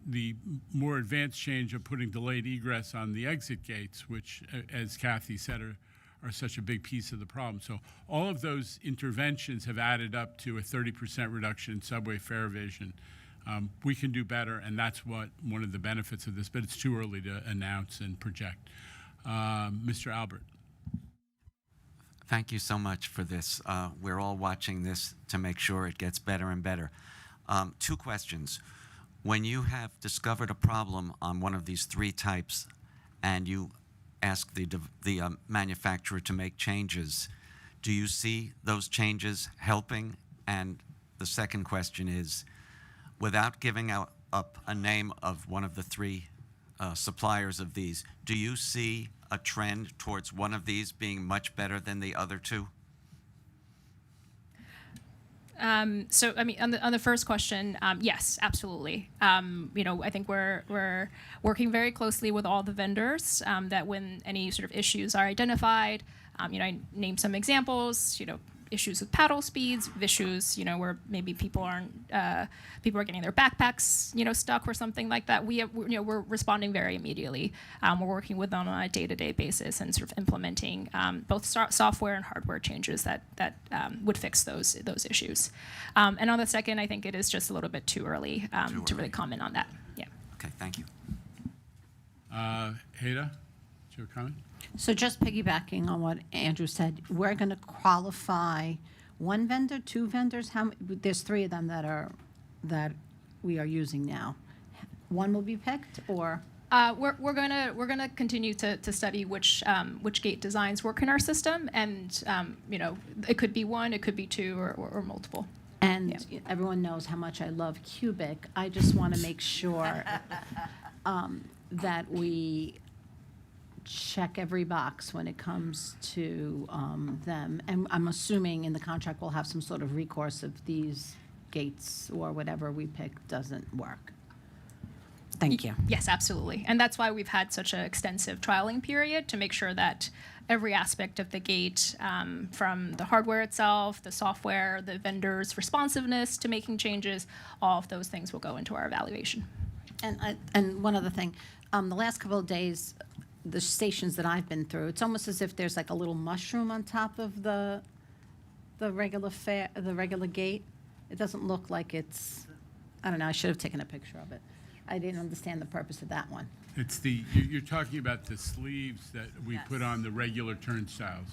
the more advanced change of putting delayed egress on the exit gates, which, as Kathy said, are such a big piece of the problem. So all of those interventions have added up to a 30% reduction in subway fare evasion. We can do better, and that's one of the benefits of this, but it's too early to announce and project. Mr. Albert. Thank you so much for this. We're all watching this to make sure it gets better and better. 2 questions. When you have discovered a problem on one of these 3 types and you ask the manufacturer to make changes, do you see those changes helping? And the second question is, without giving up a name of one of the 3 suppliers of these, do you see a trend towards one of these being much better than the other 2? So, I mean, on the first question, yes, absolutely. I think we're working very closely with all the vendors that when any sort of issues are identified, I named some examples, issues with paddle speeds, issues, where maybe people are getting their backpacks, stuck or something like that. We're responding very immediately. We're working with them on a day-to-day basis and sort of implementing both software and hardware changes that would fix those issues. And on the second, I think it is just a little bit too early to really comment on that. Yeah. Okay, thank you. Heda, do you have a comment? So just piggybacking on what Andrew said, we're going to qualify 1 vendor, 2 vendors. There's 3 of them that we are using now. 1 will be picked, or we're gonna continue to study which gate designs work in our system, and it could be 1, it could be 2, or multiple. And everyone knows how much I love Cubic. I just want to make sure that we check every box when it comes to them. And I'm assuming in the contract we'll have some sort of recourse if these gates or whatever we pick doesn't work. Thank you. Yes, absolutely. And that's why we've had such an extensive trialing period, to make sure that every aspect of the gate, from the hardware itself, the software, the vendor's responsiveness to making changes, all of those things will go into our evaluation. And one other thing, the last couple of days, the stations that I've been through, it's almost as if there's like a little mushroom on top of the regular gate. It doesn't look like it's, I don't know, I should have taken a picture of it. I didn't understand the purpose of that one. It's you're talking about the sleeves that we put on the regular turnstiles.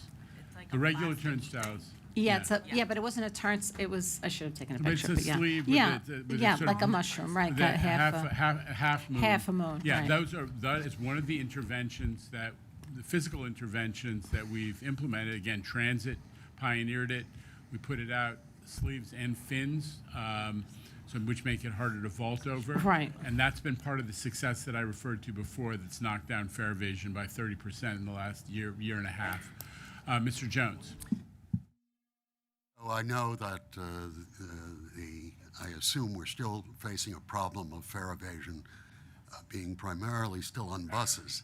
The regular turnstiles. Yeah, but it wasn't a turn. It was. I should have taken a But picture. it's a sleeve with yeah, sort like of a mushroom, right? the Half moon. Half a moon. Yeah, right. that is one of the interventions the physical interventions that we've implemented. Again, transit pioneered it. We put it out sleeves and fins, which make it harder to vault over. Right. And that's been part of the success that I referred to before. That's knocked down fare evasion by 30% in the last year and a half. Mr. Jones. Well, I know that I assume we're still facing a problem of fare evasion being primarily still on buses.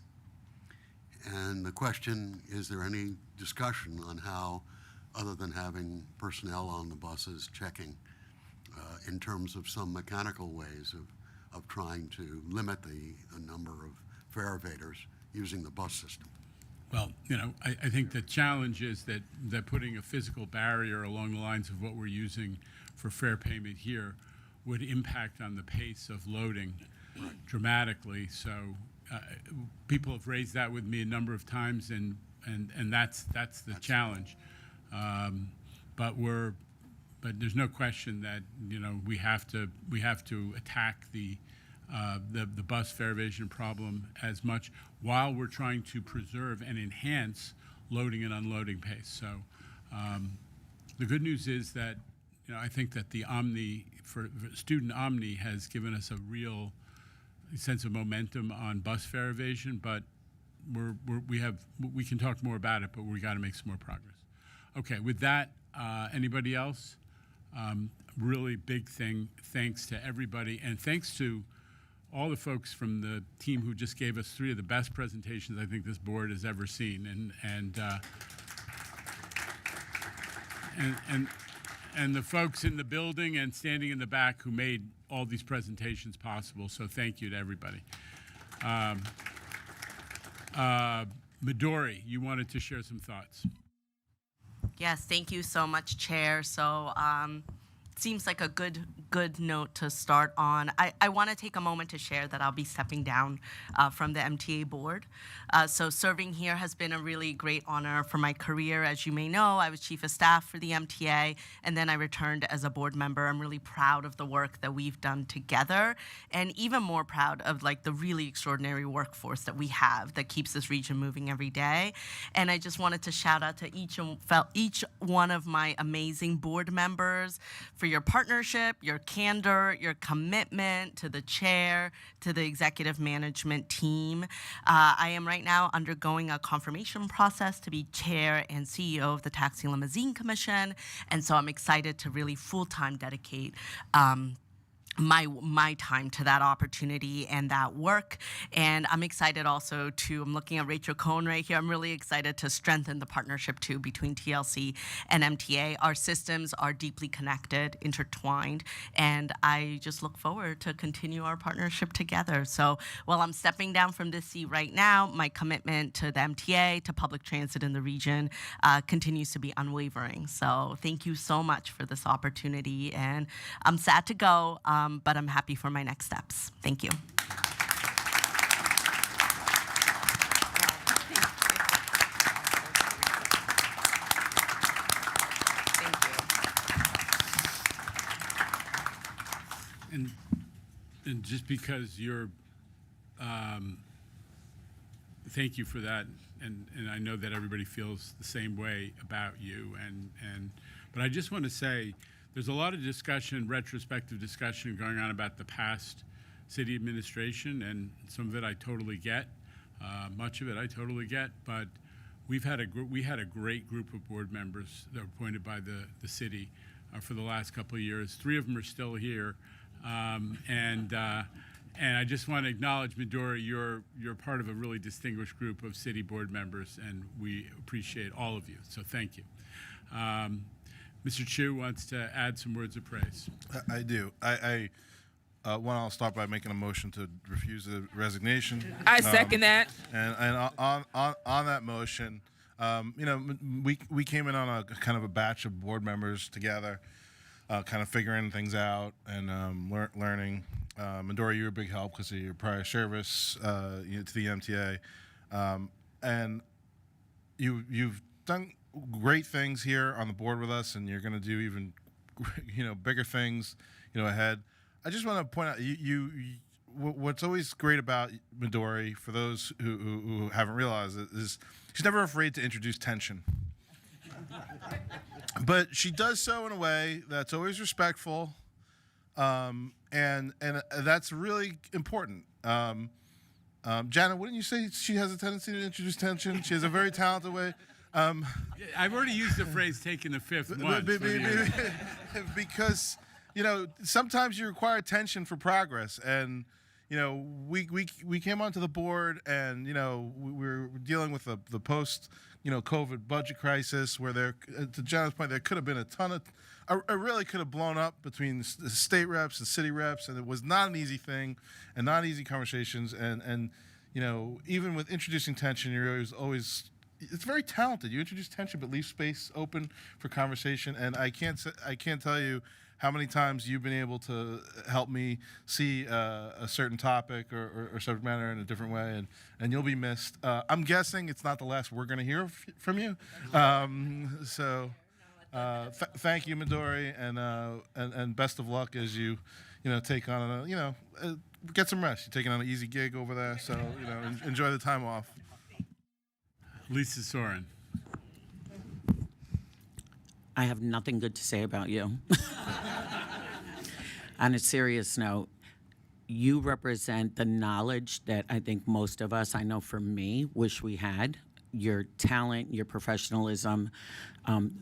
And the question, is there any discussion on how, other than having personnel on the buses checking, in terms of some mechanical ways of trying to limit the number of fare evaders using the bus system? Well, I think the challenge is that putting a physical barrier along the lines of what we're using for fare payment here would impact on the pace of loading dramatically. So people have raised that with me a number of times, and that's the challenge. But there's no question that we have to attack the bus fare evasion problem as much while we're trying to preserve and enhance loading and unloading pace. So the good news is that I think that the student Omni has given us a real sense of momentum on bus fare evasion, but we can talk more about it, but we got to make some more progress. Okay, with that, anybody else? Really big thanks to everybody, and thanks to all the folks from the team who just gave us 3 of the best presentations I think this board has ever seen, and the folks in the building and standing in the back who made all these presentations possible. So thank you to everybody. Midori, you wanted to share some thoughts. Yes, thank you so much, Chair. So seems like a good note to start on. I want to take a moment to share that I'll be stepping down from the MTA board. So serving here has been a really great honor for my career. As you may know, I was chief of staff for the MTA, and then I returned as a board member. I'm really proud of the work that we've done together, and even more proud of like the really extraordinary workforce that we have that keeps this region moving every day. And I just wanted to shout out to each one of my amazing board members for your partnership, your candor, your commitment to the chair, to the executive management team. I am right now undergoing a confirmation process to be chair and CEO of the Taxi Limousine Commission, and so I'm excited to really full-time dedicate my time to that opportunity and that work. And I'm excited also I'm looking at Rachel Cohn right here. I'm really excited to strengthen the partnership too between TLC and MTA. Our systems are deeply connected, intertwined, and I just look forward to continue our partnership together. So while I'm stepping down from this seat right now, my commitment to the MTA, to public transit in the region continues to be unwavering. So thank you so much for this opportunity, and I'm sad to go, but I'm happy for my next steps. Thank you. And just because you're, thank you for that, and I know that everybody feels the same way about you, but I just want to say, there's a lot of discussion, retrospective discussion going on about the past city administration, and some of it I totally get. Much of it I totally get, but we had a great group of board members that were appointed by the city for the last couple of years. 3 of them are still here, and I just want to acknowledge, Midori, you're part of a really distinguished group of city board members, and we appreciate all of you. So thank you. Mr. Chu wants to add some words of praise. I do. I'll start by making a motion to refuse the resignation. I second that. And on that motion, we came in on a kind of a batch of board members together, kind of figuring things out and learning. Midori, you were a big help because of your prior service to the MTA, and you've done great things here on the board with us, and you're going to do even bigger things ahead. I just want to point out what's always great about Midori, for those who haven't realized it, is she's never afraid to introduce tension. But she does so in a way that's always respectful, and that's really important. Janet, wouldn't you say she has a tendency to introduce tension? She has a very talented way. I've already used the phrase "taking the fifth" once. Because sometimes you require tension for progress, and we came onto the board, and we were dealing with the post COVID budget crisis, where to Janet's point, there could have been a ton of. I really could have blown up between the state reps and city reps, and it was not an easy thing, and not easy conversations, and even with introducing tension, you're always. It's very talented. You introduce tension, but leave space open for conversation. And I can't tell you how many times you've been able to help me see a certain topic or subject matter in a different way, and you'll be missed. I'm guessing it's not the last we're going to hear from you. Thank you, Midori, and best of luck as you take on get some rest. You're taking on an easy gig over there, so enjoy the time off. Lisa Soren. I have nothing good to say about you. On a serious note, you represent the knowledge that I think most of us, I know for me, wish we had. Your talent, your professionalism.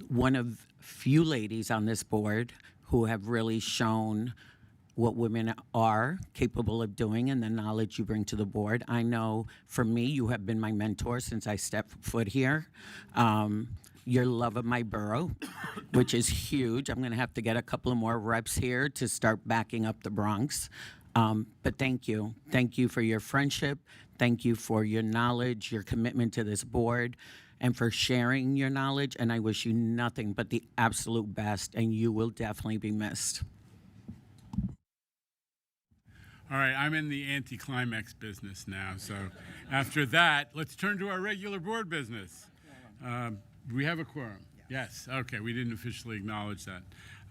One of few ladies on this board who have really shown what women are capable of doing and the knowledge you bring to the board. I know for me, you have been my mentor since I stepped foot here. Your love of my borough, which is huge. I'm gonna have to get a couple of more reps here to start backing up the Bronx. But thank you. Thank you for your friendship. Thank you for your knowledge, your commitment to this board, and for sharing your knowledge. And I wish you nothing but the absolute best, and you will definitely be missed. All right, I'm in the anticlimax business now. So after that, let's turn to our regular board business. We have a quorum. Yes. Okay, we didn't officially acknowledge that.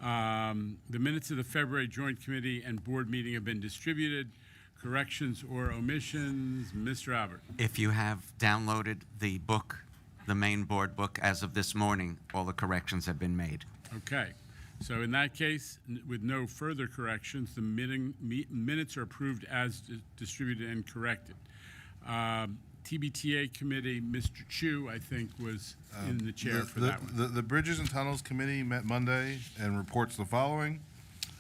The minutes of the February Joint Committee and Board meeting have been distributed. Corrections or omissions? Mr. Albert. If you have downloaded the book, the main board book, as of this morning, all the corrections have been made. Okay. So in that case, with no further corrections, the minutes are approved as distributed and corrected. TBTA committee, Mr. Chu, I think, was in the chair for that one. The Bridges and Tunnels Committee met Monday and reports the following.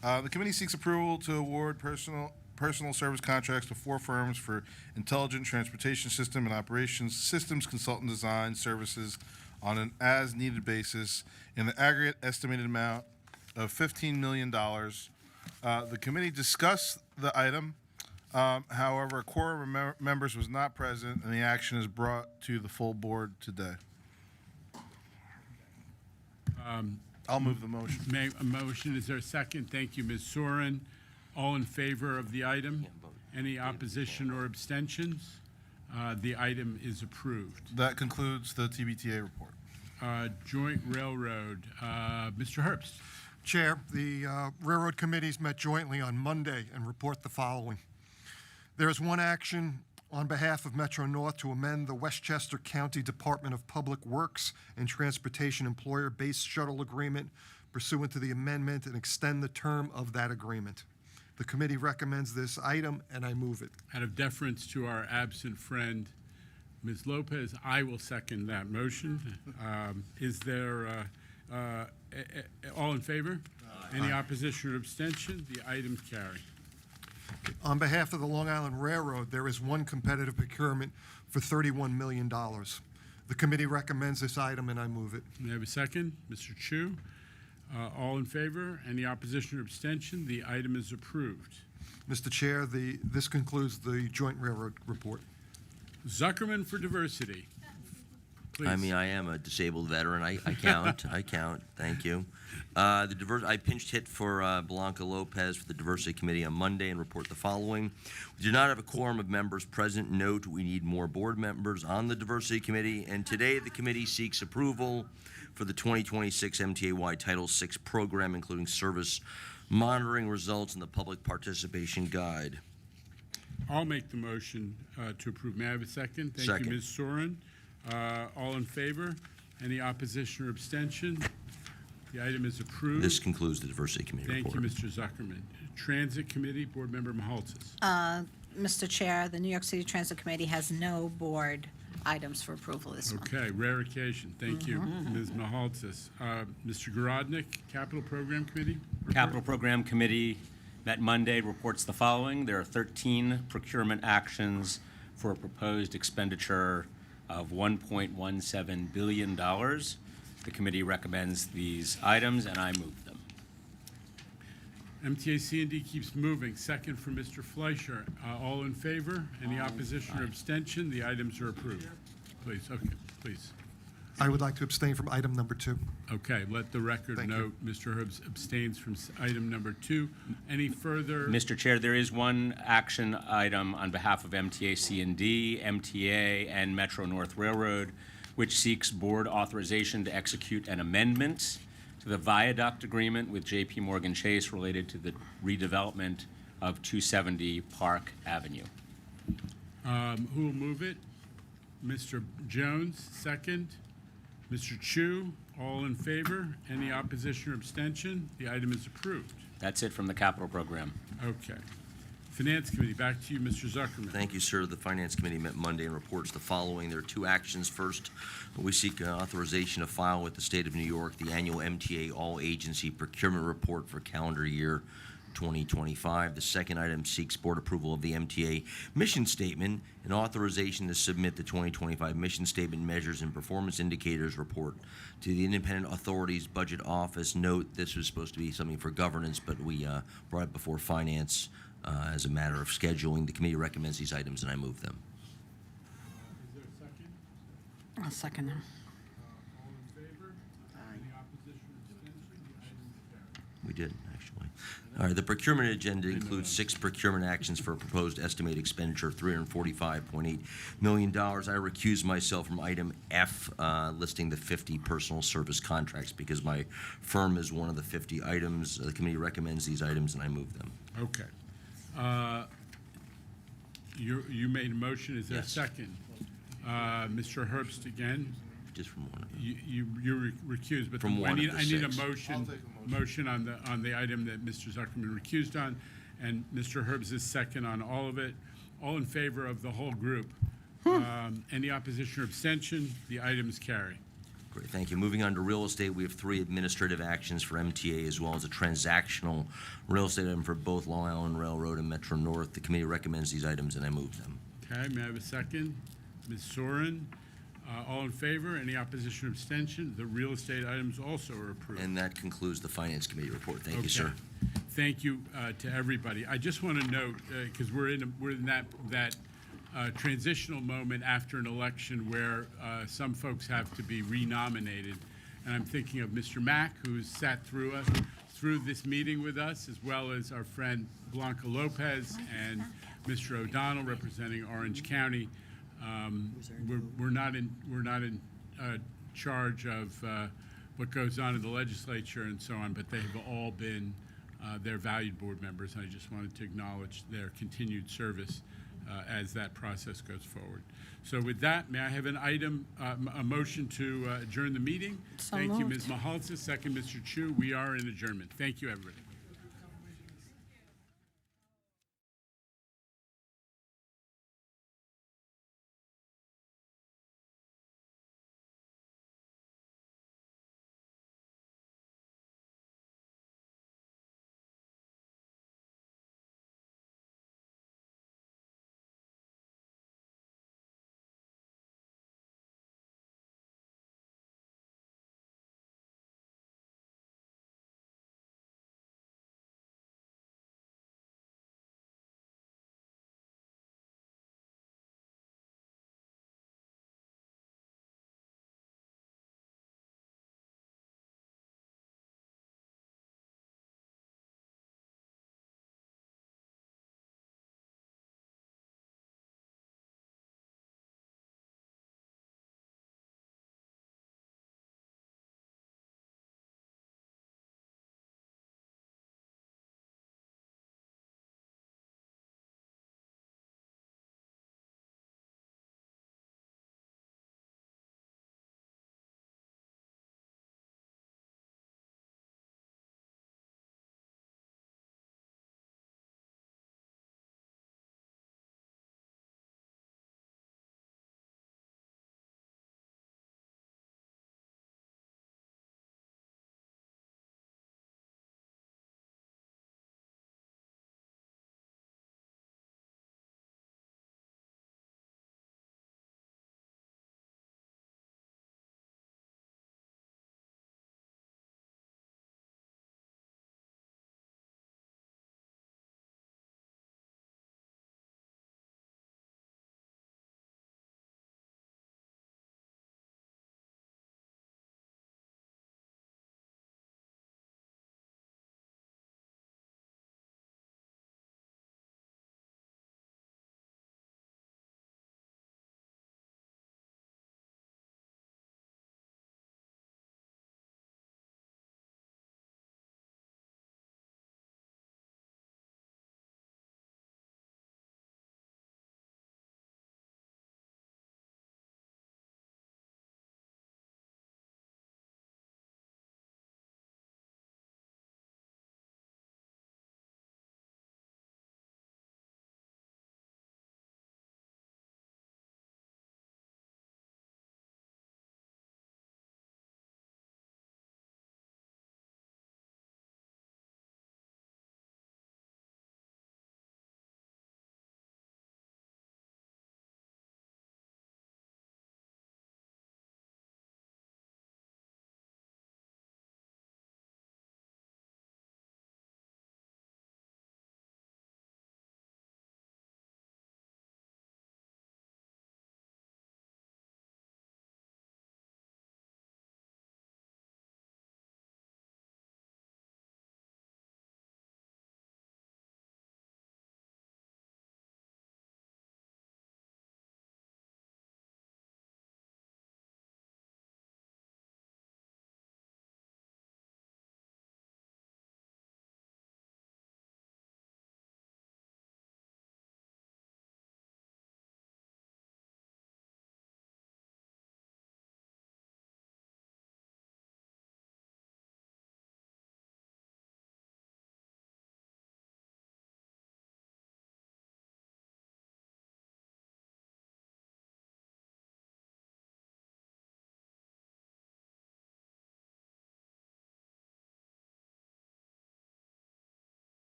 The committee seeks approval to award personal service contracts to 4 firms for intelligent transportation system and operations systems consultant design services on an as-needed basis in the aggregate estimated amount of $15 million. The committee discussed the item. However, a quorum of members was not present, and the action is brought to the full board today. I'll move the motion. A motion. Is there a second? Thank you, Ms. Soren. All in favor of the item? Any opposition or abstentions? The item is approved. That concludes the TBTA report. Joint Railroad, Mr. Herbst. Chair, the Railroad Committees met jointly on Monday and report the following. There is one action on behalf of Metro North to amend the Westchester County Department of Public Works and Transportation employer-based shuttle agreement pursuant to the amendment and extend the term of that agreement. The committee recommends this item, and I move it. Out of deference to our absent friend, Ms. Lopez, I will second that motion. Is there all in favor? Any opposition or abstention? The items carry. On behalf of the Long Island Railroad, there is one competitive procurement for $31 million. The committee recommends this item, and I move it. May I have a second? Mr. Chu. All in favor? Any opposition or abstention? The item is approved. Mr. Chair, this concludes the Joint Railroad report. Zuckerman for diversity. Please. I mean, I am a disabled veteran. I count. I count. Thank you. I pinched hit for Blanca Lopez for the Diversity Committee on Monday and report the following. We do not have a quorum of members present. Note, we need more board members on the Diversity Committee. And today, the committee seeks approval for the 2026 MTA-wide Title VI program, including service monitoring results and the public participation guide. I'll make the motion to approve. May I have a second? Thank Second. you, Ms. Soren. All in favor? Any opposition or abstention? The item is approved. This concludes the Diversity Committee Thank report. you, Mr. Zuckerman. Transit Committee, Board Member Mahaltzis. Mr. Chair, the New York City Transit Committee has no board items for approval this month. Okay, rare occasion. Thank you, Ms. Mahaltzis. Mr. Gorodnik, Capital Program Committee. report. Capital Program Committee met Monday, reports the following. There are 13 procurement actions for a proposed expenditure of $1.17 billion. The committee recommends these items, and I move them. MTA C&D keeps moving. Second from Mr. Fleischer. All in favor? Any opposition or abstention? The items are approved. Please, okay, please. I would like to abstain from item number 2. Okay, let the record Thank note Mr. Herbst abstains from item number 2. Any further? Mr. Chair, there is one action item on behalf of MTA C&D, MTA, and Metro North Railroad, which seeks board authorization to execute an amendment to the viaduct agreement with J.P. Morgan Chase related to the redevelopment of 270 Park Avenue. Who will move it? Mr. Jones, second. Mr. Chu, all in favor? Any opposition or abstention? The item is approved. That's it from the capital program. Okay. Finance Committee, back to you, Mr. Zuckerman. Thank you, sir. The Finance Committee met Monday and reports the following. There are 2 actions. First, we seek authorization to file with the State of New York the annual MTA All-Agency Procurement Report for calendar year 2025. The second item seeks board approval of the MTA mission statement and authorization to submit the 2025 mission statement measures and performance indicators report to the Independent Authorities Budget Office. Note, this was supposed to be something for governance, but we brought it before Finance as a matter of scheduling. The committee recommends these items, and I move them. I'll second them. All in favor? Any opposition or abstention? The item is carried. We did, actually. All right, the procurement agenda includes 6 procurement actions for a proposed estimated expenditure of $345.8 million. I recuse myself from item F, listing the 50 personal service contracts, because my firm is one of the 50 items. The committee recommends these items, and I move them. Okay. You made a motion, is there a Yes. second? Mr. Herbst again? Just from one of them. You recused, but From I one of need, the I need a 6. motion on the item that Mr. Zuckerman recused on, and Mr. Herbst is second on all of it. All in favor of the whole group? Any opposition or abstention? The items carry. Great, thank you. Moving on to real estate, we have 3 administrative actions for MTA, as well as a transactional real estate item for both Long Island Railroad and Metro North. The committee recommends these items, and I move them. Okay, may I have a second? Ms. Soren, all in favor? Any opposition or abstention? The real estate items also are approved. And that concludes the Finance Committee report. Thank you, sir. Thank you to everybody. I just want to note, because we're in that transitional moment after an election where some folks have to be renominated, and I'm thinking of Mr. Mack, who's sat through this meeting with us, as well as our friend Blanca Lopez and Mr. O'Donnell representing Orange County. We're not in charge of what goes on in the legislature and so on, but they have all been their valued board members, and I just wanted to acknowledge their continued service as that process goes forward. So with that, may I have an item, a motion to adjourn the meeting? So Thank you, moved. Ms. Mahalsa. Second, Mr. Chu. We are in adjournment. Thank you, everybody.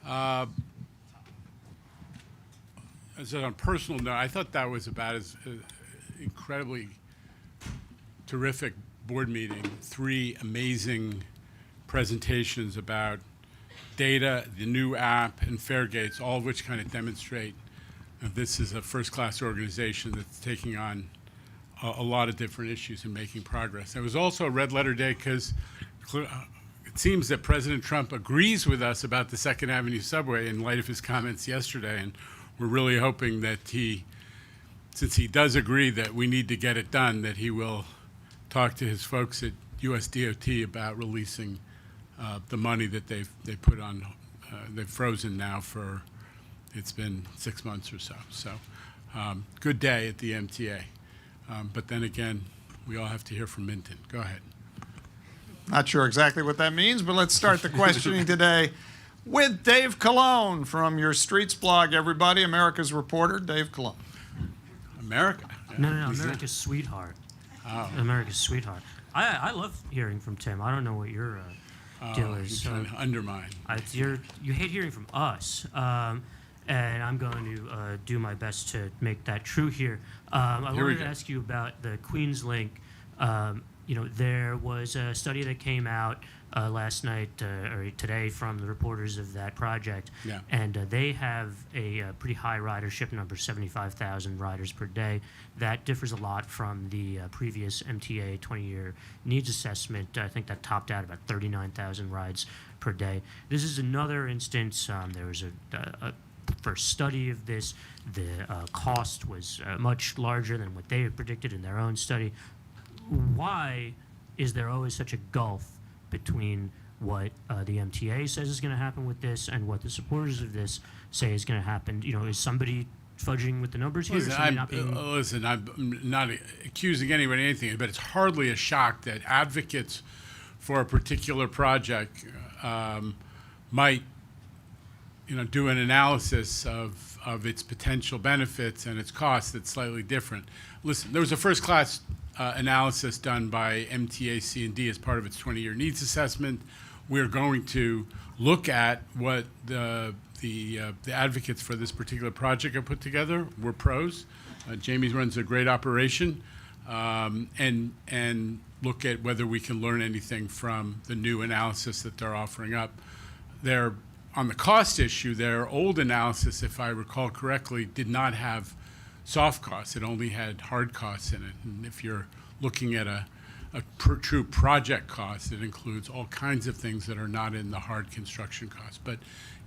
As on a personal note, I thought that was about as incredibly terrific board meeting. 3 amazing presentations about data, the new app, and Fairgates, all of which kind of demonstrate this is a first-class organization that's taking on a lot of different issues and making progress. It was also a red letter day because it seems that President Trump agrees with us about the Second Avenue subway in light of his comments yesterday, and we're really hoping that since he does agree that we need to get it done, that he will talk to his folks at US DOT about releasing the money that they've put on, they've frozen now for, it's been 6 months or so. So good day at the MTA. But then again, we all have to hear from Minton. Go ahead. Not sure exactly what that means, but let's start the questioning today with Dave Colon from your Streets blog, everybody, America's reporter, Dave Colon. America? No, America's sweetheart. Oh. America's sweetheart. I love hearing from Tim. I don't know what your deal is. You're trying to undermine. You hate hearing from us. And I'm going to do my best to make that true here. I wanted to ask you about the Queens Link. There was a study that came out last night or today from the reporters of that project, and they have a pretty high ridership number, 75,000 riders per day. That differs a lot from the previous MTA 20-year needs assessment. I think that topped out about 39,000 rides per day. This is another instance. There was a first study of this, the cost was much larger than what they had predicted in their own study. Why is there always such a gulf between what the MTA says is going to happen with this and what the supporters of this say is going to happen? Is somebody fudging with the numbers here? Listen, I'm not accusing anybody of anything, but it's hardly a shock that advocates for a particular project might do an analysis of its potential benefits and its costs that's slightly different. Listen, there was a first-class analysis done by MTA C&D as part of its 20-year needs assessment. We're going to look at what the advocates for this particular project have put together. We're pros. Jamie runs a great operation, and look at whether we can learn anything from the new analysis that they're offering up. On the cost issue, their old analysis, if I recall correctly, did not have soft costs. It only had hard costs in it. And if you're looking at a true project cost, it includes all kinds of things that are not in the hard construction costs. But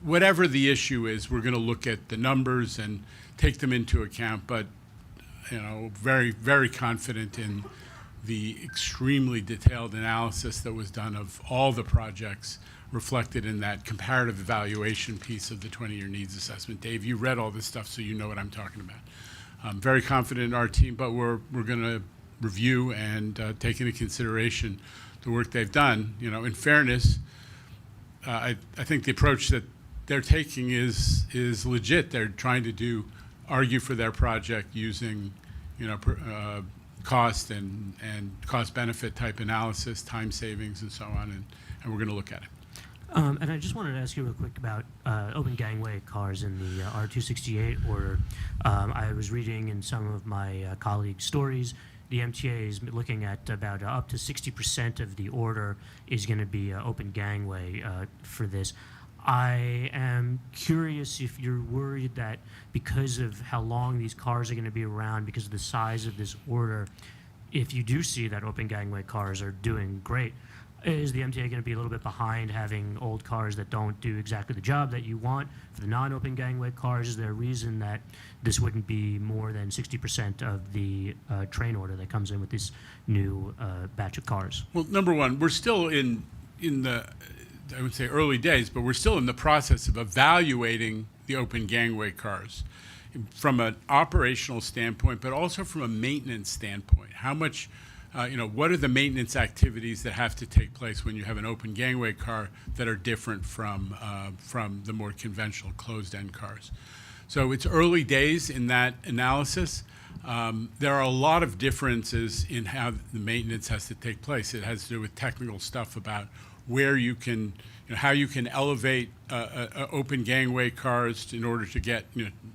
whatever the issue is, we're going to look at the numbers and take them into account. But very, very confident in the extremely detailed analysis that was done of all the projects reflected in that comparative evaluation piece of the 20-year needs assessment. Dave, you read all this stuff, so you know what I'm talking about. I'm very confident in our team, but we're going to review and take into consideration the work they've done. In fairness, I think the approach that they're taking is legit. They're trying to argue for their project using, cost and cost-benefit type analysis, time savings, and so on, and we're going to look at it. And I just wanted to ask you real quick about open gangway cars in the R268 order. I was reading in some of my colleagues' stories, the MTA is looking at about up to 60% of the order is going to be open gangway for this. I am curious if you're worried that because of how long these cars are going to be around, because of the size of this order, if you do see that open gangway cars are doing great, is the MTA going to be a little bit behind having old cars that don't do exactly the job that you want for the non-open gangway cars? Is there a reason that this wouldn't be more than 60% of the train order that comes in with this new batch of cars? Well, number one, we're still in the, I would say, early days, but we're still in the process of evaluating the open gangway cars from an operational standpoint, but also from a maintenance standpoint. How much what are the maintenance activities that have to take place when you have an open gangway car that are different from the more conventional closed-end cars? So it's early days in that analysis. There are a lot of differences in how the maintenance has to take place. It has to do with technical stuff about where you can, how you can elevate open gangway cars in order to get,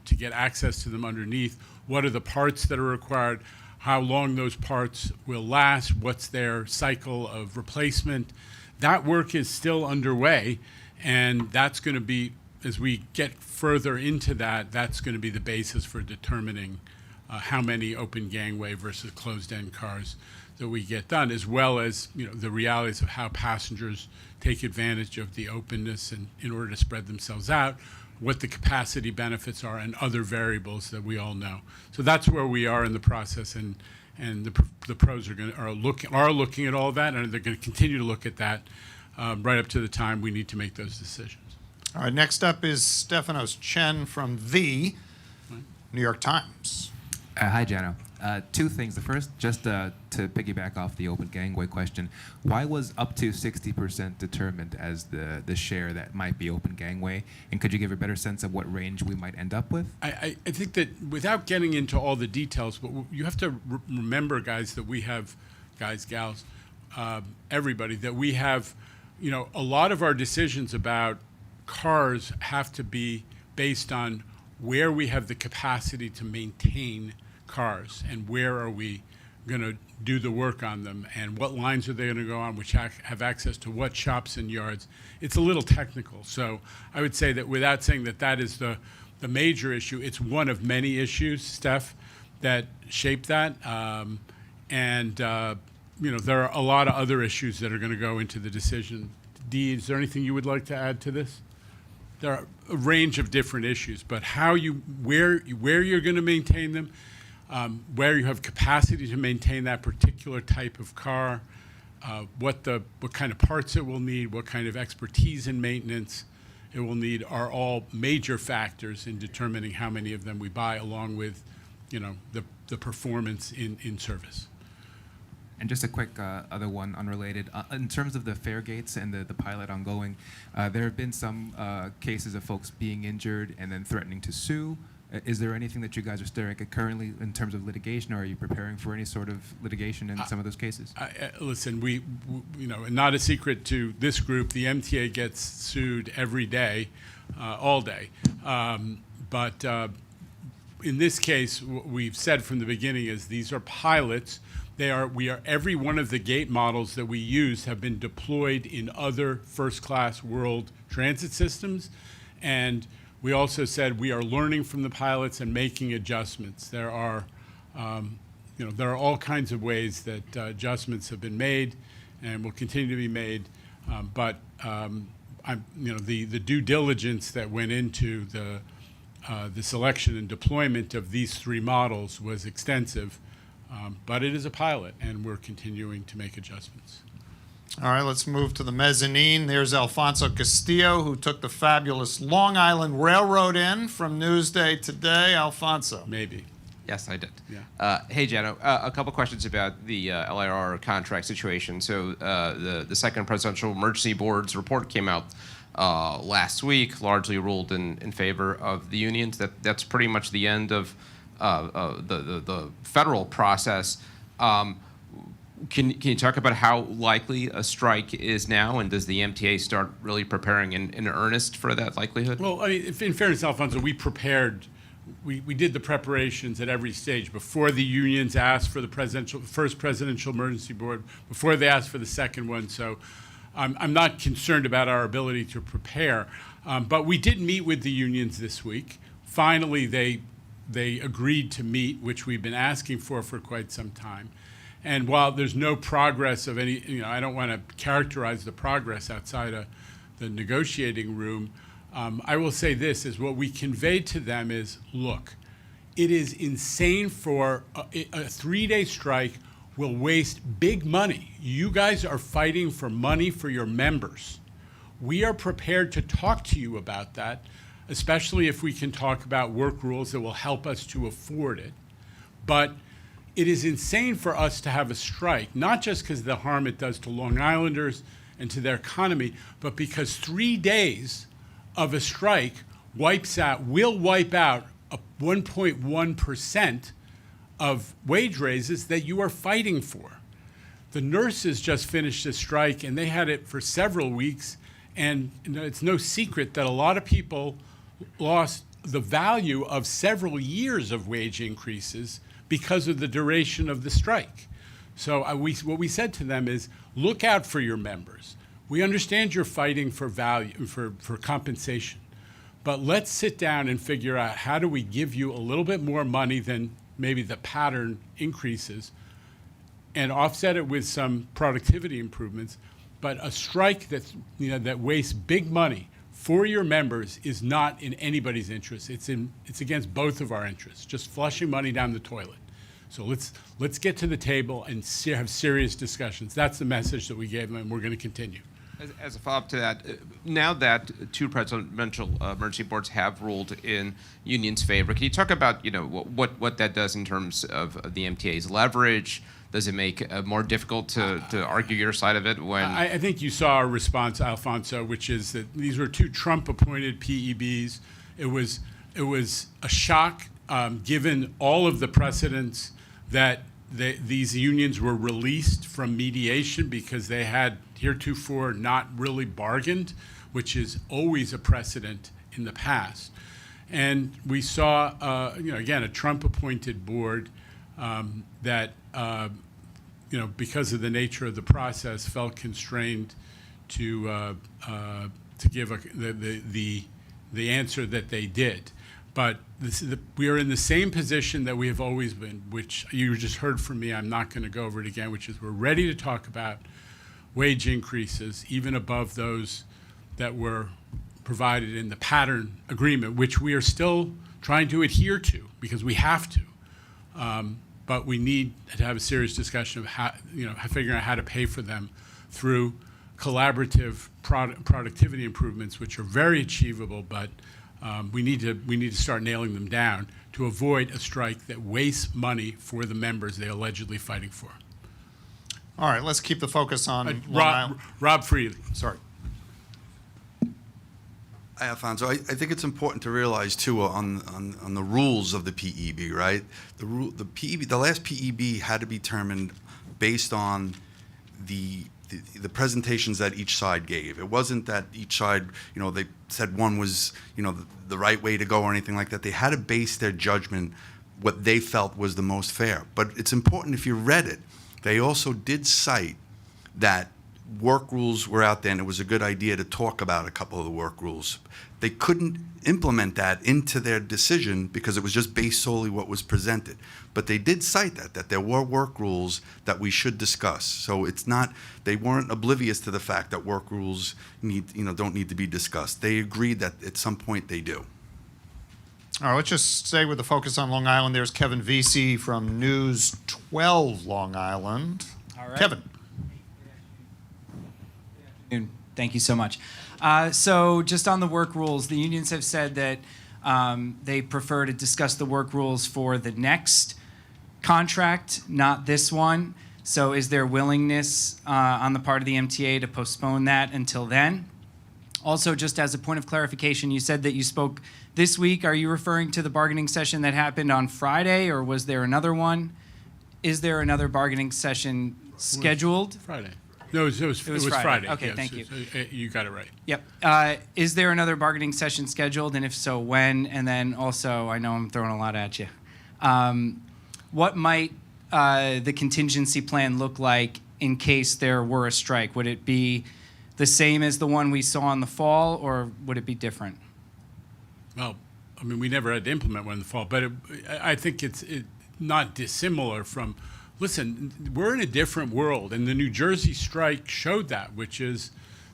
to get access to them underneath. What are the parts that are required? How long those parts will last? What's their cycle of replacement? That work is still underway, and that's going to be, as we get further into that, that's going to be the basis for determining how many open gangway versus closed-end cars that we get done, as well as the realities of how passengers take advantage of the openness and in order to spread themselves out, what the capacity benefits are, and other variables that we all know. So that's where we are in the process, and the pros are looking at all that, and they're going to continue to look at that right up to the time we need to make those decisions. All right, next up is Stefanos Chen from the New York Times. Hi, Jano. Two things. The first, just to piggyback off the open gangway question, why was up to 60% determined as the share that might be open gangway? And could you give a better sense of what range we might end up with? I think that without getting into all the details, but you have to remember, guys, that we have, guys, gals, everybody, that we have, a lot of our decisions about cars have to be based on where we have the capacity to maintain cars and where are we going to do the work on them and what lines are they going to go on, which have access to what shops and yards. It's a little technical. So I would say that without saying that that is the major issue, it's one of many issues, Steph, that shape that. There are a lot of other issues that are going to go into the decision. Dee, is there anything you would like to add to this? There are a range of different issues, but where you're going to maintain them, where you have capacity to maintain that particular type of car, what kind of parts it will need, what kind of expertise in maintenance it will need, are all major factors in determining how many of them we buy, along with, the performance in service. And just a quick other one, unrelated. In terms of the fare gates and the pilot ongoing, there have been some cases of folks being injured and then threatening to sue. Is there anything that you guys are staring at currently in terms of litigation, or are you preparing for any sort of litigation in some of those cases? Listen, we not a secret to this group, the MTA gets sued every day, all day. But in this case, what we've said from the beginning is these are pilots. Every one of the gate models that we use have been deployed in other first-class world transit systems, and we also said we are learning from the pilots and making adjustments. There are all kinds of ways that adjustments have been made and will continue to be made, but the due diligence that went into the selection and deployment of these three models was extensive. But it is a pilot, and we're continuing to make adjustments. All right, let's move to the mezzanine. There's Alfonso Castillo, who took the fabulous Long Island Railroad in from Newsday today. Alfonso. Maybe. Yes, I did. Yeah. Hey, Jano, a couple questions about the LIR contract situation. So the second presidential emergency board's report came out last week, largely ruled in favor of the unions. That's pretty much the end of the federal process. Can you talk about how likely a strike is now, and does the MTA start really preparing in earnest for that likelihood? Well, I mean, in fairness, Alfonso, we prepared. We did the preparations at every stage before the unions asked for the first presidential emergency board, before they asked for the second one. So I'm not concerned about our ability to prepare. But we did meet with the unions this week. Finally, they agreed to meet, which we've been asking for quite some time. And while there's no progress of any, I don't want to characterize the progress outside of the negotiating room. I will say this, is what we conveyed to them is, look, it is insane for a 3-day strike will waste big money. You guys are fighting for money for your members. We are prepared to talk to you about that, especially if we can talk about work rules that will help us to afford it. But it is insane for us to have a strike, not just because of the harm it does to Long Islanders and to their economy, but because 3 days of a strike will wipe out 1.1% of wage raises that you are fighting for. The nurses just finished a strike, and they had it for several weeks. And it's no secret that a lot of people lost the value of several years of wage increases because of the duration of the strike. So what we said to them is, look out for your members. We understand you're fighting for value, for compensation, but let's sit down and figure out how do we give you a little bit more money than maybe the pattern increases and offset it with some productivity improvements. But a strike that's, that wastes big money for your members is not in anybody's interest. It's against both of our interests, just flushing money down the toilet. So let's get to the table and have serious discussions. That's the message that we gave them, and we're going to continue. As a follow-up to that, now that two presidential emergency boards have ruled in unions' favor, can you talk about what that does in terms of the MTA's leverage? Does it make it more difficult to argue your side of it when? I think you saw our response, Alfonso, which is that these were two Trump-appointed PEBs. It was a shock given all of the precedents that these unions were released from mediation because they had heretofore not really bargained, which is always a precedent in the past. And we saw, again, a Trump-appointed board that, because of the nature of the process, felt constrained to give the answer that they did. But we are in the same position that we have always been, which you just heard from me. I'm not going to go over it again, which is we're ready to talk about wage increases, even above those that were provided in the pattern agreement, which we are still trying to adhere to because we have to. But we need to have a serious discussion of how, figuring out how to pay for them through collaborative productivity improvements, which are very achievable, but we need to start nailing them down to avoid a strike that wastes money for the members they're allegedly fighting for. All right, let's keep the focus on Long Island. Rob Freely. Sorry. Hi, Alfonso. I think it's important to realize too on the rules of the PEB, right? The last PEB had to be determined based on the presentations that each side gave. It wasn't that each side, they said one was, the right way to go or anything like that. They had to base their judgment what they felt was the most fair. But it's important, if you read it, they also did cite that work rules were out there, and it was a good idea to talk about a couple of the work rules. They couldn't implement that into their decision because it was just based solely what was presented. But they did cite that there were work rules that we should discuss. So it's not, they weren't oblivious to the fact that work rules don't need to be discussed. They agreed that at some point they do. All right, let's just stay with the focus on Long Island. There's Kevin Vesey from News 12 Long Island. All right. Kevin. Thank you so much. So just on the work rules, the unions have said that they prefer to discuss the work rules for the next contract, not this one. So is there willingness on the part of the MTA to postpone that until then? Also, just as a point of clarification, you said that you spoke this week. Are you referring to the bargaining session that happened on Friday, or was there another one? Is there another bargaining session scheduled? Friday. No, it was Friday. Okay, yes. thank you. You got it right. Yep. Is there another bargaining session scheduled, and if so, when? And then also, I know I'm throwing a lot at you. What might the contingency plan look like in case there were a strike? Would it be the same as the one we saw in the fall, or would it be different? Well, I mean, we never had to implement one in the fall, but I think it's not dissimilar from. Listen, we're in a different world, and the New Jersey strike showed that, which is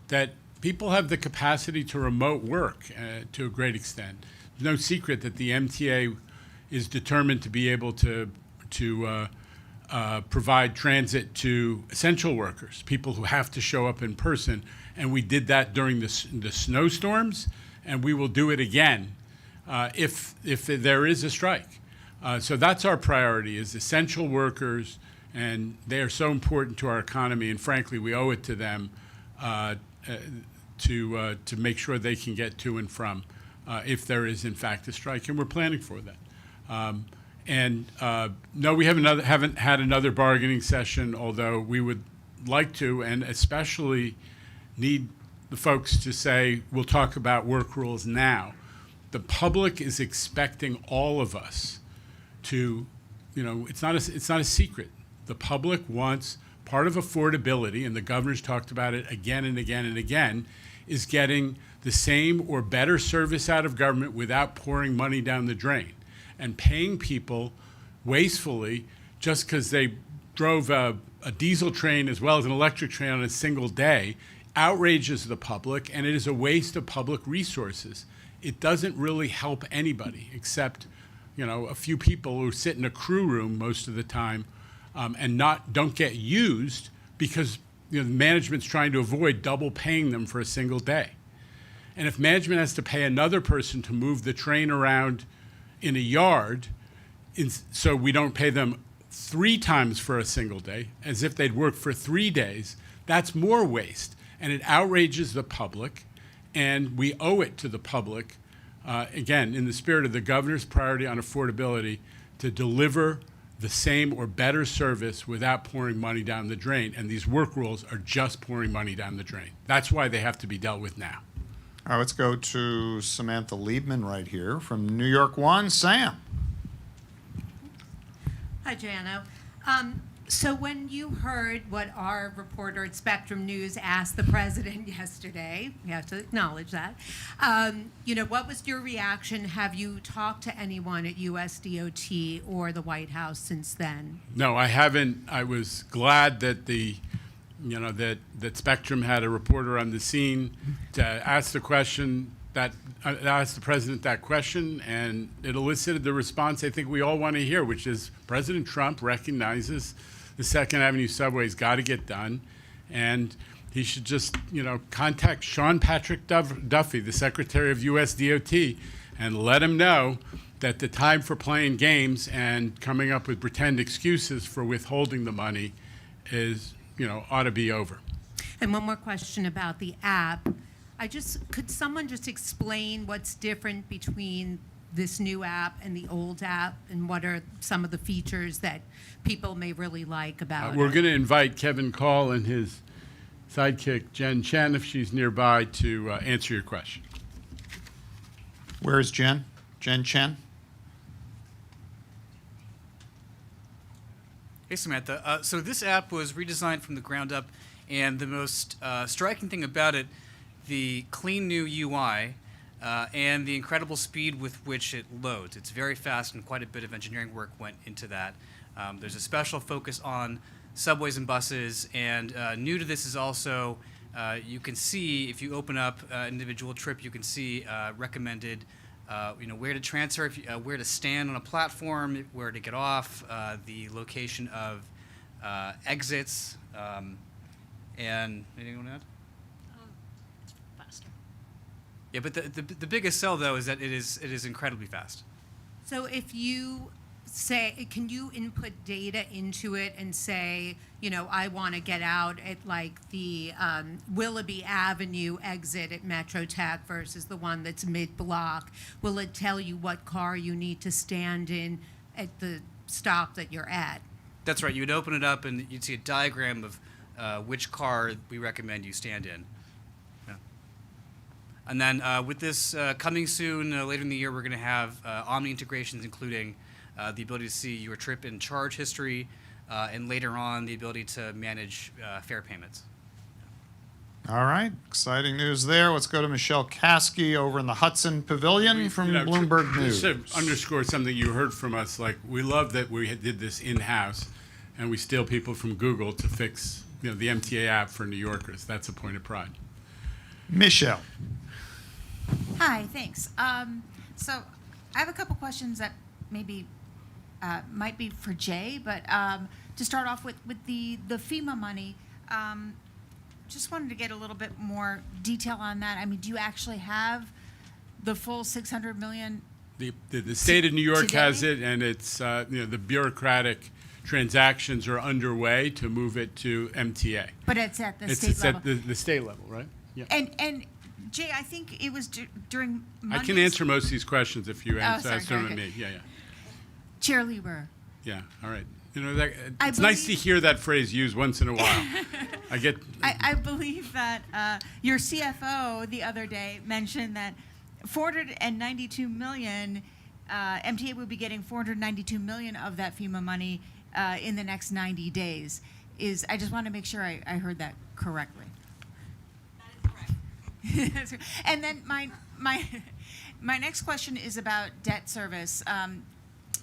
that people have the capacity to remote work to a great extent. There's no secret that the MTA is determined to be able to provide transit to essential workers, people who have to show up in person, and we did that during the snowstorms, and we will do it again if there is a strike. So that's our priority, is essential workers, and they are so important to our economy, and frankly, we owe it to them to make sure they can get to and from if there is, in fact, a strike, and we're planning for that. No, we haven't had another bargaining session, although we would like to, and especially need the folks to say, we'll talk about work rules now. The public is expecting all of us to, it's not a secret. The public wants part of affordability, and the governor's talked about it again and again and again, is getting the same or better service out of government without pouring money down the drain and paying people wastefully just because they drove a diesel train as well as an electric train on a single day outrages the public, and it is a waste of public resources. It doesn't really help anybody except, a few people who sit in a crew room most of the time and don't get used because the management's trying to avoid double paying them for a single day. And if management has to pay another person to move the train around in a yard, so we don't pay them 3 times for a single day, as if they'd worked for 3 days, that's more waste. And it outrages the public, and we owe it to the public, again, in the spirit of the governor's priority on affordability, to deliver the same or better service without pouring money down the drain. And these work rules are just pouring money down the drain. That's why they have to be dealt with now. All right, let's go to Samantha Liebman right here from New York One. Sam. Hi, Jano. So when you heard what our reporter at Spectrum News asked the president yesterday, we have to acknowledge that, what was your reaction? Have you talked to anyone at USDOT or the White House since then? No, I haven't. I was glad that that Spectrum had a reporter on the scene to ask the question asked the president that question, and it elicited the response I think we all want to hear, which is President Trump recognizes the Second Avenue subway's got to get done, and he should just, contact Sean Patrick Duffy, the Secretary of USDOT, and let him know that the time for playing games and coming up with pretend excuses for withholding the money is, ought to be over. And one more question about the app. Could someone just explain what's different between this new app and the old app, and what are some of the features that people may really like about We're it? going to invite Kevin Call and his sidekick, Jen Chen, if she's nearby, to answer your question. Where is Jen? Jen Chen? Hey, Samantha. So this app was redesigned from the ground up, and the most striking thing about it, the clean new UI, and the incredible speed with which it loads. It's very fast, and quite a bit of engineering work went into that. There's a special focus on subways and buses, and new to this is also you can see, if you open up an individual trip, you can see recommended where to transfer, where to stand on a platform, where to get off, the location of exits, and anything you want to add? Yeah, but the biggest sell, though, is that it is incredibly fast. So if you say, can you input data into it and say, I want to get out at like the Willoughby Avenue exit at Metro Tech versus the one that's mid-block? Will it tell you what car you need to stand in at the stop that you're at? That's right. You'd open it up and you'd see a diagram of which car we recommend you stand in. And then with this coming soon, later in the year, we're going to have Omni integrations, including the ability to see your trip in charge history, and later on, the ability to manage fare payments. All right, exciting news there. Let's go to Michelle Caskey over in the Hudson Pavilion from Bloomberg News. Just to underscore something you heard from us, we love that we did this in-house, and we steal people from Google to fix the MTA app for New Yorkers. That's a point of pride. Michelle. Hi, thanks. So I have a couple questions that maybe might be for Jay, but to start off with the FEMA money, just wanted to get a little bit more detail on that. I mean, do you actually have the full $600 million? The state of New York today? has it, and it's the bureaucratic transactions are underway to move it to MTA. But it's at the state It's level. at the state level, right? Yeah. And Jay, I think it was during I Monday's. can answer most of these questions if you Oh, sorry, ask go them ahead. to me. Yeah. Chair Lieber. Yeah, all right. You know, that, I it's nice to believe- hear that phrase used once in a while. I believe that your CFO the other day mentioned that 492 million, MTA would be getting 492 million of that FEMA money in the next 90 days. I just want to make sure I heard that correctly. That is correct. And then my next question is about debt service.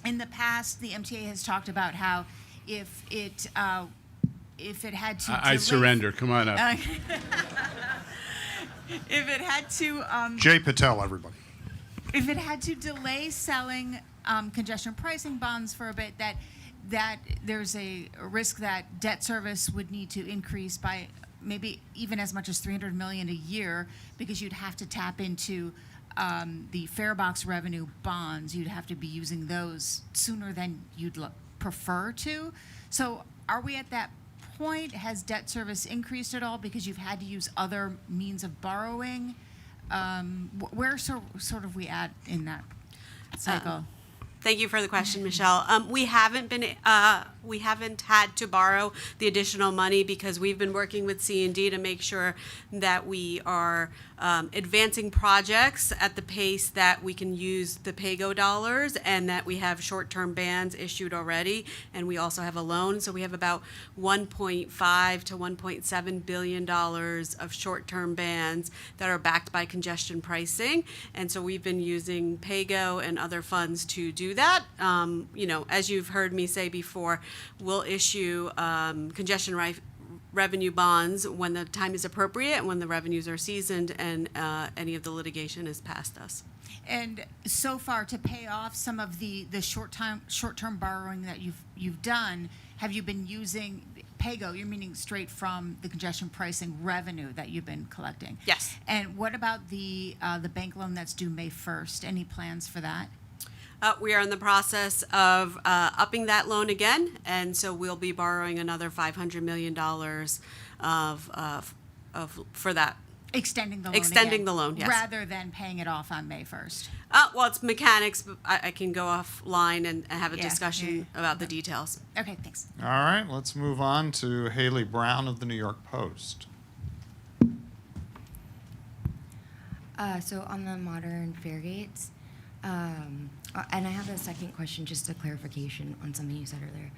In the past, the MTA has talked about how if it had to I surrender. Come on up. If it had to Jay Patel, everybody. if it had to delay selling congestion pricing bonds for a bit, that there's a risk that debt service would need to increase by maybe even as much as $300 million a year, because you'd have to tap into the fare box revenue bonds. You'd have to be using those sooner than you'd prefer to. So are we at that point? Has debt service increased at all because you've had to use other means of borrowing? Where sort of we at in that cycle? Thank you for the question, Michelle. We haven't had to borrow the additional money because we've been working with C&D to make sure that we are advancing projects at the pace that we can use the PAYGO dollars, and that we have short-term bans issued already, and we also have a loan. So we have about $1.5 to $1.7 billion of short-term bans that are backed by congestion pricing, and so we've been using PAYGO and other funds to do that. As you've heard me say before, we'll issue congestion revenue bonds when the time is appropriate and when the revenues are seasoned and any of the litigation is past us. And so far, to pay off some of the short-term borrowing that you've done, have you been using PAYGO? You're meaning straight from the congestion pricing revenue that you've been collecting? Yes. And what about the bank loan that's due May 1st? Any plans for that? We are in the process of upping that loan again, and so we'll be borrowing another $500 million for that. Extending the loan Extending again, the loan, yes. Rather than paying it off on May 1st. Well, it's mechanics, but I can go offline and have a discussion about the details. Okay, thanks. All right, let's move on to Haley Brown of the New York Post. So on the modern fare gates, and I have a second question, just a clarification on something you said earlier.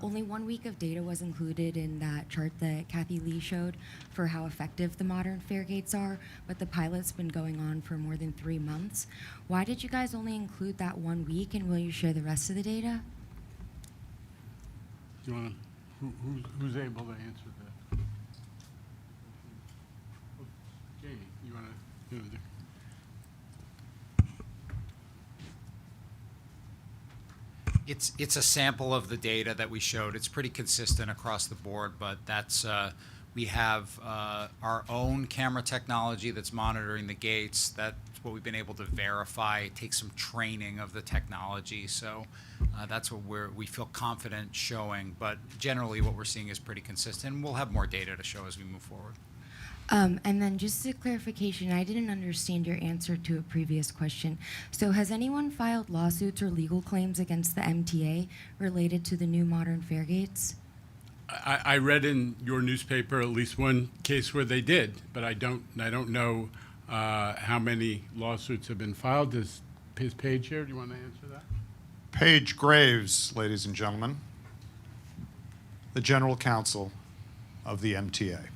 Only 1 week of data was included in that chart that Kathy Lee showed for how effective the modern fare gates are, but the pilot's been going on for more than 3 months. Why did you guys only include that 1 week, and will you share the rest of the data? You want to? Who's able to answer that? Jamie, you want to? It's a sample of the data that we showed. It's pretty consistent across the board, but that's we have our own camera technology that's monitoring the gates. That's what we've been able to verify. It takes some training of the technology, so that's what we feel confident showing. But generally, what we're seeing is pretty consistent. And we'll have more data to show as we move forward. And then just a clarification, I didn't understand your answer to a previous question. So has anyone filed lawsuits or legal claims against the MTA related to the new modern fare gates? I read in your newspaper at least one case where they did, but I don't know how many lawsuits have been filed. Is Paige here? Do you want to answer that? Paige Graves, ladies and gentlemen, the General Counsel of the MTA.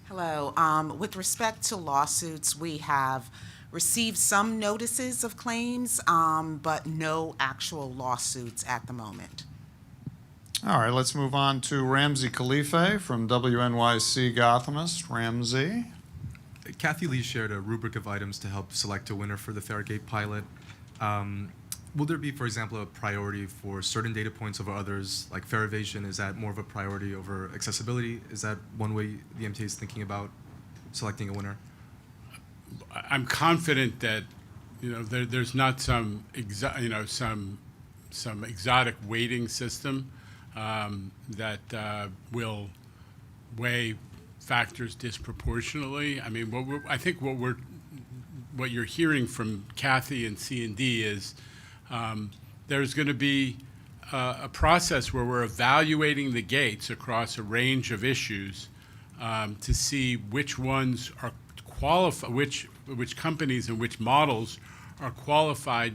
Hello. With respect to lawsuits, we have received some notices of claims, but no actual lawsuits at the moment. All right, let's move on to Ramsey Khalife from WNYC Gothamist. Ramsey. Kathy Lee shared a rubric of items to help select a winner for the Fairgate pilot. Will there be, for example, a priority for certain data points over others, like fare evasion? Is that more of a priority over accessibility? Is that one way the MTA is thinking about selecting a winner? I'm confident that there's not some exotic weighting system that will weigh factors disproportionately. I mean, I think what what you're hearing from Kathy and C&D is there's going to be a process where we're evaluating the gates across a range of issues to see which ones are qualified, which companies and which models are qualified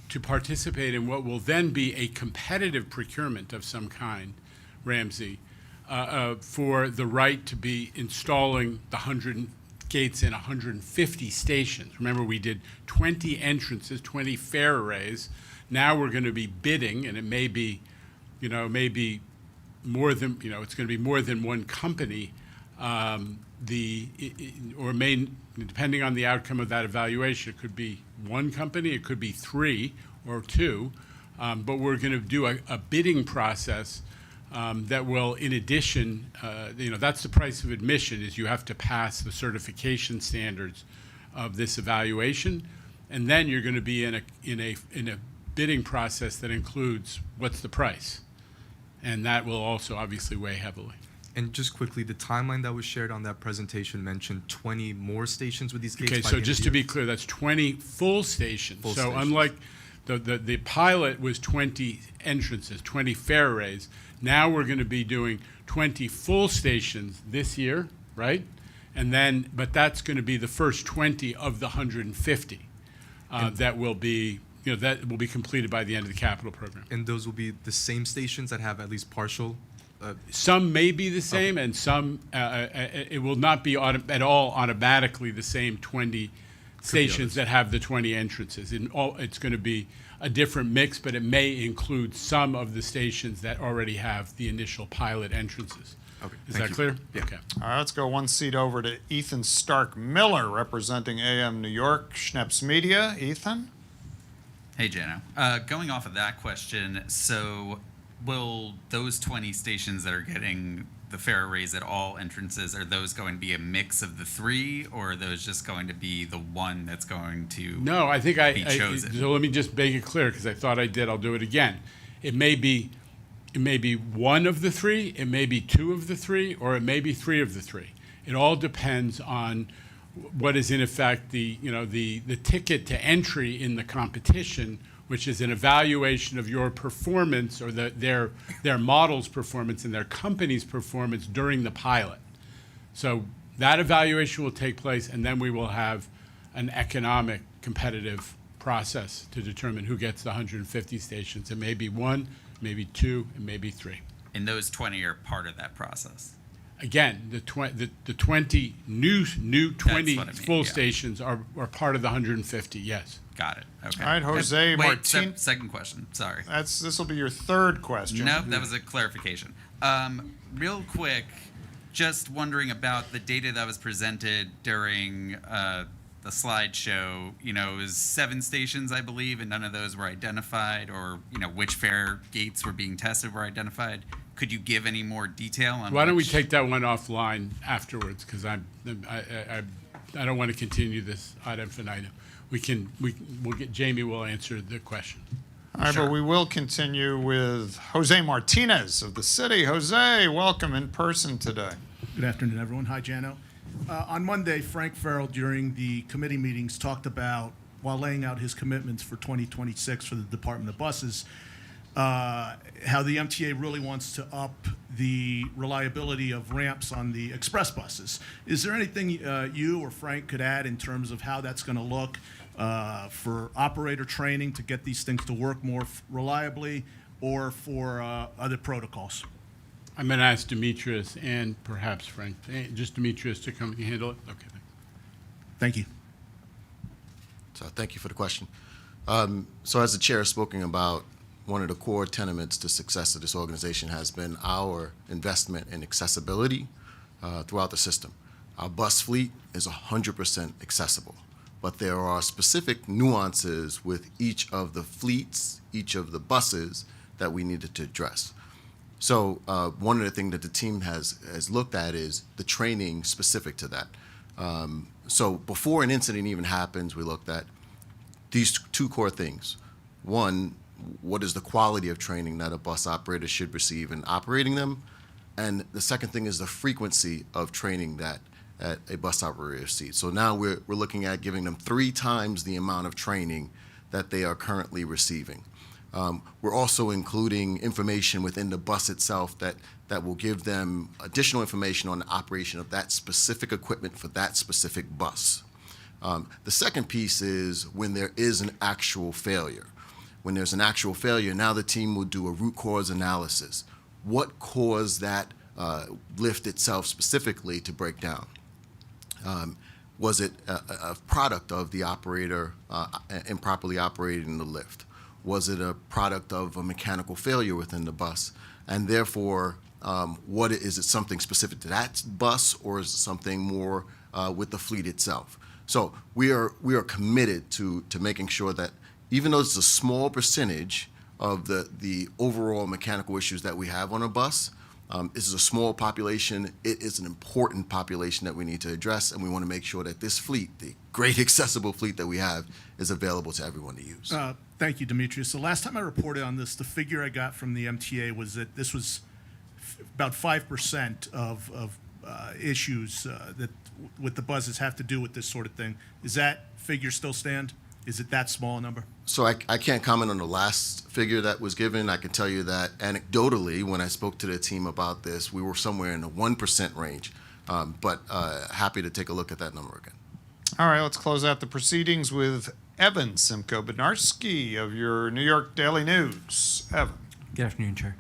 to participate in what will then be a competitive procurement of some kind, Ramsey, for the right to be installing the 100 gates in 150 stations. Remember, we did 20 entrances, 20 fare arrays. Now we're going to be bidding, and it may be, more than, it's going to be more than one company. Depending on the outcome of that evaluation, it could be one company, it could be 3 or 2, but we're going to do a bidding process that will, in addition, that's the price of admission, is you have to pass the certification standards of this evaluation, and then you're going to be in a bidding process that includes what's the price, and that will also obviously weigh heavily. And just quickly, the timeline that was shared on that presentation mentioned 20 more stations with these gates. Okay, by so the end just of to the year? be clear, that's 20 full stations. Full So stations. unlike the pilot was 20 entrances, 20 fare arrays, now we're going to be doing 20 full stations this year, right? And then, but that's going to be the first 20 of the 150 that will be, that will be completed by the end of the capital program. And those will be the same stations that have at least partial. Some may be the same, and some it will not be at all automatically the same 20 stations that have the 20 entrances. It's going to be a different mix, but it may include some of the stations that already have the initial pilot entrances. Okay, Is thank that you. clear? Yeah. Okay. All right, let's go one seat over to Ethan Stark Miller, representing AM New York, Schneps Media. Ethan? Hey, Jano. Going off of that question, so will those 20 stations that are getting the fare arrays at all entrances, are those going to be a mix of the 3, or are those just going to be the one that's going to No, I think be chosen? so let me just make it clear, because I thought I did. I'll do it again. It may be one of the 3, it may be 2 of the 3, or it may be 3 of the 3. It all depends on what is in effect the ticket to entry in the competition, which is an evaluation of your performance or their model's performance and their company's performance during the pilot. So that evaluation will take place, and then we will have an economic competitive process to determine who gets the 150 stations. It may be 1, maybe 2, and maybe 3. And those 20 are part of that process? Again, the 20 new 20 what I mean, full yeah. stations are part of the 150, yes. Got it. Okay. All right, Jose Martin. Second question. Sorry. This will be your third question. No, that was a clarification. Real quick, just wondering about the data that was presented during the slideshow. It was 7 stations, I believe, and none of those were identified, or which fare gates were being tested were identified. Could you give any more detail on? Why don't we take that one offline afterwards? Because I don't want to continue this ad infinitum. We'll get Jamie will answer the question. All right, but we will continue with Jose Martinez of the city. Jose, welcome in person today. Good afternoon, everyone. Hi, Jano. On Monday, Frank Farrell, during the committee meetings, talked about, while laying out his commitments for 2026 for the Department of Buses, how the MTA really wants to up the reliability of ramps on the express buses. Is there anything you or Frank could add in terms of how that's going to look for operator training to get these things to work more reliably, or for other protocols? I'm going to ask Demetrius and perhaps Frank, just Demetrius to come and handle it. Okay. Thank you. So thank you for the question. So as the chair has spoken about, one of the core tenets to success of this organization has been our investment in accessibility throughout the system. Our bus fleet is 100% accessible, but there are specific nuances with each of the fleets, each of the buses that we needed to address. So one of the things that the team has looked at is the training specific to that. So before an incident even happens, we looked at these 2 core things. One, what is the quality of training that a bus operator should receive in operating them? And the second thing is the frequency of training that at a bus operator seat. So now we're looking at giving them 3 times the amount of training that they are currently receiving. We're also including information within the bus itself that will give them additional information on the operation of that specific equipment for that specific bus. The second piece is when there is an actual failure. When there's an actual failure, now the team will do a root cause analysis. What caused that lift itself specifically to break down? Was it a product of the operator improperly operating the lift? Was it a product of a mechanical failure within the bus? And therefore, is it something specific to that bus, or is it something more with the fleet itself? So we are committed to making sure that even though it's a small percentage of the overall mechanical issues that we have on a bus, this is a small population. It is an important population that we need to address, and we want to make sure that this fleet, the great accessible fleet that we have, is available to everyone to use. Thank you, Demetrius. The last time I reported on this, the figure I got from the MTA was that this was about 5% of issues that with the buses have to do with this sort of thing. Does that figure still stand? Is it that small a number? So I can't comment on the last figure that was given. I can tell you that anecdotally, when I spoke to the team about this, we were somewhere in the 1% range, but happy to take a look at that number again. All right, let's close out the proceedings with Evan Simko-Bednarski of your New York Daily News. Evan. Good afternoon, Chair.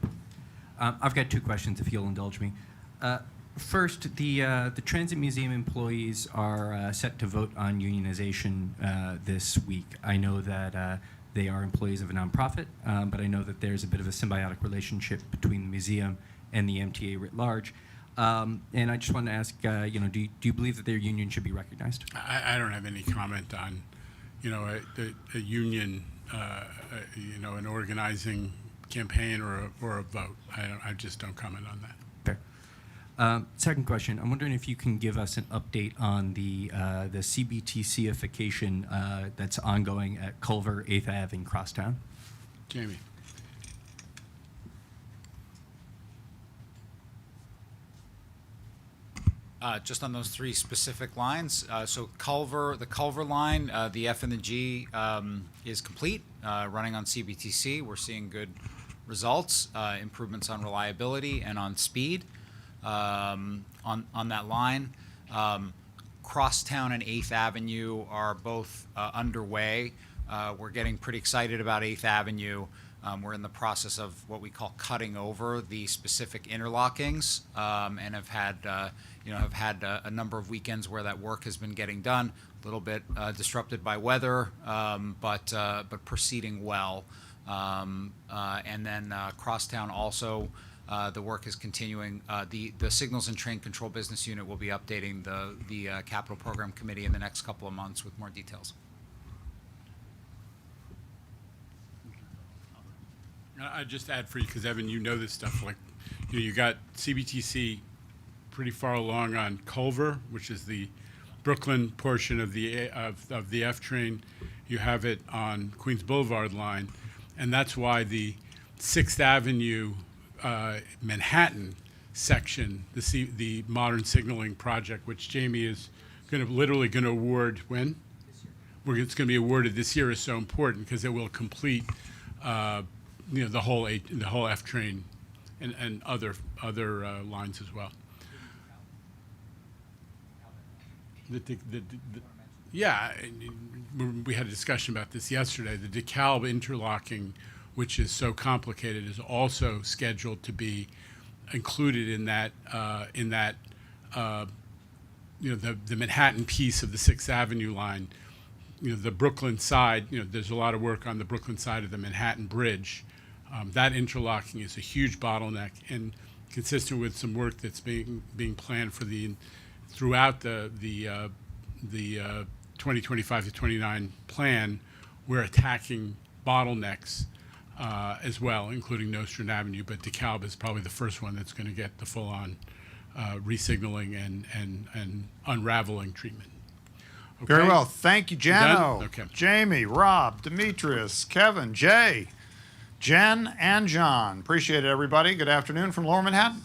I've got 2 questions, if you'll indulge me. First, the Transit Museum employees are set to vote on unionization this week. I know that they are employees of a nonprofit, but I know that there's a bit of a symbiotic relationship between the museum and the MTA writ large. And I just wanted to ask, do you believe that their union should be recognized? I don't have any comment on, a union, an organizing campaign or a vote. I just don't comment on that. Second question, I'm wondering if you can give us an update on the CBTC-ification that's ongoing at Culver, 8th Ave in Crosstown. Jamie. Just on those 3 specific lines. So the Culver line, the F and the G is complete, running on CBTC. We're seeing good results, improvements on reliability and on speed. On that line. Crosstown and 8th Avenue are both underway. We're getting pretty excited about 8th Avenue. We're in the process of what we call cutting over the specific interlockings, and have had a number of weekends where that work has been getting done. A little bit disrupted by weather, but proceeding well. And then Crosstown also. The work is continuing. The Signals and Train Control Business Unit will be updating the Capital Program Committee in the next couple of months with more details. I just add for you, because Evan, you know this stuff. Like, you got CBTC pretty far along on Culver, which is the Brooklyn portion of the F train. You have it on Queens Boulevard line, and that's why the 6th Avenue. Manhattan section, the modern signaling project, which Jamie is literally going to award when? It's going to be awarded this year, is so important because it will complete, the whole F train and other lines as well. Yeah, we had a discussion about this yesterday. The DeKalb interlocking, which is so complicated, is also scheduled to be included in that the Manhattan piece of the 6th Avenue line. The Brooklyn side, there's a lot of work on the Brooklyn side of the Manhattan Bridge. That interlocking is a huge bottleneck, and consistent with some work that's being planned for throughout the 2025 to 29 plan. We're attacking bottlenecks as well, including Nostrand Avenue, but DeKalb is probably the first one that's going to get the full-on resignaling and unraveling treatment. Okay? Very well. Thank you, Jano, Okay. Jamie, Rob, Demetrius, Kevin, Jay, Jen, and John. Appreciate it, everybody. Good afternoon from Lower Manhattan.